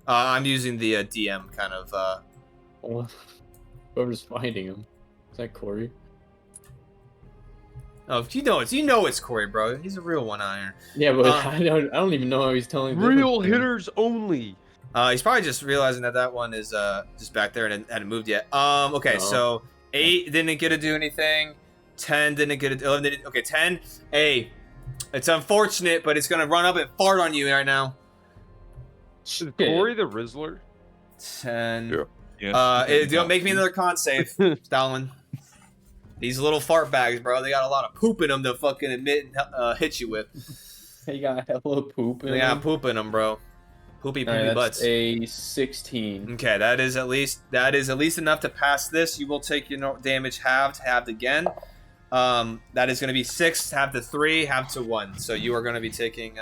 I'm using the DM kind of. Whoever's fighting him. Is that Corey? Oh, you know it's Corey, bro. He's a real one on here. Yeah, but I don't even know how he's telling. Real hitters only. He's probably just realizing that one is just back there and hadn't moved yet. Okay, No. So 8 didn't get to do anything. 10 didn't get to. 11 didn't. Okay, 10. Hey, it's unfortunate, but it's gonna run up and fart on you right now. Is Corey the Rizzler? 10. Yeah. Yes. Don't make me another con save, Stalin. These little fart bags, bro, they got a lot of poop in them to fucking admit hit you with. They got hella poop in They got them. poop in them, bro. Poopy That's butts. a 16. Okay, that is at least enough to pass this. You will take your damage halved again. That is going to be 6 halved to 3 halved to 1. So you are going to be taking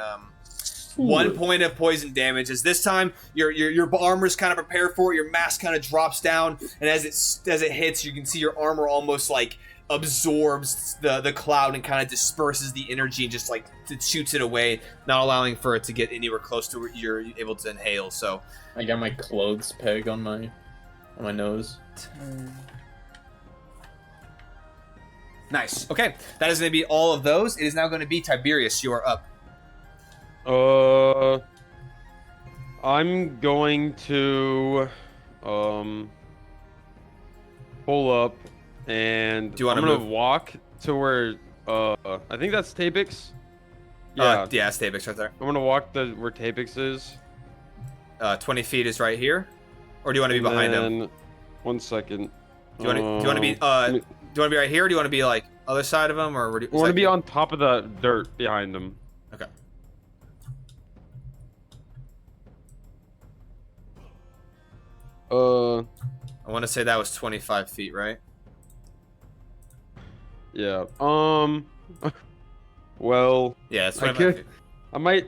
1 point of poison damage. As this time your armor's kind of prepared for it. Your mask kind of drops down, and as it hits, you can see your armor almost like absorbs the cloud and kind of disperses the energy and just like it shoots it away, not allowing for it to get anywhere close to where you're able to inhale. So I got my clothes peg on my nose. Nice. Okay, that is going to be all of those. It is now going to be Tiberius. You are up. I'm going to pull up and Do you wanna I'm gonna move? walk to where I think that's Tapix. Yeah. Yeah, it's Tapix right there. I'm gonna walk where Tapix is. 20 feet is right here, or do you want to be behind him? 1 second. Do you want to be right here, or do you want to be like other side of him, or I want to be on top of the dirt behind him. Okay. I want to say that was 25 feet, right? Yeah. Well. Yeah, it's 25 feet. I might.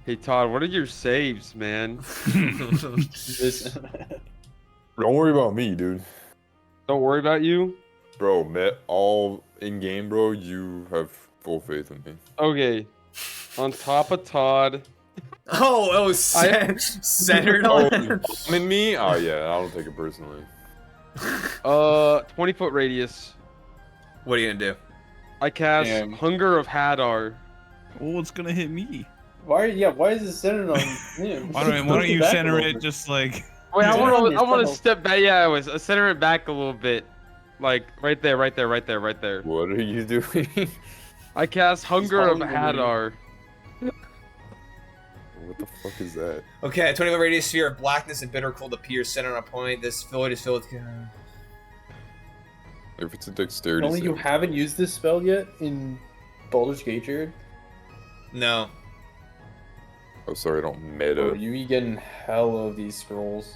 Hey Todd, what are your saves, man? Don't worry about me, dude. Don't worry about you. Bro, all in game, bro. You have full faith in me. Okay. On top of Todd. Oh, centered on him. In me? Oh yeah, I don't take it personally. 20-foot radius. What are you gonna do? I cast Damn. Hunger of Hadar. Oh, it's gonna hit me. Why is it centered on him? Why don't you center it just like? Wait, I Yeah. want to step back. Yeah, I was center it back a little bit, like right there. What are you doing? I cast Hunger of following the Hadar. What the fuck is that? Okay, a 20-foot radius sphere of blackness and bitter cold appears centered on a point. This void is filled with. If it's a dexterity Only you save. haven't used this spell yet in Baldur's Gate, Jared? No. Oh, sorry, I don't meta. Oh, you be getting hell of these scrolls.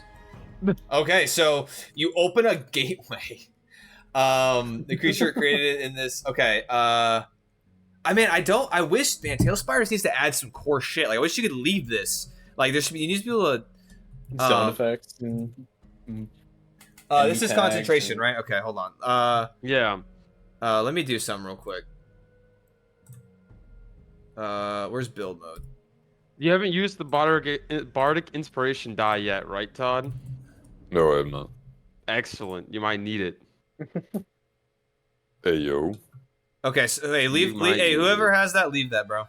Okay, so you open a gateway. The creature created it in this. Okay. I wish, man, Tail Spiders needs to add some core shit. Like, I wish you could leave this. Like, you need to be able to. Sound effects and This is tags concentration, and- right? Okay, hold on. Yeah. Let me do something real quick. Where's build mode? You haven't used the Bardic Inspiration die yet, right, Todd? No, I have not. Excellent. You might need it. Hey, yo. Okay, so hey, You might hey, need whoever it. has that, leave that, bro.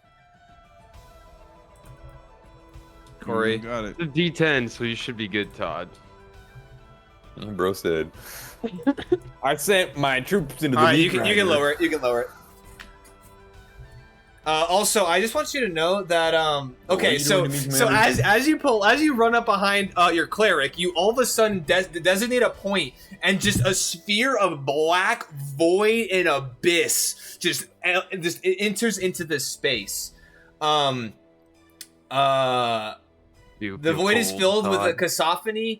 Corey. Got it. It's a D10, so you should be good, Todd. Bro said. I sent my troops into the All right, deep you can lower it. You can lower it. Also, I just want you to know that What are okay, you so doing to me, so Commander? as you run up behind your cleric, you all of a sudden designate a point, and just a sphere of black void and abyss just it enters into this space. The void is filled with a cacophony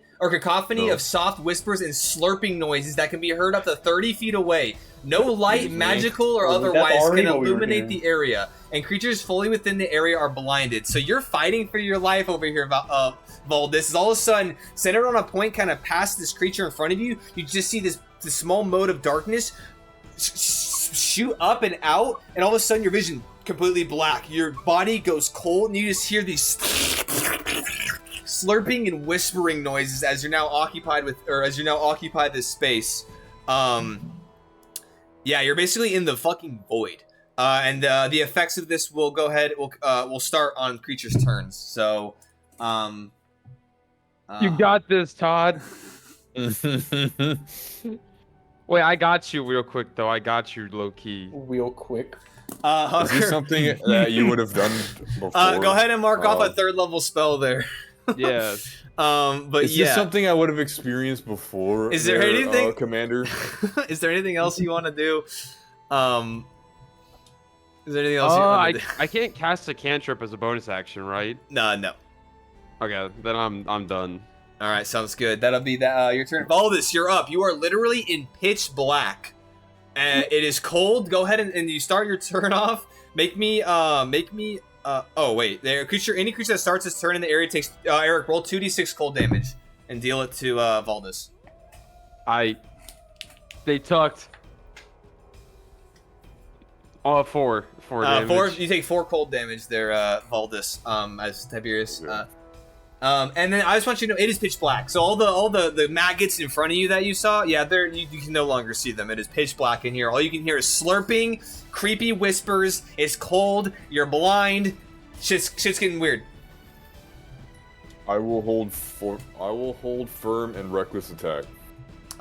of soft whispers and slurping noises that can be heard up to 30 feet away. No light, magical or Well, that's otherwise, already can what we were illuminate doing. the area, and creatures fully within the area are blinded. So you're fighting for your life over here, Valdis. All of a sudden, centered on a point kind of past this creature in front of you, you just see this small mote of darkness shoot up and out, and all of a sudden your vision completely black. Your body goes cold, and you just hear these slurping and whispering noises as you're now occupied this space. Yeah, you're basically in the fucking void. And the effects of this will go ahead. Will start on creatures' turns. So, You got this, Todd. Wait, I got you real quick though. I got you low key. real quick. Is Hunker, this something that you would have done before? go ahead and mark off a 3rd level spell there. Yeah. But Is yeah, this something I would have experienced before? Is there anything- Commander? is there anything else you want to do? Is there anything else you want to do? I can't cast a cantrip as a bonus action, right? No. Okay, then I'm done. All right, sounds good. That'll be your turn. Valdis, you're up. You are literally in pitch black. It is cold. Go ahead and you start your turn off. Oh wait, any creature that starts its turn in the area takes Eric, roll 2d6 cold damage and deal it to Valdis. They tucked. Oh, four damage. You take 4 cold damage there, Valdis, as Tiberius. And then I just want you to know it is pitch black. So all the maggots in front of you that you saw, yeah, you can no longer see them. It is pitch black in here. All you can hear is slurping, creepy whispers. It's cold. You're blind. Shit's getting weird. I will hold firm and reckless attack.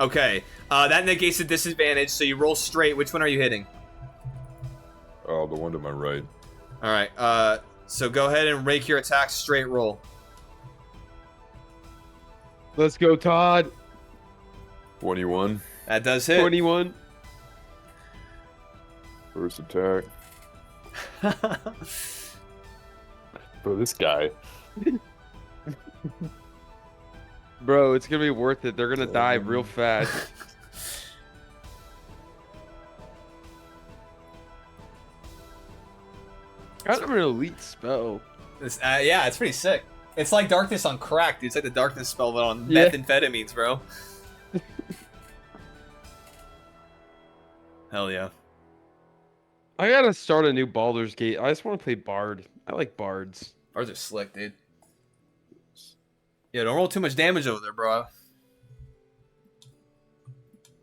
Okay, that negates the disadvantage. So you roll straight. Which one are you hitting? Oh, the one to my right. All right. So go ahead and rake your attack straight roll. Let's go, Todd. 21. That does hit. 21. First attack. Bro, this guy. Bro, it's gonna be worth it. They're gonna die real fast. Kind of an elite spell. Yeah, it's pretty sick. It's like darkness on crack, dude. It's like the darkness spell, but on Yeah. methamphetamines, bro. Hell yeah. I gotta start a new Baldur's Gate. I just want to play Bard. I like Bards. Ours are slick, dude. Yeah, don't roll too much damage over there, bro.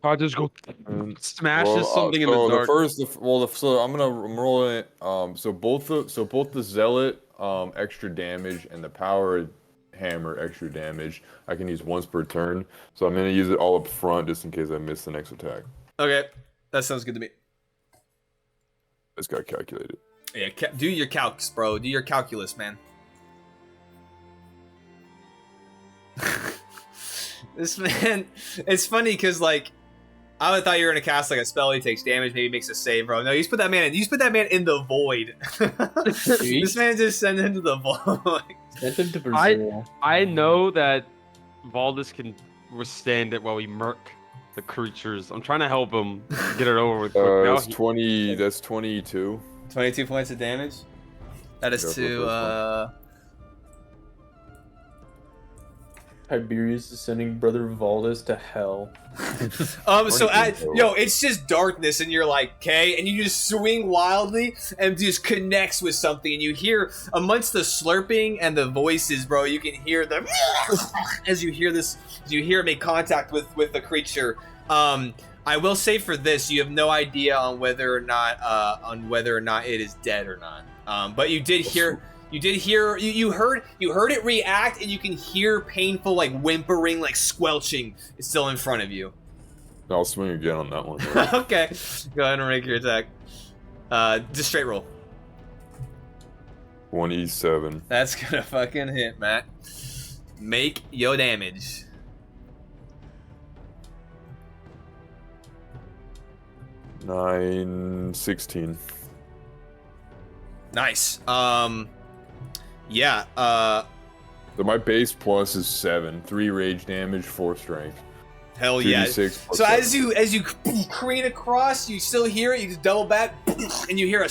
Todd just go smashes Well, something in so the dark. So I'm rolling it. So both the zealot extra damage and the power hammer extra damage I can use once per turn. So I'm gonna use it all up front just in case I miss the next attack. Okay, that sounds good to me. It's got calculated. Yeah, do your calcs, bro. Do your calculus, man. This man, it's funny because like I would thought you were gonna cast like a spell. He takes damage, maybe makes a save, bro. No, you just put that man in. You just put that man in the void. This man just sent him to the void. Sent him to Brazil. I know that Valdis can withstand it while we murk the creatures. I'm trying to help him get it over with. Now That's 20. That's 22. 22 points of damage. That is Go for the to Tiberius is sending Brother Valdis to hell. so it's just darkness and you're like, okay, and you just swing wildly and just connects with something and you hear amongst the slurping and the voices, bro, you can hear the as you hear it make contact with the creature. I will say for this, you have no idea on whether or not it is dead or not. But you did hear you heard it react, and you can hear painful like whimpering, like squelching. It's still in front of you. I'll swing again on that one. Okay, go ahead and make your attack. Just straight roll. 27. That's gonna fucking hit, Matt. Make your damage. Nine, 16. Nice. Yeah. So my base plus is 7. 3 rage damage, 4 strength. Hell yeah. 2d6 plus So 7. as you careen across, you still hear it. You just double back, and you hear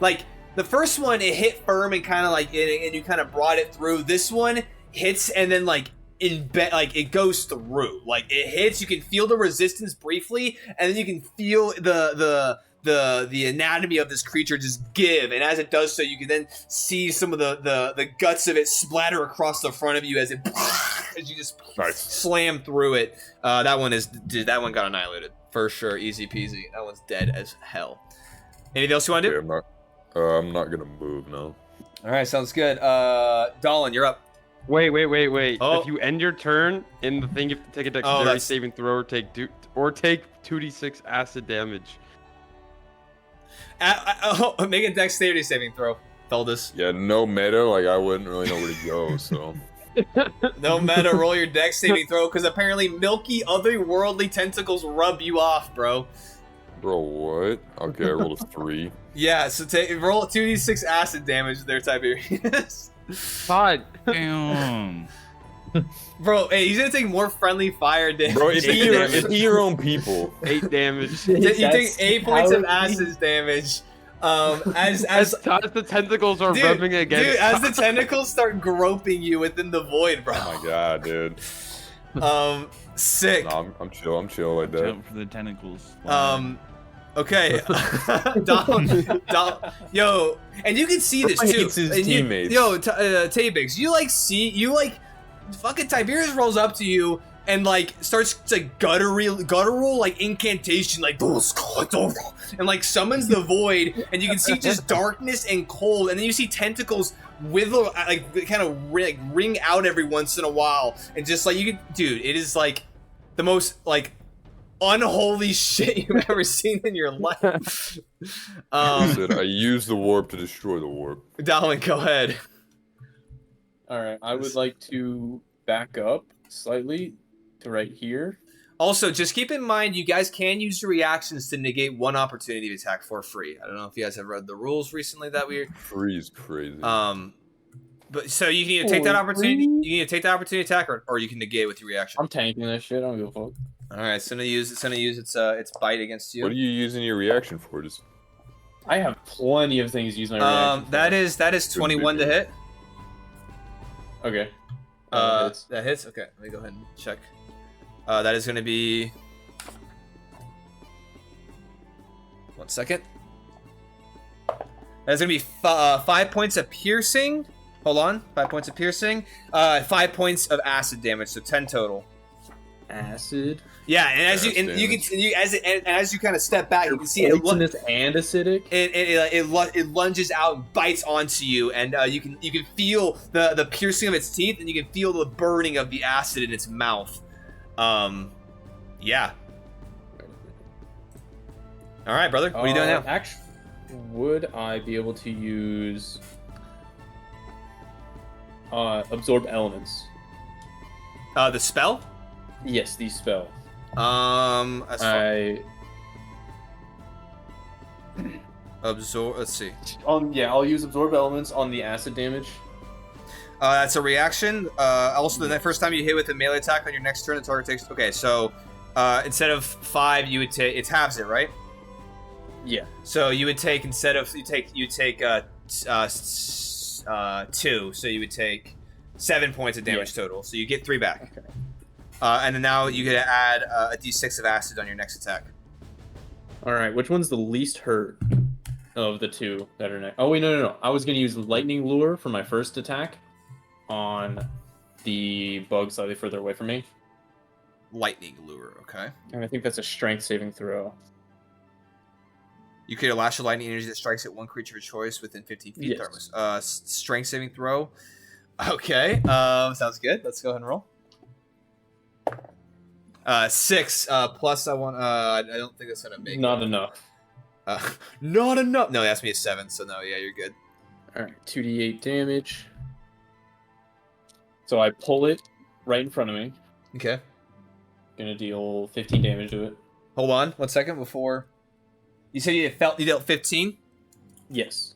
like the first one. It hit firm and kind of like, and you kind of brought it through. This one hits and then like it goes through. Like it hits. You can feel the resistance briefly, and then you can feel the anatomy of this creature just give, and as it does so, you can then see some of the guts of it splatter across the front of you as you just slam through it. That one got annihilated for sure, easy peasy. That one's dead as hell. Anything else you want to do? Okay, I'm not gonna move now. All right, sounds good. Dolan, you're up. Wait. Oh. If you end your turn in the thing, you have to take a dexterity saving throw or take 2d6 acid damage. Make a dexterity saving throw, Feldus. Yeah, no meta, like I wouldn't really know where to go, so. No matter, roll your dex saving throw, because apparently milky, otherworldly tentacles rub you off, bro. Bro, what? Okay, I rolled a 3. Yeah, so roll 2d6 acid damage there, Tiberius. Todd. Damn. Bro, hey, he's gonna take more friendly fire damage. Bro, it's your own people. 8 damage. You take 8 points of acid damage. As the tentacles are rubbing against. Dude, as the tentacles start groping you within the void, bro. Oh my god, dude. Sick. No, I'm chill like that. Jump for the tentacles. Okay. Dom, yo, and you can see this too. Hates his and teammates. Tabix, fucking Tiberius rolls up to you and like starts to guttural like incantation, like and like summons the void, and you can see just darkness and cold, and then you see tentacles wither, like kind of ring out every once in a while, and just like you can, dude, it is like the most like unholy shit you've ever seen in your life. I said I use the warp to destroy the warp. Darwin, go ahead. All right, I would like to back up slightly to right here. Also, just keep in mind, you guys can use your reactions to negate one opportunity attack for free. I don't know if you guys have read the rules recently that we're. Free is crazy. But so you can either take that opportunity, you can either take the opportunity attack, or you can negate with your reaction. I'm tanking this shit. I don't give a fuck. All right, it's gonna use its bite against you. What are you using your reaction for? Just I have plenty of things to use my reaction for. That is 21 to hit. Okay. That hits. Okay, let me go ahead and check. That is gonna be. 1 second. That's gonna be 5 points of piercing. Hold on, 5 points of piercing. 5 points of acid damage, so 10 total. Acid. Yeah, and as you kind of step back, you can see poisonous and acidic. It lunges out and bites onto you, and you can feel the piercing of its teeth, and you can feel the burning of the acid in its mouth. Yeah. All right, brother. What are you doing now? Actually, would I be able to use absorb elements? The spell? Yes, the spell. Absorb. Let's see. Yeah, I'll use absorb elements on the acid damage. That's a reaction. Also, the first time you hit with a melee attack on your next turn, the target takes. Okay, so instead of 5, you would take. It's halves it, right? Yeah. So you would take instead of you take 2. So you would take 7 points of damage total. So you get 3 back. Okay. And then now you get to add a d6 of acid on your next attack. All right. Which one's the least hurt of the two that are next? Oh wait, no. I was gonna use lightning lure for my first attack on the bug slightly further away from me. Lightning lure, okay. And I think that's a strength saving throw. You create a lash of lightning energy that strikes at one creature of choice within 15 feet. Yes. Strength saving throw. Okay. Sounds good. Let's go ahead and roll. 6 plus I want. I don't think that's gonna make. Not enough. Not enough. No, that's me a 7. So no, yeah, you're good. All right, 2d8 damage. So I pull it right in front of me. Okay. Gonna deal 15 damage to it. Hold on 1 second before. You said you dealt 15. Yes.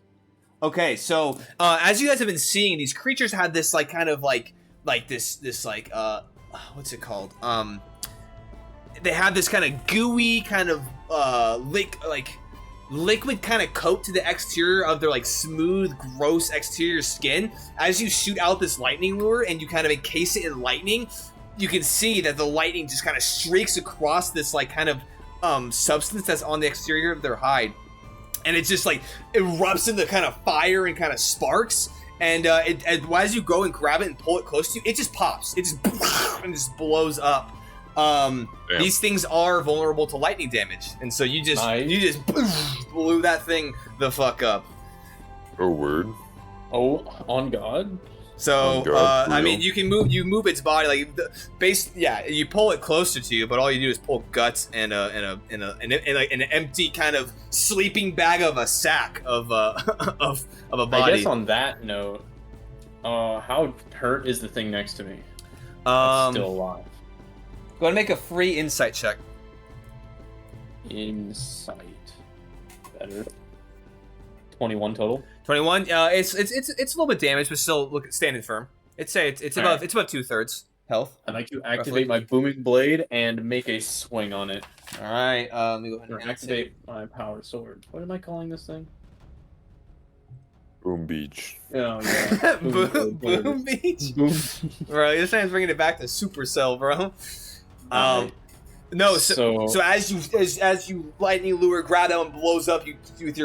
Okay, so as you guys have been seeing, these creatures had this like kind of like this what's it called? They have this kind of gooey kind of liquid kind of coat to the exterior of their like smooth, gross exterior skin. As you shoot out this lightning lure and you kind of encase it in lightning, you can see that the lightning just kind of streaks across this like kind of substance that's on the exterior of their hide, and it just like erupts into kind of fire and kind of sparks. And as you go and grab it and pull it close to you, it just pops. It just and just blows up. These things are vulnerable to lightning damage, and so you just blew that thing the fuck up. Oh, word. Oh, on God. So I mean, you move its body like you pull it closer to you, but all you do is pull guts and an empty kind of sleeping bag of a sack of a body. I guess on that note, how hurt is the thing next to me? It's still alive. Go ahead and make a free insight check. Insight. Better. 21 total. 21. It's a little bit damaged, but still standing firm. It's about 2/3 health. I'd like to activate my booming blade and make a swing on it. All right. Let me go ahead and activate my power sword. What am I calling this thing? Boom Beach. Oh yeah. Boom Beach. Boom. Bro, this time's bringing it back to Supercell, bro. No, so as you lightning lure grab that one, blows up, you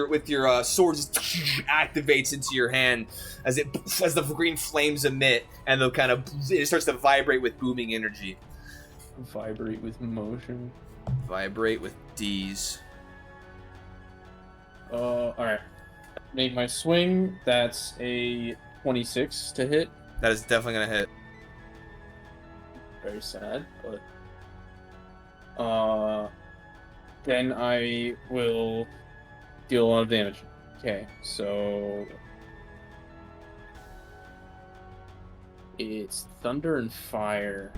with your sword just activates into your hand as the green flames emit, and it starts to vibrate with booming energy. Vibrate with motion. Vibrate with D's. All right. Make my swing. That's a 26 to hit. That is definitely gonna hit. Very sad, but Then I will deal a lot of damage. Okay, so it's thunder and fire,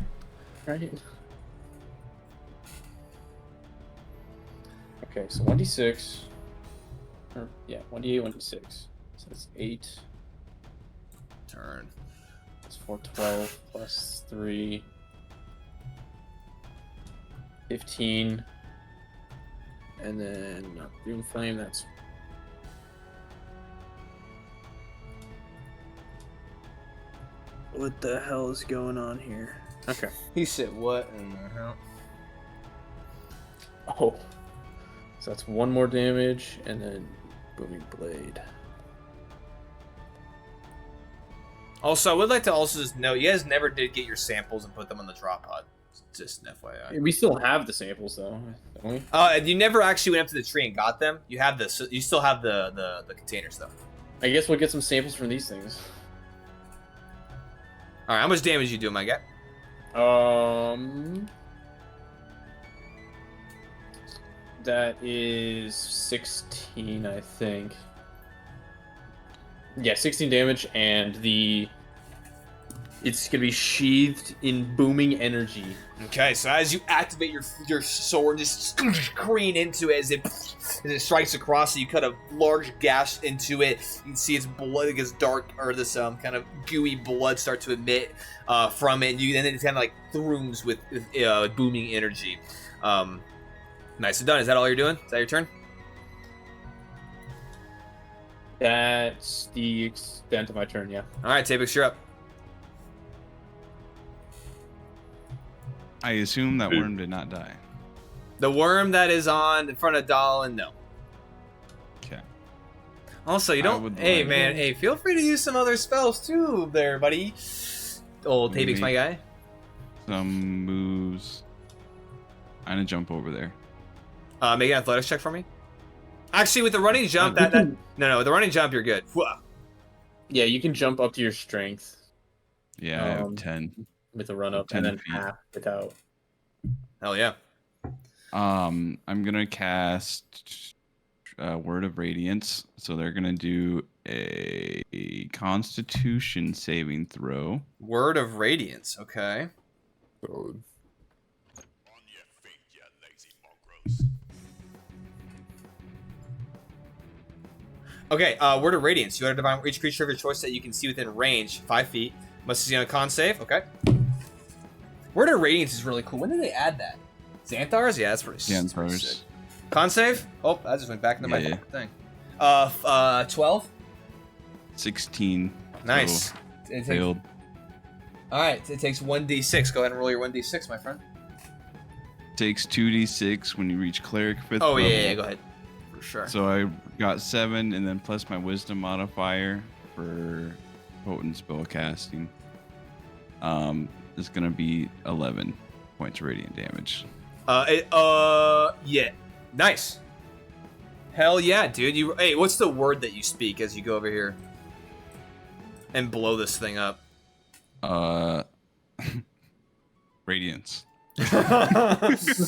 right? Okay, so 1d6. Or, yeah, 1d8, 1d6. So that's 8. Turn. That's 4, 12, plus 3. 15. And then Doom Flame, that's... What the hell is going on here? Okay. He said what in the hell? Oh. So that's 1 more damage, and then Booming Blade. Also, I would like to also just note, you guys never did get your samples and put them on the drop pod. Just an FYI. We still have the samples, though, don't we? And you never actually went up to the tree and got them. You have this. You still have the containers, though. I guess we'll get some samples from these things. All right, how much damage you do, my guy? That is 16, I think. Yeah, 16 damage, and it's gonna be sheathed in booming energy. Okay, so as you activate your sword, just careen into it as it strikes across, so you cut a large gash into it. You can see its blood, it gets dark, or this kind of gooey blood start to emit from it, and then it kind of like throoms with booming energy. Nice and done. Is that all you're doing? Is that your turn? That's the extent of my turn, yeah. All right, Tapix, you're up. I assume that worm did not die. The worm that is in front of Dallin, no. Okay. Also, you don't. Hey, man. Hey, feel free to use some other spells too, there, buddy. Old Tapix, my guy. Some moves. I'm gonna jump over there. Make an athletics check for me. Actually, with the running jump, no, with the running jump, you're good. Yeah, you can jump up to your strength. Yeah, I have 10. With the run up, and then half without. Hell yeah. I'm gonna cast Word of Radiance, so they're gonna do a Constitution saving throw. Word of Radiance, okay. So, Okay, Word of Radiance. You are divine each creature of your choice that you can see within range, 5 feet. Must see on a con save. Okay. Word of Radiance is really cool. When did they add that? Xanthars? Yeah, that's pretty sick. Con save? Oh, that just went back into my thing. 12? 16. Nice. So failed. Alright, it takes 1d6. Go ahead and roll your 1d6, my friend. Takes 2d6 when you reach Cleric 5th level. Yeah, go ahead. For sure. So I got 7, and then plus my Wisdom modifier for potent spell casting. It's gonna be 11 points of radiant damage. Yeah. Nice. Hell yeah, dude. Hey, what's the word that you speak as you go over here and blow this thing up? Radiance. Just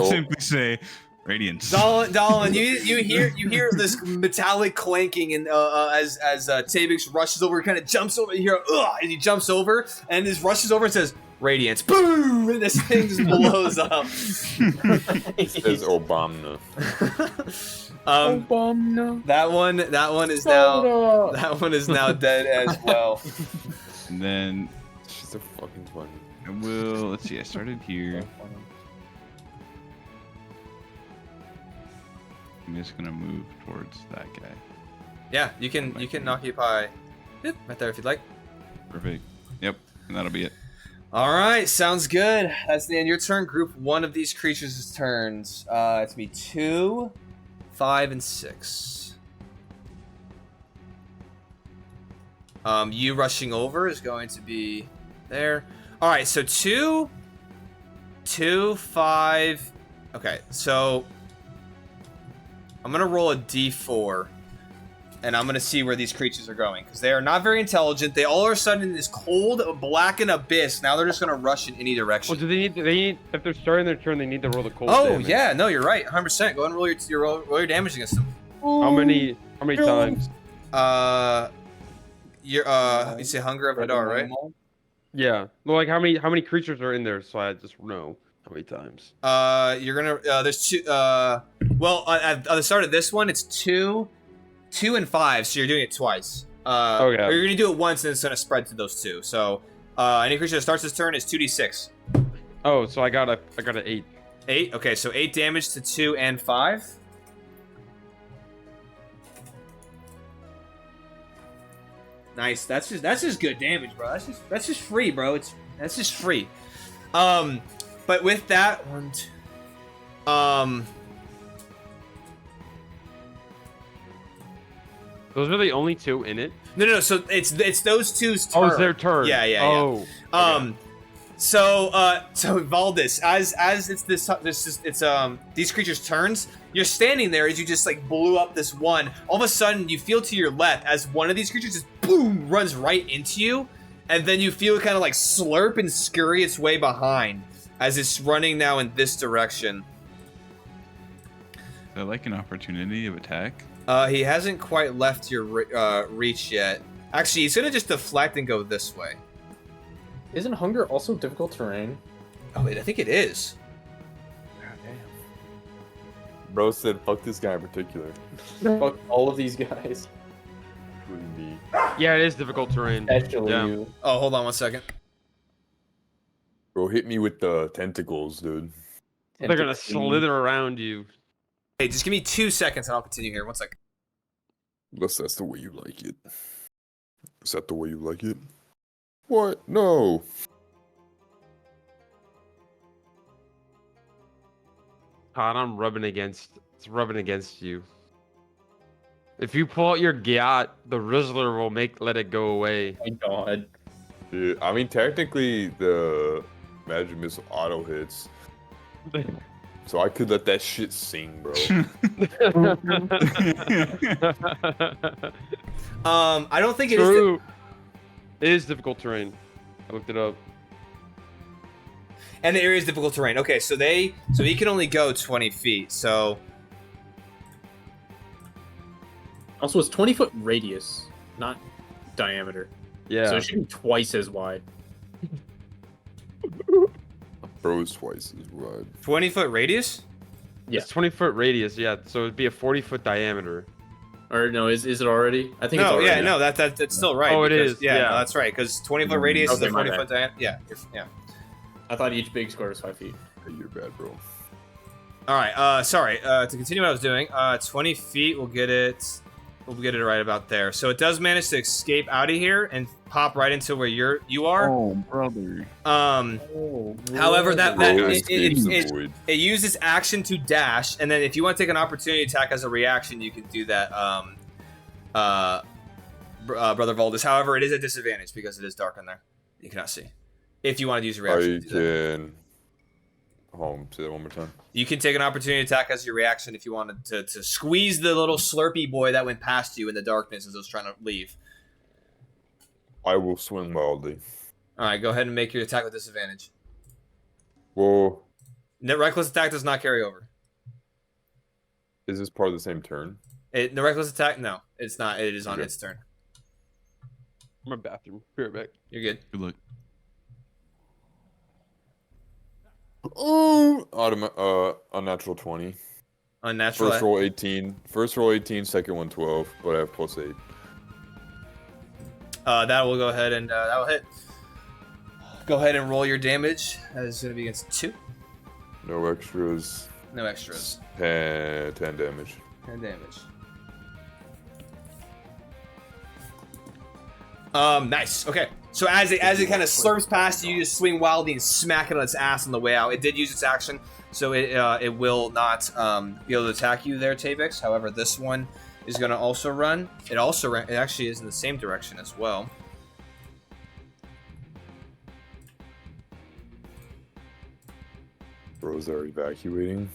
simply say Radiance. Dallin, you hear this metallic clanking, and as Tabix rushes over, kind of jumps over. You hear, and he jumps over, and this rushes over and says, "Radiance!" Boom! And this thing just blows up. it says Obama. Obama. That one is now dead as well. And then She's a fucking 20. I will. Let's see. I started here. I'm just gonna move towards that guy. Yeah, you can occupy right there if you'd like. Perfect. Yep, and that'll be it. All right, sounds good. That's the end of your turn. Group one of these creatures' turns. It's gonna be 2, 5, and 6. You rushing over is going to be there. All right, so 2, 5. Okay, so I'm gonna roll a d4, and I'm gonna see where these creatures are going because they are not very intelligent. They all of a sudden in this cold, blackened abyss. Now they're just gonna rush in any direction. Well, do they need? If they're starting their turn, they need to roll the cold. Oh damage. yeah, no, you're right. 100%. Go ahead and roll your damage against them. How many times? You say Hunger of Hadar, right? Yeah. Well, like how many creatures are in there? So I just know how many times. You're gonna there's two. Well, at the start of this one, it's 2, 2, and 5. So you're doing it twice. Okay. Or you're gonna do it once, and it's gonna spread to those two. So, any creature that starts this turn is 2d6. Oh, so I got an 8. 8. Okay, so 8 damage to 2 and 5. Nice. That's just good damage, bro. That's just free, bro. That's just free. But with that one, Those are the only 2 in it. no. So it's those two's turn. Oh, it's their turn. Yeah. Oh. Okay. So Valdis, as it's these creatures' turns, you're standing there as you just like blew up this one. All of a sudden, you feel to your left as one of these creatures just boom runs right into you, and then you feel it kind of like slurp and scurry its way behind as it's running now in this direction. Is that like an opportunity of attack? He hasn't quite left your reach yet. Actually, he's gonna just deflect and go this way. Isn't Hunger also difficult terrain? Oh, wait, I think it is. God damn. Bro said, "Fuck this guy in particular." Fuck all of these guys. Including me. Yeah, it is difficult terrain. Especially Yeah. you. Oh, hold on 1 second. Bro, hit me with the tentacles, dude. They're gonna slither around you. Hey, just give me 2 seconds and I'll continue here. 1 second. Unless that's the way you like it. Is that the way you like it? What? No. God, it's rubbing against you. If you pull out your Gyat, the Rizzler will let it go away. My God. Dude, I mean, technically, the magic missile auto hits. So I could let that shit sing, bro. I don't think it is. True. It is difficult terrain. I looked it up. And the area is difficult terrain. Okay, so he can only go 20 feet. So Also, it's 20-foot radius, not diameter. Yeah. So it should be twice as wide. Bro is twice as wide. 20-foot radius. Yeah. It's 20-foot radius, yeah. So it'd be a 40-foot diameter. Or no, is it already? I think it's No, already. yeah, no, that's still right. Oh, it because- is, Yeah, yeah. no, that's right. Because 20-foot radius is a Okay, my 40-foot diameter. Yeah, yeah. I thought each big square was 5 feet. Hey, you're bad, bro. All right. Sorry. To continue what I was doing, 20 feet. We'll get it right about there. So it does manage to escape out of here and pop right into where you are. Oh, brother. However, that Bro it, escapes the it, void. it uses action to dash, and then if you want to take an opportunity attack as a reaction, you can do that. Brother Valdis. However, it is a disadvantage because it is dark in there. You cannot see. If you want to use your reaction, I to do that. can. Say that one more time. You can take an opportunity attack as your reaction if you wanted to squeeze the little Slurpee boy that went past you in the darkness as it was trying to leave. I will swing wildly. All right, go ahead and make your attack with disadvantage. Well, The reckless attack does not carry over. is this part of the same turn? The reckless attack, no, it's not. It is on Okay. its turn. My bathroom. Be right back. You're good. Good luck. Oh, unnatural 20. Unnatural. First roll 18. First roll 18, second one 12, but I have plus 8. That will go ahead and that will hit. Go ahead and roll your damage. That is going to be against 2. No extras. No extras. 10 damage. 10 damage. Nice. Okay. So as it kind of slurps past you, you just swing wildly and smack it on its ass on the way out. It did use its action, so it will not be able to attack you there, Tavix. However, this one is going to also run. It actually is in the same direction as well. Bros are evacuating.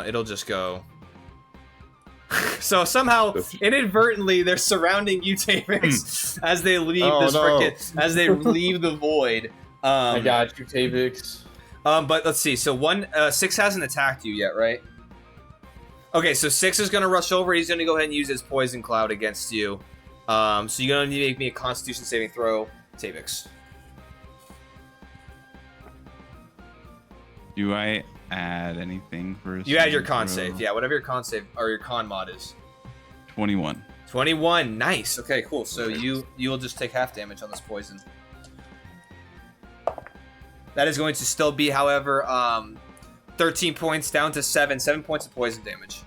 It'll just go So somehow, inadvertently, they're surrounding you, Tavix, as they leave as they leave the void. I got you, Tavix. But let's see. So 6 hasn't attacked you yet, right? Okay, so 6 is gonna rush over. He's gonna go ahead and use his poison cloud against you. So you're gonna need to make me a Constitution saving throw, Tavix. Do I add anything for? You add your con save, yeah, whatever your con save or your con mod is. 21. 21, nice. Okay, cool. So you will just take half damage on this poison. That is going to still be, however, 13 points down to 7. 7 points of poison damage.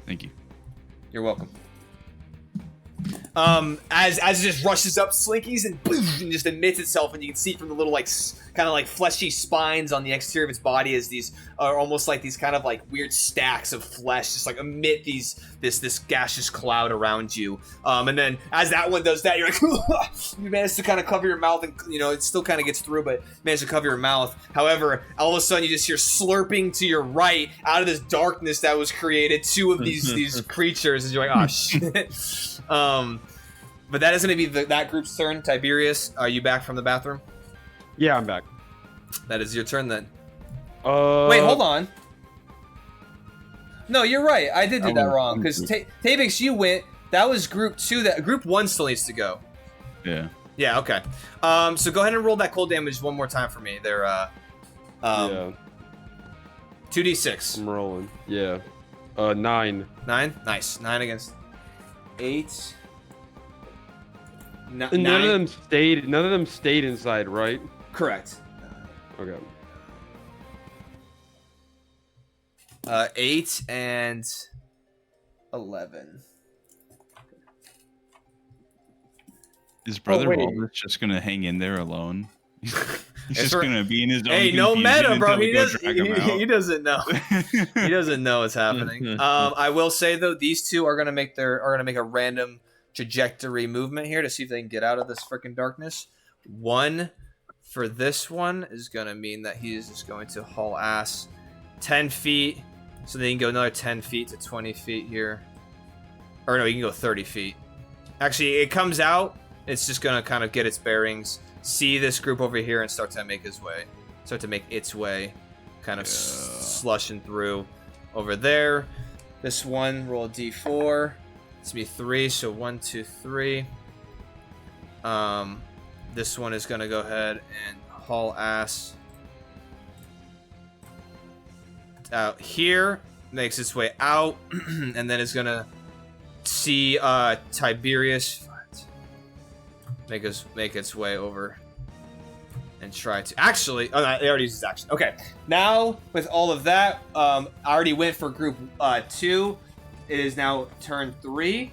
Thank you. You're welcome. As it just rushes up Slinkies and boom, and just emits itself, and you can see from the little kind of like fleshy spines on the exterior of its body as these are almost like these kind of like weird stacks of flesh just like emit this gaseous cloud around you. And then as that one does that, you're like you manage to kind of cover your mouth, and it still kind of gets through, but manage to cover your mouth. However, all of a sudden you just hear slurping to your right out of this darkness that was created 2 of these creatures, and you're like, oh shit. But that is going to be that group's turn. Tiberius, are you back from the bathroom? Yeah, I'm back. That is your turn then. Wait, hold on. No, you're right. I did do that wrong because Tavix, you went. That was group 2. That group 1 still needs to go. Yeah. Yeah. Okay. So go ahead and roll that cold damage one more time for me. They're yeah. 2d6. I'm rolling. Yeah. 9. 9. Nice. 9 against 8. None of them stayed. None of them stayed inside, right? Correct. Okay. 8 and 11. Is Brother wait. Walrus just gonna hang in there alone? He's just gonna be in his own. Hey, no meta, bro. He doesn't know. He doesn't know what's happening. I will say though, these two are gonna make a random trajectory movement here to see if they can get out of this freaking darkness. 1 for this one is gonna mean that he is just going to haul ass 10 feet, so they can go another 10 feet to 20 feet here. Or no, he can go 30 feet. Actually, it comes out. It's just gonna kind of get its bearings, see this group over here, and start to make its way, kind of slushing through over there. This one, roll a d4. It's gonna be 3, so 1, 2, 3. This one is gonna go ahead and haul ass out here, makes its way out, and then it's gonna see Tiberius make its way over and try to actually. Oh, no, they already used his action. Okay, now with all of that, I already went for group 2. It is now turn 3.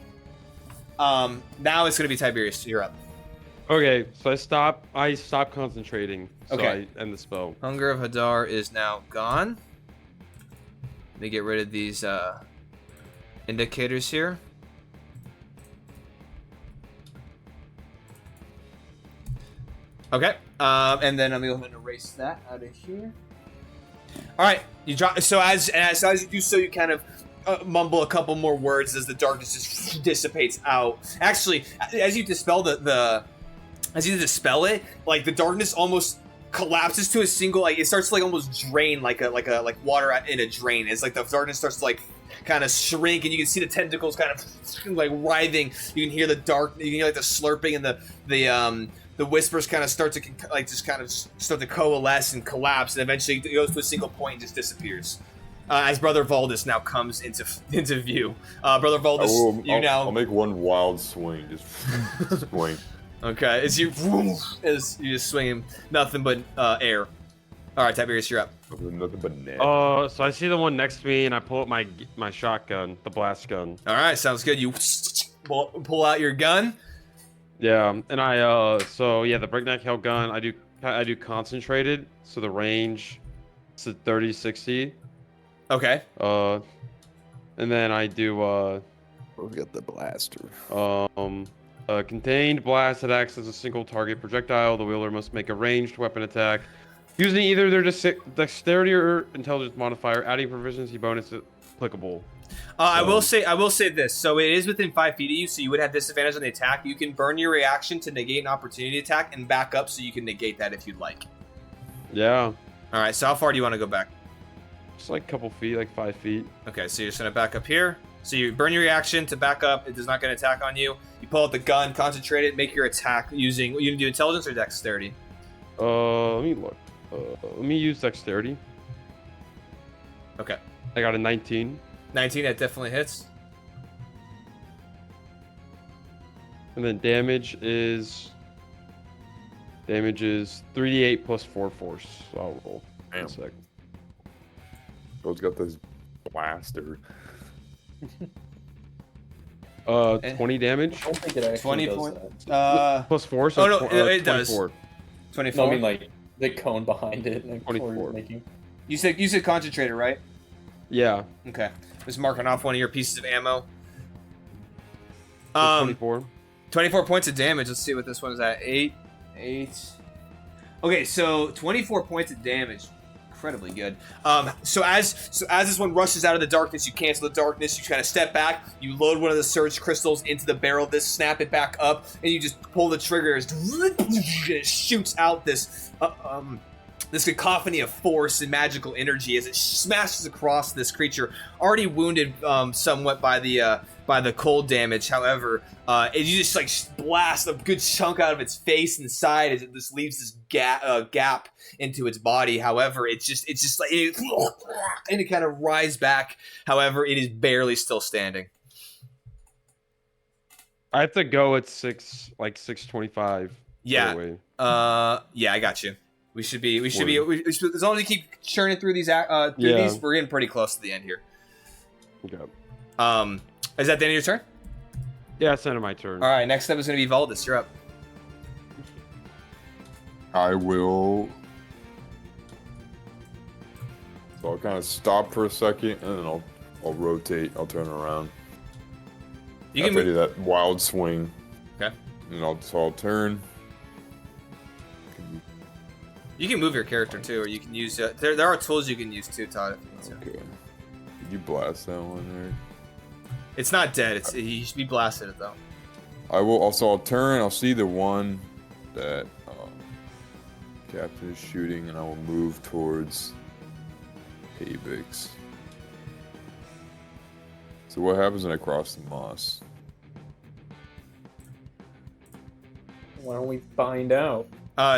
Now it's gonna be Tiberius. You're up. Okay, so I stop concentrating. So Okay. I end the spell. Hunger of Hadar is now gone. Let me get rid of these indicators here. Okay, and then I'm gonna go ahead and erase that out of here. All right, you drop. So as you do so, you kind of mumble a couple more words as the darkness just dissipates out. Actually, as you dispel as you dispel it, like the darkness almost collapses to a single, like it starts to like almost drain like water in a drain. It's like the darkness starts to like kind of shrink, and you can see the tentacles kind of like writhing. You can hear the dark, you can hear like the slurping, and the whispers kind of start to like just kind of start to coalesce and collapse, and eventually it goes to a single point and just disappears. As Brother Valdis now comes into view. Brother Valdis, I'll make one wild swing, just swing. Okay, as you just swing him, nothing but air. All right, Tiberius, you're up. Nothing but net. So I see the one next to me, and I pull up my shotgun, the blast gun. All right, sounds good. You pull out your gun. Yeah, and the breakneck held gun. I do concentrated, so the range is at 30, 60. Okay. And then I do We got the blaster. a contained blast that acts as a single target projectile. The wielder must make a ranged weapon attack Using either their dexterity or intelligence modifier, adding proficiency bonus applicable. I will say this. So it is within 5 feet of you, so you would have disadvantage on the attack. You can burn your reaction to negate an opportunity attack and back up so you can negate that if you'd like. Yeah. All right, so how far do you want to go back? Just like a couple feet, like 5 feet. Okay, so you're just going to back up here. So you burn your reaction to back up. It does not get an attack on you. You pull out the gun, concentrate it, make your attack using... You can do intelligence or dexterity? Let me look. Let me use dexterity. Okay. I got a 19. 19, that definitely hits. And then damage is 3d8 plus 4 force. So I'll roll. Damn. 1 sec. Bro's got this blaster. 20 damage. I don't think it actually 20 does points. that. Plus 4, so Oh, no, it 24. does. 24. No, I mean like the cone behind it. And 24. you're making. You said concentrator, right? Yeah. Okay. Just marking off one of your pieces of ammo. So 24. 24 points of damage. Let's see what this one's at. 8. Okay, so 24 points of damage. Incredibly good. So as this one rushes out of the darkness, you cancel the darkness. You kind of step back. You load one of the surge crystals into the barrel of this, snap it back up, and you just pull the trigger. It shoots out this this cacophony of force and magical energy as it smashes across this creature, already wounded somewhat by the cold damage. However, you just like blast a good chunk out of its face and side as it just leaves this gap into its body. However, it's just like and it kind of rises back. However, it is barely still standing. I have to go at 6:25. Yeah. Yeah, I got you. We should be as long as we keep churning through these these, we're getting pretty close to the end here. Okay. Is that the end of your turn? Yeah, it's the end of my turn. All right, next up is going to be Valdis. You're up. I will. So I'll kind of stop for a second, and then I'll rotate. I'll turn around. You After can I do that wild swing. Okay. And I'll turn. You can move your character too, or you can use there are tools you can use too, Todd. If you need to. Okay. Did you blast that one there? It's not dead. You should be blasted it though. I will also. I'll turn. I'll see the one that Captain is shooting, and I will move towards Habix. So what happens when I cross the moss? Why don't we find out?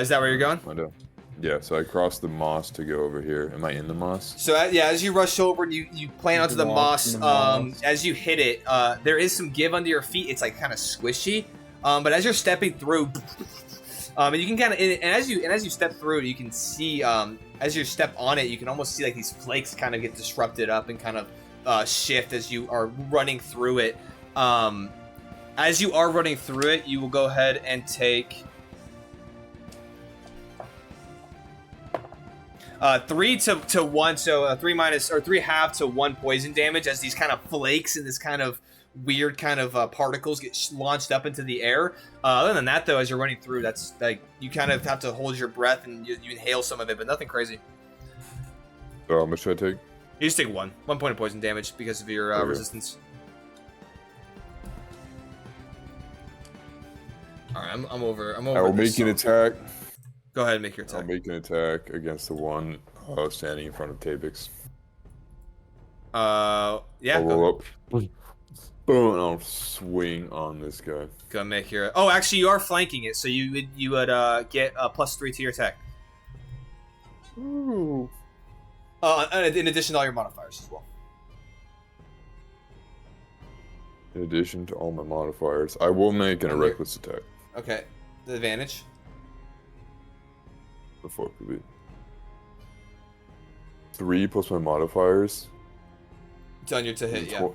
Is that where you're going? I do. Yeah, so I cross the moss to go over here. Am I in the moss? So as you rush over and you plane onto the moss, as you hit it, there is some give under your feet. It's like kind of squishy, but as you're stepping through, and you can kind of, and as you step through, you can see, as you step on it, you can almost see like these flakes kind of get disrupted up and kind of shift as you are running through it. As you are running through it, you will go ahead and take 3 to 1, so 3 minus or 3 half to 1 poison damage as these kind of flakes and this kind of weird kind of particles get launched up into the air. Other than that, though, as you're running through, that's like you kind of have to hold your breath and you inhale some of it, but nothing crazy. So how much should I take? You just take 1 point of poison damage because of your resistance. All right, I'm over. I will make an attack. Go ahead and make your attack. I'll make an attack against the one standing in front of Tabix. Yeah. I'll roll up. Boom, and I'll swing on this guy. Go make your. Oh, actually, you are flanking it, so you would get a +3 to your attack. Ooh. In addition to all your modifiers as well. In addition to all my modifiers, I will make a reckless attack. Okay. The advantage. The fuck would be 3 plus my modifiers. It's on your to hit, yeah.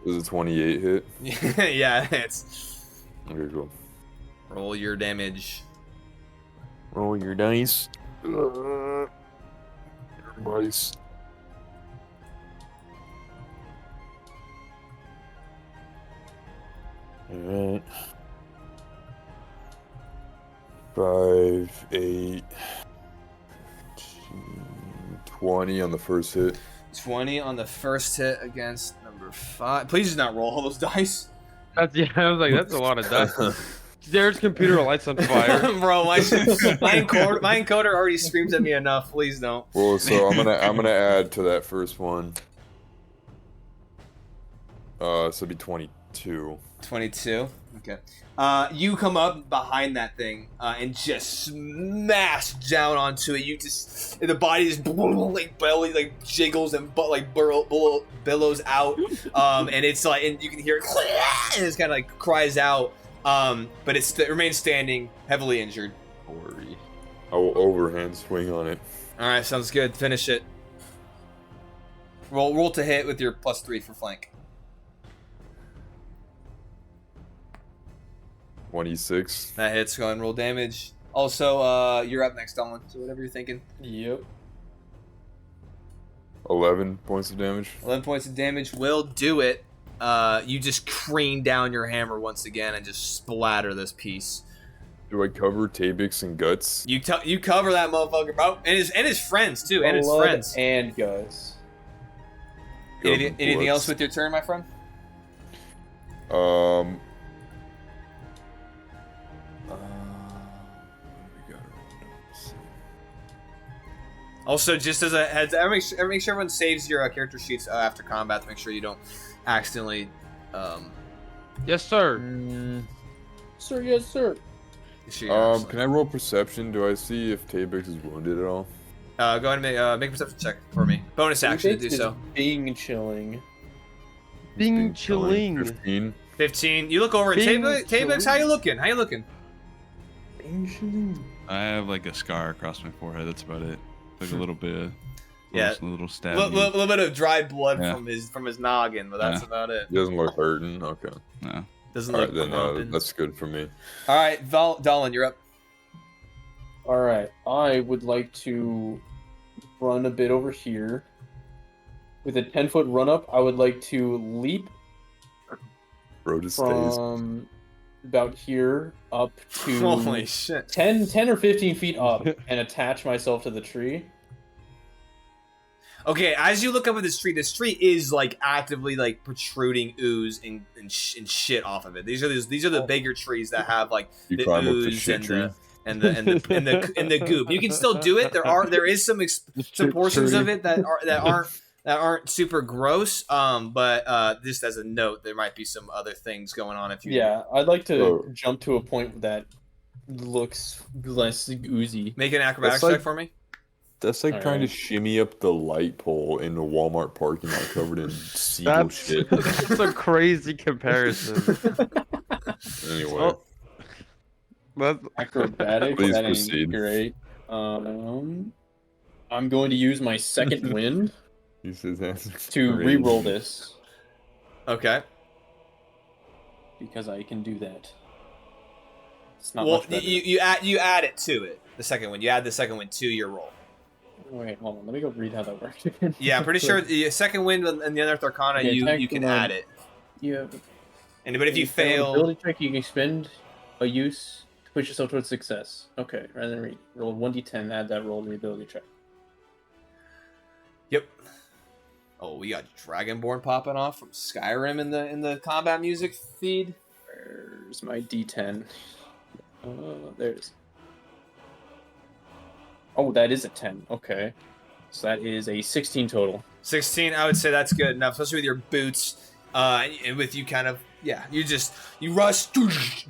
Is it 28 hit? Yeah, it's. Okay, cool. Roll your damage. Roll your dice. Your dice. Alright. 5, 8, 20 on the first hit. 20 on the first hit against number 5. Please do not roll all those dice. I was like, that's a lot of dice. Jared's computer lights on fire. Bro, my encoder already screams at me enough. Please don't. Well, so I'm gonna add to that first one. So it'd be 22. 22. Okay. You come up behind that thing and just smash down onto it. You just the body just like belly like jiggles and billows out. And it's like and you can hear it and it's kind of like cries out. But it remains standing, heavily injured. I will overhand swing on it. All right, sounds good. Finish it. Roll to hit with your +3 for flank. 26. That hits. Go ahead and roll damage. Also, you're up next, Dolan. So whatever you're thinking. Yep. 11 points of damage. 11 points of damage will do it. You just crane down your hammer once again and just splatter this piece. Do I cover Tabix and guts? You cover that motherfucker, bro, and his friends too, and his Blood friends. and guts. Anything else with your turn, my friend? Also, just as a heads, make sure everyone saves your character sheets after combat to make sure you don't accidentally. Yes, sir. Sir, yes, sir. Can I roll perception? Do I see if Tabix is wounded at all? Go ahead and make a perception check for me. Bonus action to do so. Being chilling. Bing chilling. 15. 15. You look over at Tabix. How you looking? Being chilling. I have like a scar across my forehead. That's about it. Like a little bit of, a little stab. Little bit of dried blood Yeah. from his noggin, but that's about it. He doesn't look hurting. Okay. No. Doesn't All look right, then pumping. that's good for me. All right, Dolan, you're up. All right, I would like to run a bit over here. With a 10-foot run up, I would like to leap Bro just stays. from about here up to Holy shit. 10 or 15 feet up and attach myself to the tree. Okay, as you look up at this tree is like actively like protruding ooze and shit off of it. These are the bigger trees that have like You the climb up the ooze shit tree. and the goop. You can still do it. There is some portions of it that aren't super gross. But just as a note, there might be some other things going on if you. Yeah, I'd like to jump to a point that looks less oozy. Make an acrobatics That's like- check for me. That's like All trying right. to shimmy up the light pole in a Walmart parking lot covered in seagull shit. That's a crazy comparison. Anyway, That's, Acrobatics, Please that ain't proceed. great. I'm going to use my second wind he says that's to crazy. re-roll this Okay. because I can do that. It's not Well, much better. you add it to it. The second one. You add the second one to your roll. Wait, hold on. Let me go read how that works. Yeah, I'm pretty sure the second wind and the Unearthed Arcana, Okay, you attack can alone. add it. Yeah. But if you an fail, ability check, you can expend a use to push yourself towards success. Okay, rather than read. Roll 1d10, add that roll to the ability check. yep. Oh, we got Dragonborn popping off from Skyrim in the combat music feed. Where's my d10? There's. Oh, that is a 10. Okay. So that is a 16 total. 16, I would say that's good enough, especially with your boots. And with you kind of, you rush,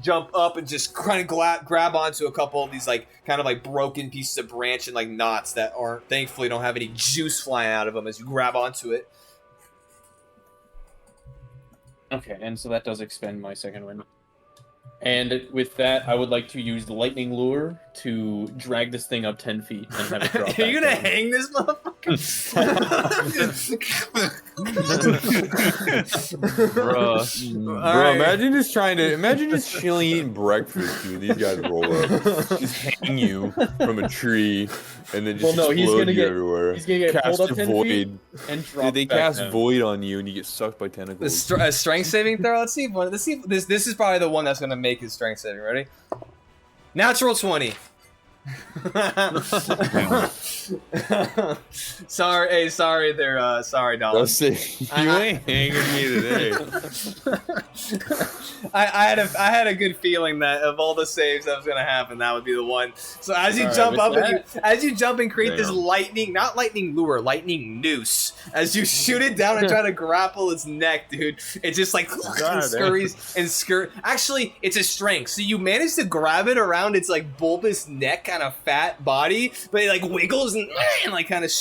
jump up, and just kind of grab onto a couple of these like kind of like broken pieces of branch and like knots that aren't, thankfully, don't have any juice flying out of them as you grab onto it. Okay, and so that does expend my second wind. And with that, I would like to use the lightning lure to drag this thing up 10 feet and have it drop Are you back gonna down. hang this motherfucker? Bro, Alright. imagine just chilling eating breakfast, dude. These guys roll up, just hang you from a tree, and then just Well, no, he's explode gonna you get- everywhere. He's gonna get Cast pulled a up 10 void. feet and drop Dude, they back cast down. void on you, and you get sucked by tentacles. A strength saving throw. Let's see. This is probably the one that's gonna make his strength saving. Ready? Natural 20. sorry there, sorry, Donald. Let's see. You ain't hanging me today. I had a good feeling that of all the saves that was gonna happen, that would be the one. So as you jump up as you jump and create this not lightning lure, lightning noose, as you shoot it down and try to grapple its neck, dude, it just like scurries and Actually, it's a strength, so you manage to grab it around its like bulbous neck, kind of fat body, but it like wiggles and like kind of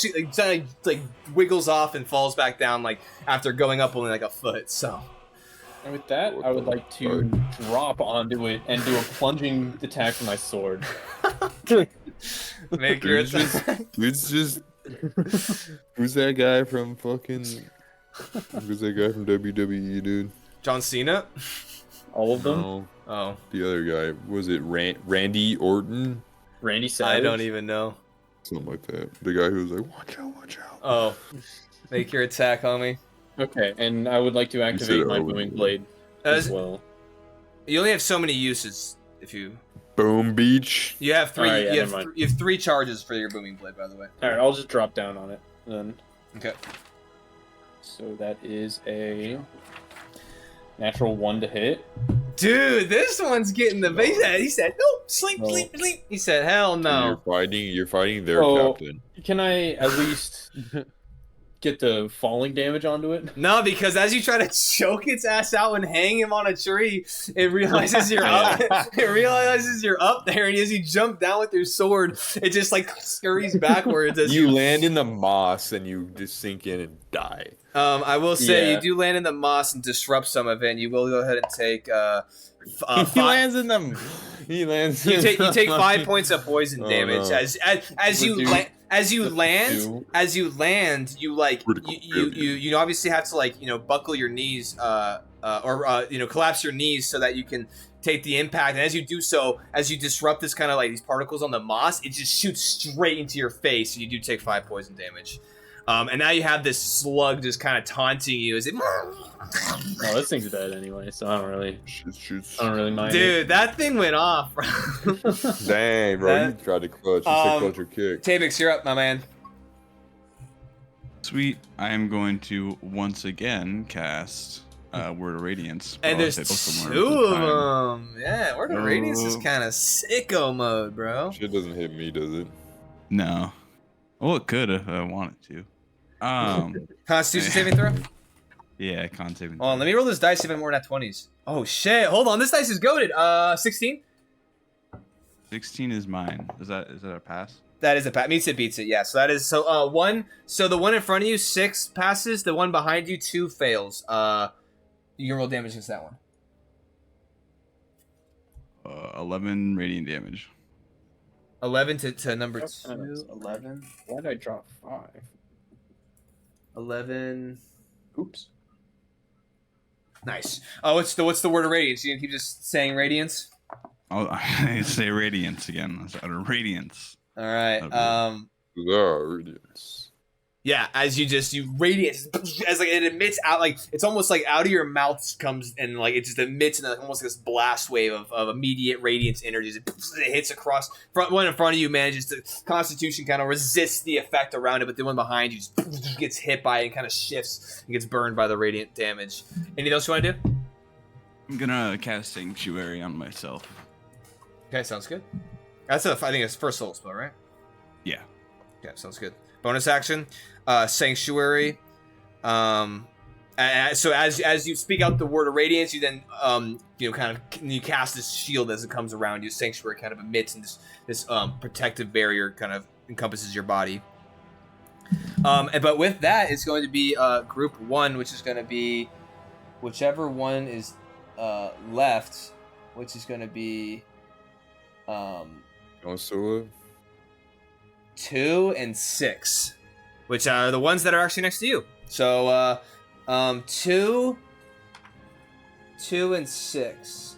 like wiggles off and falls back down like after going up only like a foot. So. And with that, I would like to drop onto it and do a plunging attack with my sword. Make your Who's that guy from fucking? Who's that guy from WWE, dude? John Cena. All of them? No, Oh, the other guy. Was it Randy Orton? Randy Savage? I don't even know. Something like that. The guy who was like, watch out, watch out. Oh, make your attack, homie. Okay, and I would like to activate my booming blade as well. You only have so many uses if you. Boom Beach. You have three. Alright, yeah, you have 3 charges for your booming blade, by the way. Alright, I'll just drop down on it then. Okay. So that is a natural 1 to hit. Dude, this one's getting the base. He said, "Nope, sleep." He said, "Hell no." You're fighting their captain. Can I at least get the falling damage onto it? No, because as you try to choke its ass out and hang him on a tree, it realizes you're up. It realizes you're up there, and as you jump down with your sword, it just like scurries backwards. As You land in the moss and you just sink in and die. I will say Yeah. you do land in the moss and disrupt some of it. And you will go ahead and take. He lands in them. He lands. You take 5 points of poison Oh, damage no. as you Would land. you- As you land, do. you like Critical you obviously have to like buckle your knees or collapse your knees so that you can take the impact. And as you do so, as you disrupt this kind of like these particles on the moss, it just shoots straight into your face, and you do take 5 poison damage. And now you have this slug just kind of taunting you as it. Oh, this thing's dead anyway, so I don't really mind. Dude, that thing went off, bro. Dang, bro, you tried to clutch. You said clutch your kick. Tabix, you're up, my man. Sweet. I am going to once again cast Word of Radiance. And I'll there's hit both of them 2 one at a time. of them. Yeah, Word of Radiance is kind of sicko mode, bro. Shit doesn't hit me, does it? No. Well, it could if I wanted to. Constitution saving throw? Yeah, con saving. Hold on, let me roll this dice if I'm more than 20s. Oh shit! Hold on, this dice is goated. 16. 16 is mine. Is that a pass? That is a pass. Meets it, beats it. Yeah. So that is one. So the one in front of you 6 passes. The one behind you 2 fails. You can roll damage against that one. 11 radiant damage. 11 to number 2. 11. Why did I drop 5? 11. Oops. Nice. Oh, what's the word of radiance? You gonna keep just saying radiance? I say radiance again. That's utter radiance. All right. Radiance. Yeah, as you radiance as like it emits out, like it's almost like out of your mouth comes and like it just emits and almost like this blast wave of immediate radiance energy. It hits across one in front of you manages to Constitution kind of resists the effect around it, but the one behind you just gets hit by it and kind of shifts and gets burned by the radiant damage. Anything else you want to do? I'm gonna cast Sanctuary on myself. Okay, sounds good. I think it's first soul spell, right? Yeah. Yeah, sounds good. Bonus action, Sanctuary. So as you speak out the word of radiance, you then you cast this shield as it comes around you. Sanctuary kind of emits, and this protective barrier kind of encompasses your body. But with that, it's going to be group 1, which is going to be whichever one is left, which is going to be Also, 2 and 6, which are the ones that are actually next to you. So 2 and 6.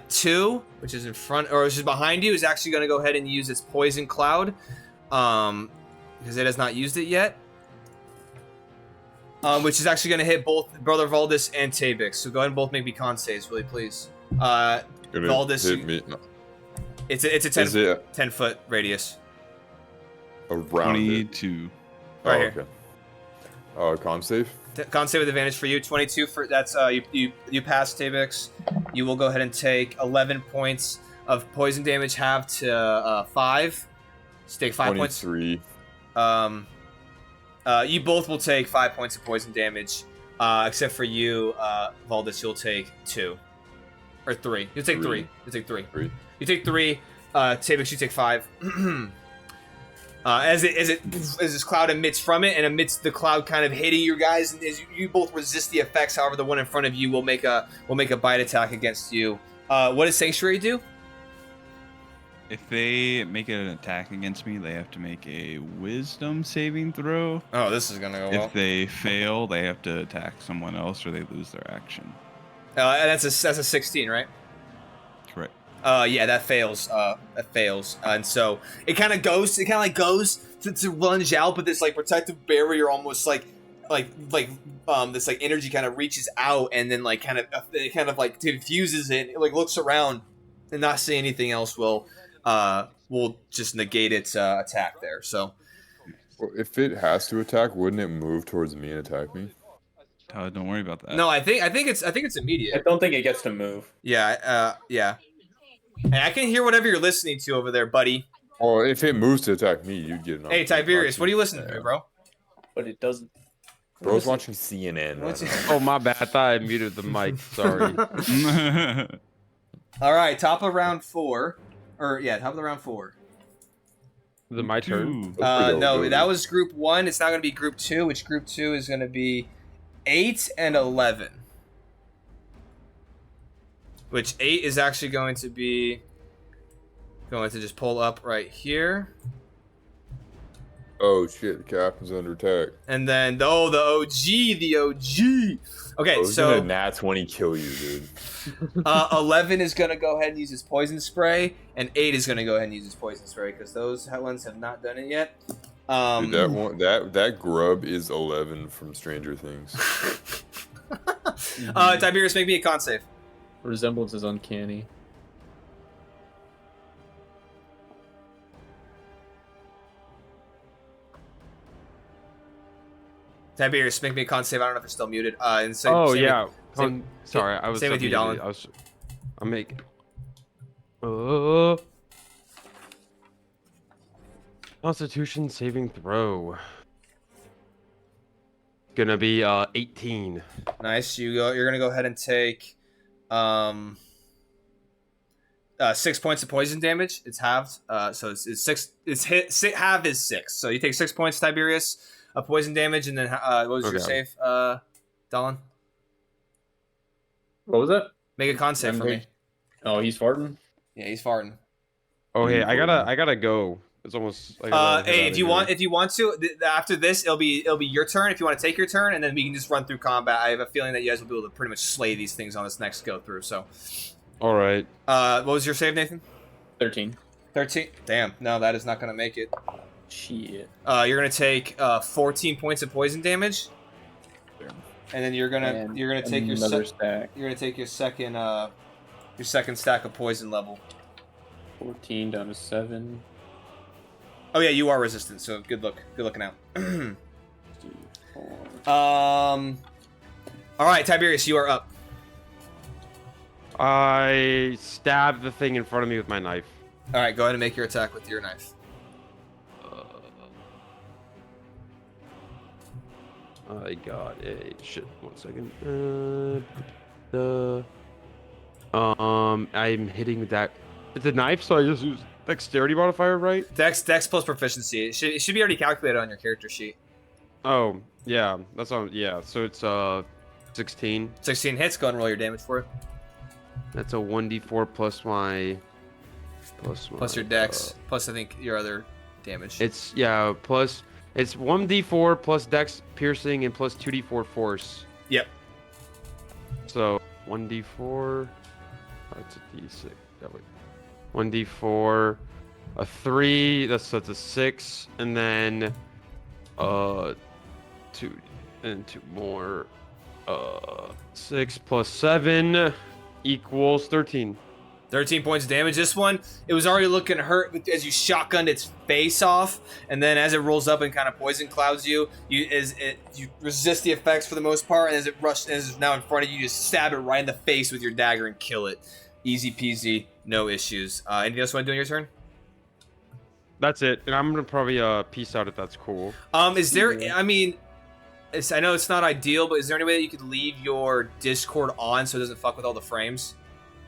2, which is in front or which is behind you, is actually going to go ahead and use its poison cloud, because it has not used it yet. Which is actually going to hit both Brother Valdis and Tabix. So go ahead and both make me con saves, really, please. Valdis, hit me. No. It's a 10, Is it 10-foot radius. around it? 22. Right Oh, here. okay. Con save? Con save with advantage for you. 22 for that's you pass, Tabix. You will go ahead and take 11 points of poison damage, half to 5. So take 5 points. 23. You both will take 5 points of poison damage, except for you, Valdis. You'll take 2 or 3. You'll take 3. You take 3. 3. You take 3. Tabix, you take 5. As this cloud emits from it, and amidst the cloud kind of hitting you guys, and as you both resist the effects. However, the one in front of you will make a bite attack against you. What does Sanctuary do? If they make an attack against me, they have to make a Wisdom saving throw. Oh, this is gonna go well. If they fail, they have to attack someone else, or they lose their action. That's a 16, right? Correct. Yeah, that fails. And so it kind of goes to lunge out, but this like protective barrier almost like this like energy kind of reaches out and then like kind of like diffuses it. It like looks around and not see anything else will just negate its attack there. So Well, if it has to attack, wouldn't it move towards me and attack me? Don't worry about that. no, I think it's immediate. I don't think it gets to move. Yeah, yeah. And I can hear whatever you're listening to over there, buddy. Well, if it moves to attack me, you'd get an Hey, Tiberius, what are you listening to, Yeah. bro? But it doesn't. Bro's watching CNN. What's right it- now. Oh, my bad. I thought I muted the mic. Sorry. All right, top of round 4. Or, yeah, top of the round 4. Is it my turn? No, that was group 1. It's now going to be group 2, which group 2 is going to be 8 and 11. Which 8 is actually going to just pull up right here. Oh shit, the captain's under attack. And then, the OG. Okay, Bro's so gonna nat 20 kill you, dude. 11 is going to go ahead and use his poison spray, and 8 is going to go ahead and use his poison spray, because those ones have not done it yet. Dude, that grub is 11 from Stranger Things. Tiberius, make me a con save. Resemblance is uncanny. Tiberius, make me a con save. I don't know if it's still muted. And Oh, same yeah. same- Sorry, I was. same with you, unmuted. Dallin. I'm making. Constitution saving throw. Gonna be 18. Nice. You're gonna go ahead and take 6 points of poison damage. It's halved. So it's 6. Half is 6. So you take 6 points, Tiberius, of poison damage, and then what was your Okay. save, Dallin? What was that? Make a con save for me. Oh, he's farting. Yeah, he's farting. Oh, hey, I gotta go. It's almost. I gotta head Hey, out if of you here. want to, after this, it'll be your turn. If you want to take your turn, and then we can just run through combat. I have a feeling that you guys will be able to pretty much slay these things on this next go through. So, All right. what was your save, Nathan? 13. 13. Damn, no, that is not gonna make it. Shit. You're gonna take 14 points of poison damage, and then you're gonna take your another stack. you're gonna take your second stack of poison level. 14 down to 7. Oh yeah, you are resistant, so good looking out. 4. All right, Tiberius, you are up. I stabbed the thing in front of me with my knife. All right, go ahead and make your attack with your knife. I got a shit. 1 second. I'm hitting with that. It's a knife, so I just use dexterity modifier, right? Dex plus proficiency. It should be already calculated on your character sheet. Oh, yeah. That's on. Yeah. So it's 16. 16 hits. Go and roll your damage for it. That's a 1d4 plus my. Plus your dex. Plus I think your other damage. It's plus. It's 1d4 plus dex piercing and plus 2d4 force. Yep. So 1d4. That's a d6. That way. 1d4. A 3. That's a 6, and then 2 and 2 more. 6 plus 7 equals 13. 13 points of damage. This one, it was already looking hurt as you shotgunned its face off, and then as it rolls up and kind of poison clouds you, you resist the effects for the most part, and as it's now in front of you, you just stab it right in the face with your dagger and kill it. Easy peasy, no issues. Anything else you want to do on your turn? That's it, and I'm gonna probably peace out if that's cool. Is there? I mean, I know it's not ideal, but is there any way that you could leave your Discord on so it doesn't fuck with all the frames?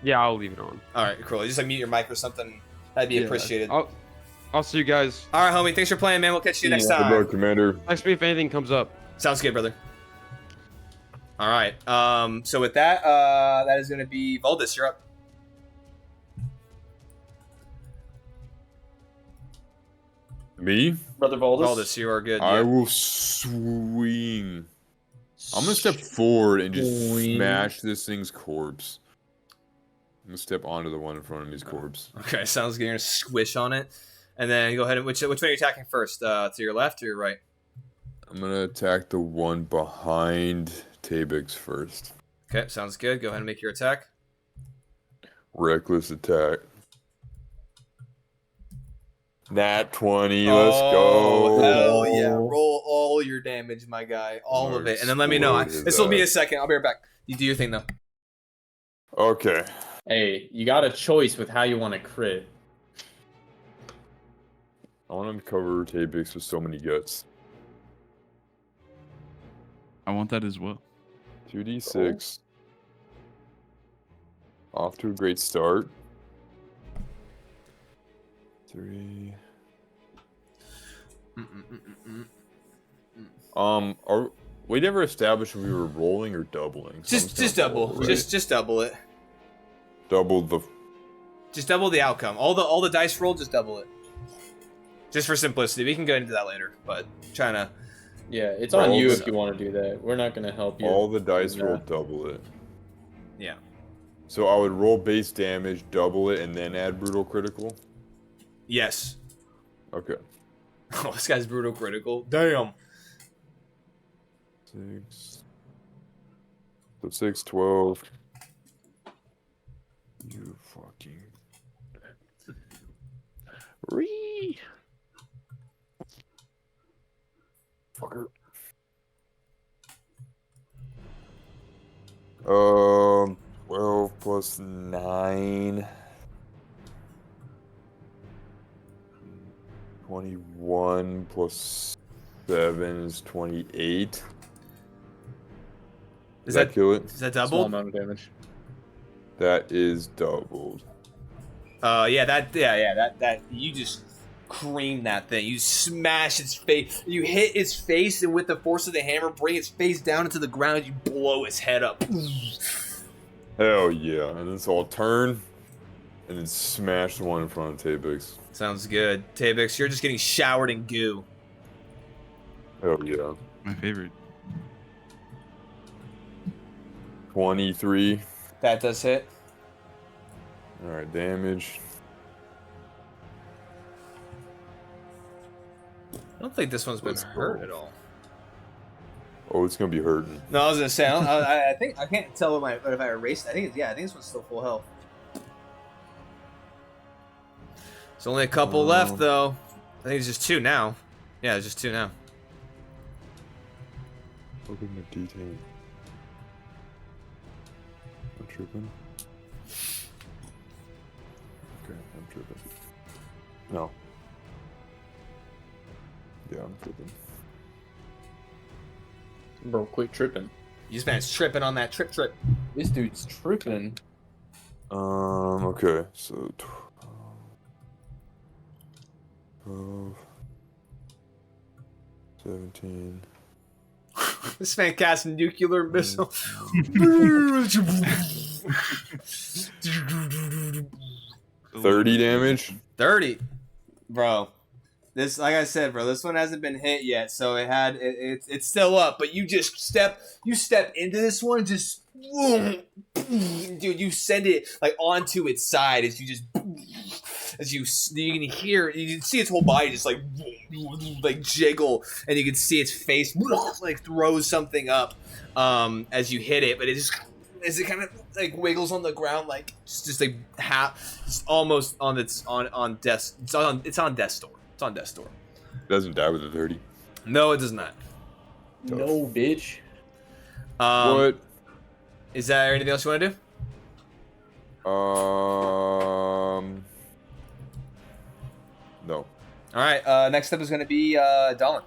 Yeah, I'll leave it on. All right, cool. Just like mute your mic or something. That'd be appreciated. I'll see you guys. All right, homie. Thanks for playing, man. We'll catch you next Good time. luck, Commander. Text me if anything comes up. Sounds good, brother. All right. So with that, that is going to be Valdis. You're up. Me? Brother Valdis. Valdis, you are good. I Yeah. will swing. I'm gonna step forward and just smash this thing's corpse. I'm gonna step onto the one in front of me's corpse. Okay, sounds good. You're going to squish on it. And then go ahead and which way are you attacking first? To your left or your right? I'm gonna attack the one behind Tabix first. Okay, sounds good. Go ahead and make your attack. Reckless attack. Nat 20, let's go. Hell yeah. Roll all your damage, my guy. All of it. And then let me know. This will be a second. I'll be right back. You do your thing, though. Okay. Hey, you got a choice with how you want to crit. I want to cover Tabix with so many guts. I want that as well. 2d6. Off to a great start. 3. We never established if we were rolling or doubling. So Just double. Right? Just double it. Double the. Just double the outcome. All the dice roll, just double it. Just for simplicity. We can go into that later, but trying to. Yeah, it's on you if you want to do that. We're not going to help you. All the dice roll, double it. Yeah. So I would roll base damage, double it, and then add brutal critical. Yes. Okay. Oh, this guy's brutal critical. Damn. 6. So 6, 12. You fucking. Fucker. 12 plus 9. 21 plus 7 is 28. Does that kill it? Is that Small doubled? amount of damage. That is doubled. That you just cream that thing. You smash its face. You hit its face, and with the force of the hammer, bring its face down into the ground. You blow its head up. Hell yeah. And then so I'll turn and then smash the one in front of Tabix. Sounds good. Tabix, you're just getting showered in goo. Hell yeah. My favorite. 23. That does hit. Alright, damage. I don't think this one's been hurt at all. Oh, it's gonna be hurting. No, I was gonna say I think I can't tell if I erased. I think this one's still full health. There's only a couple left though. I think it's just 2 now. Yeah, it's just 2 now. Open the D10. I'm tripping. Okay, I'm tripping. No. Yeah, I'm tripping. Bro, quit tripping. This man's tripping on that trip. This dude's tripping. Okay, so 12, 17. This man casts nuclear missile. 30 damage? 30, bro. This, like I said, bro, this one hasn't been hit yet, so it's still up. But you step into this one, just dude, you send it like onto its side as you can hear, you can see its whole body just like jiggle, and you can see its face like throws something up as you hit it, but it just as it kind of like wiggles on the ground, like just like just almost on death. It's on death's door. It's on death's door. Doesn't die with a 30. No, it does not. No, bitch. What? Is there anything else you want to do? No. All right. Next up is going to be Dolan.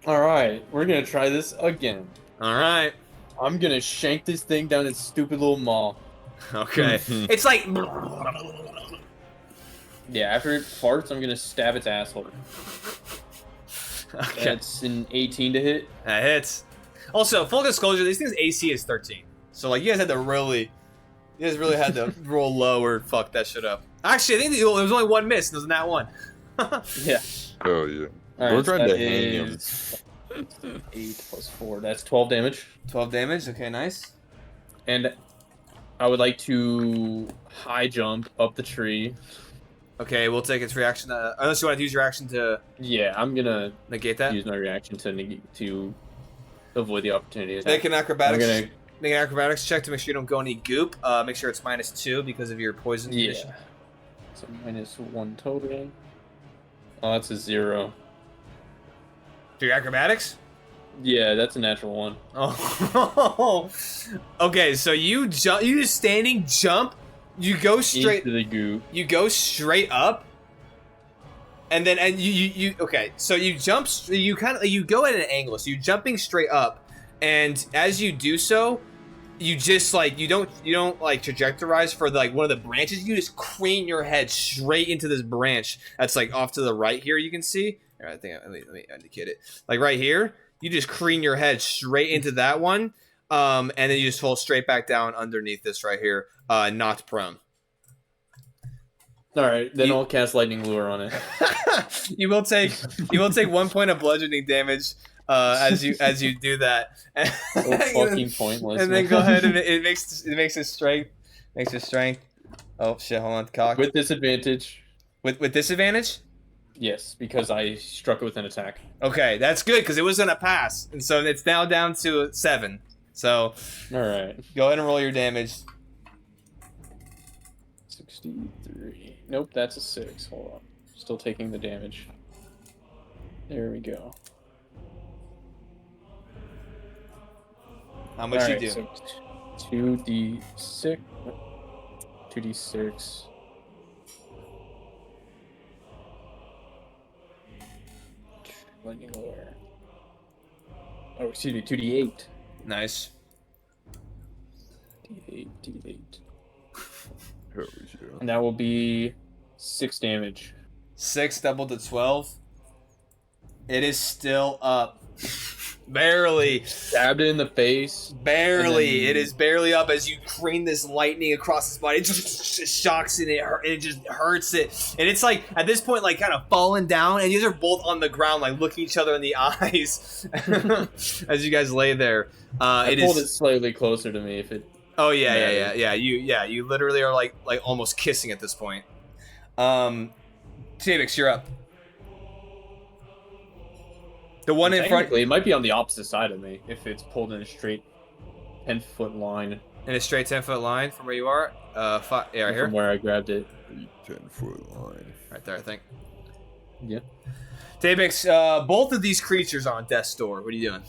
All right, we're gonna try this again. All right. I'm gonna shank this thing down its stupid little maw. Okay. It's like. Yeah, after it farts, I'm gonna stab its asshole. Okay. That's an 18 to hit. That hits. Also, full disclosure, these things AC is 13. So like, you guys really had to roll low or fuck that shit up. Actually, I think there was only one miss, and it was in that one. Yeah. Oh yeah. All We're trying that to hang him. is 8 plus 4. That's 12 damage. 12 damage. Okay, nice. And I would like to high jump up the tree. Okay, we'll take its reaction. Unless you want to use your action to Yeah, I'm gonna negate that. use my reaction to avoid the opportunity attack. Make an acrobatics. I'm gonna- Make an acrobatics check to make sure you don't go any goop. Make sure it's -2 because of your poison condition. Yeah. So -1 total. Oh, that's a 0. Do your acrobatics? Yeah, that's a natural 1. Oh. Okay, so you jump. You just standing jump. You go straight. Into the goo. You go straight up. And then you okay. So you jump. You go at an angle. So you're jumping straight up, and as you do so, you just like you don't like trajectorize for like one of the branches. You just crane your head straight into this branch that's like off to the right here. You can see. All right, I think let me indicate it. Like right here, you just crane your head straight into that one, and then you just fall straight back down underneath this right here, not prone. All right, then I'll cast lightning lure on it. You will take 1 point of bludgeoning damage as you do that. So fucking pointless. And then go ahead and it makes his strength. Makes his strength. Oh shit! Hold on, cock. With disadvantage. With disadvantage. Yes, because I struck it with an attack. Okay, that's good because it was gonna pass, and so it's now down to 7. So, all right, go ahead and roll your damage. 63. Nope, that's a 6. Hold on, still taking the damage. There we go. How much All you right, do? So 2d6. 2d6. Lightning lure. Oh, excuse me, 2d8. Nice. D8. Hell yeah. And that will be 6 damage. 6 doubled to 12. It is still up. Barely. Stabbed it in the face. Barely. Then... It is barely up as you crane this lightning across its body. It just shocks it. It just hurts it. And it's like, at this point, like kind of falling down. And you guys are both on the ground, like looking each other in the eyes as you guys lay there. I pulled it slightly closer to me if it... Oh, yeah. You literally are like almost kissing at this point. Tavix, you're up. The one in front. It might be on the opposite side of me if it's pulled in a straight 10-foot line. In a straight 10-foot line from where you are? Yeah, right here. From where I grabbed it. 10-foot line. Right there, I think. Yeah. Tavix, both of these creatures are on death's door. What are you doing?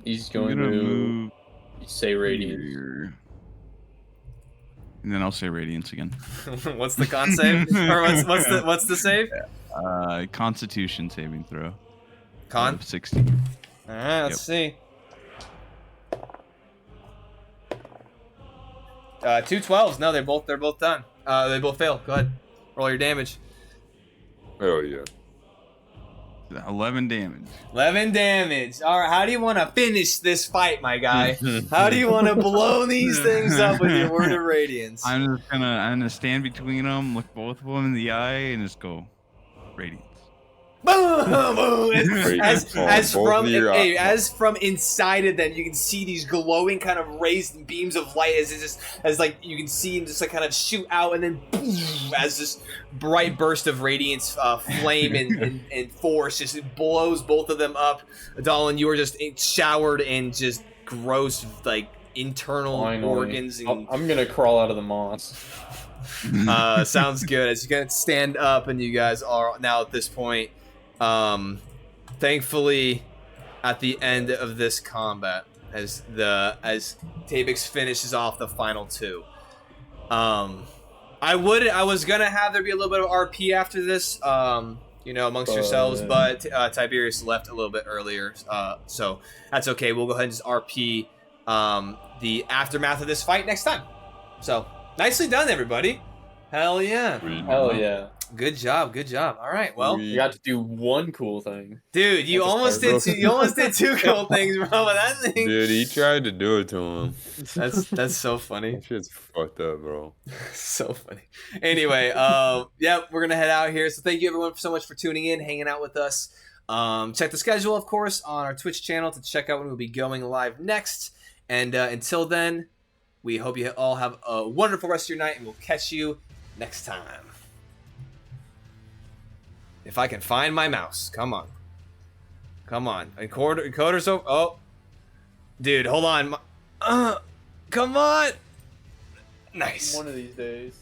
He's going to move say radiant. here. And then I'll say radiance again. What's the con save? Or what's the save? Constitution saving throw. Con? 16. All right, let's see. 2 12s. No, they're both done. They both fail. Go ahead. Roll your damage. Hell yeah. 11 damage. 11 damage. All right, how do you want to finish this fight, my guy? How do you want to blow these things up with your word of radiance? I'm gonna stand between them, look both of them in the eye, and just go radiance. Boom! Boom! As from inside of them, you can see these glowing kind of raised beams of light as like you can see them just like kind of shoot out, and then boom, as this bright burst of radiance, flame and force just blows both of them up. Adalin, you are just showered in just gross like internal Finally. organs. And I'm gonna crawl out of the moss. sounds good. As you guys stand up, and you guys are now at this point, thankfully, at the end of this combat, as Tabix finishes off the final two. I was gonna have there be a little bit of RP after this, amongst yourselves, but Tiberius left a little bit earlier, so that's okay. We'll go ahead and just RP the aftermath of this fight next time. So nicely done, everybody. Hell yeah. Hell yeah. Good job. All right. Well, You got to do one cool thing. dude, you almost did two cool things, bro. But that thing, Dude, he tried to do it to him. that's so funny. That shit's fucked up, bro. So funny. Anyway, we're gonna head out here. So thank you everyone so much for tuning in, hanging out with us. Check the schedule, of course, on our Twitch channel to check out when we'll be going live next. And until then, we hope you all have a wonderful rest of your night, and we'll catch you next time. If I can find my mouse, come on. Encoder's over. Oh, dude, hold on. Come on. Nice. One of these days.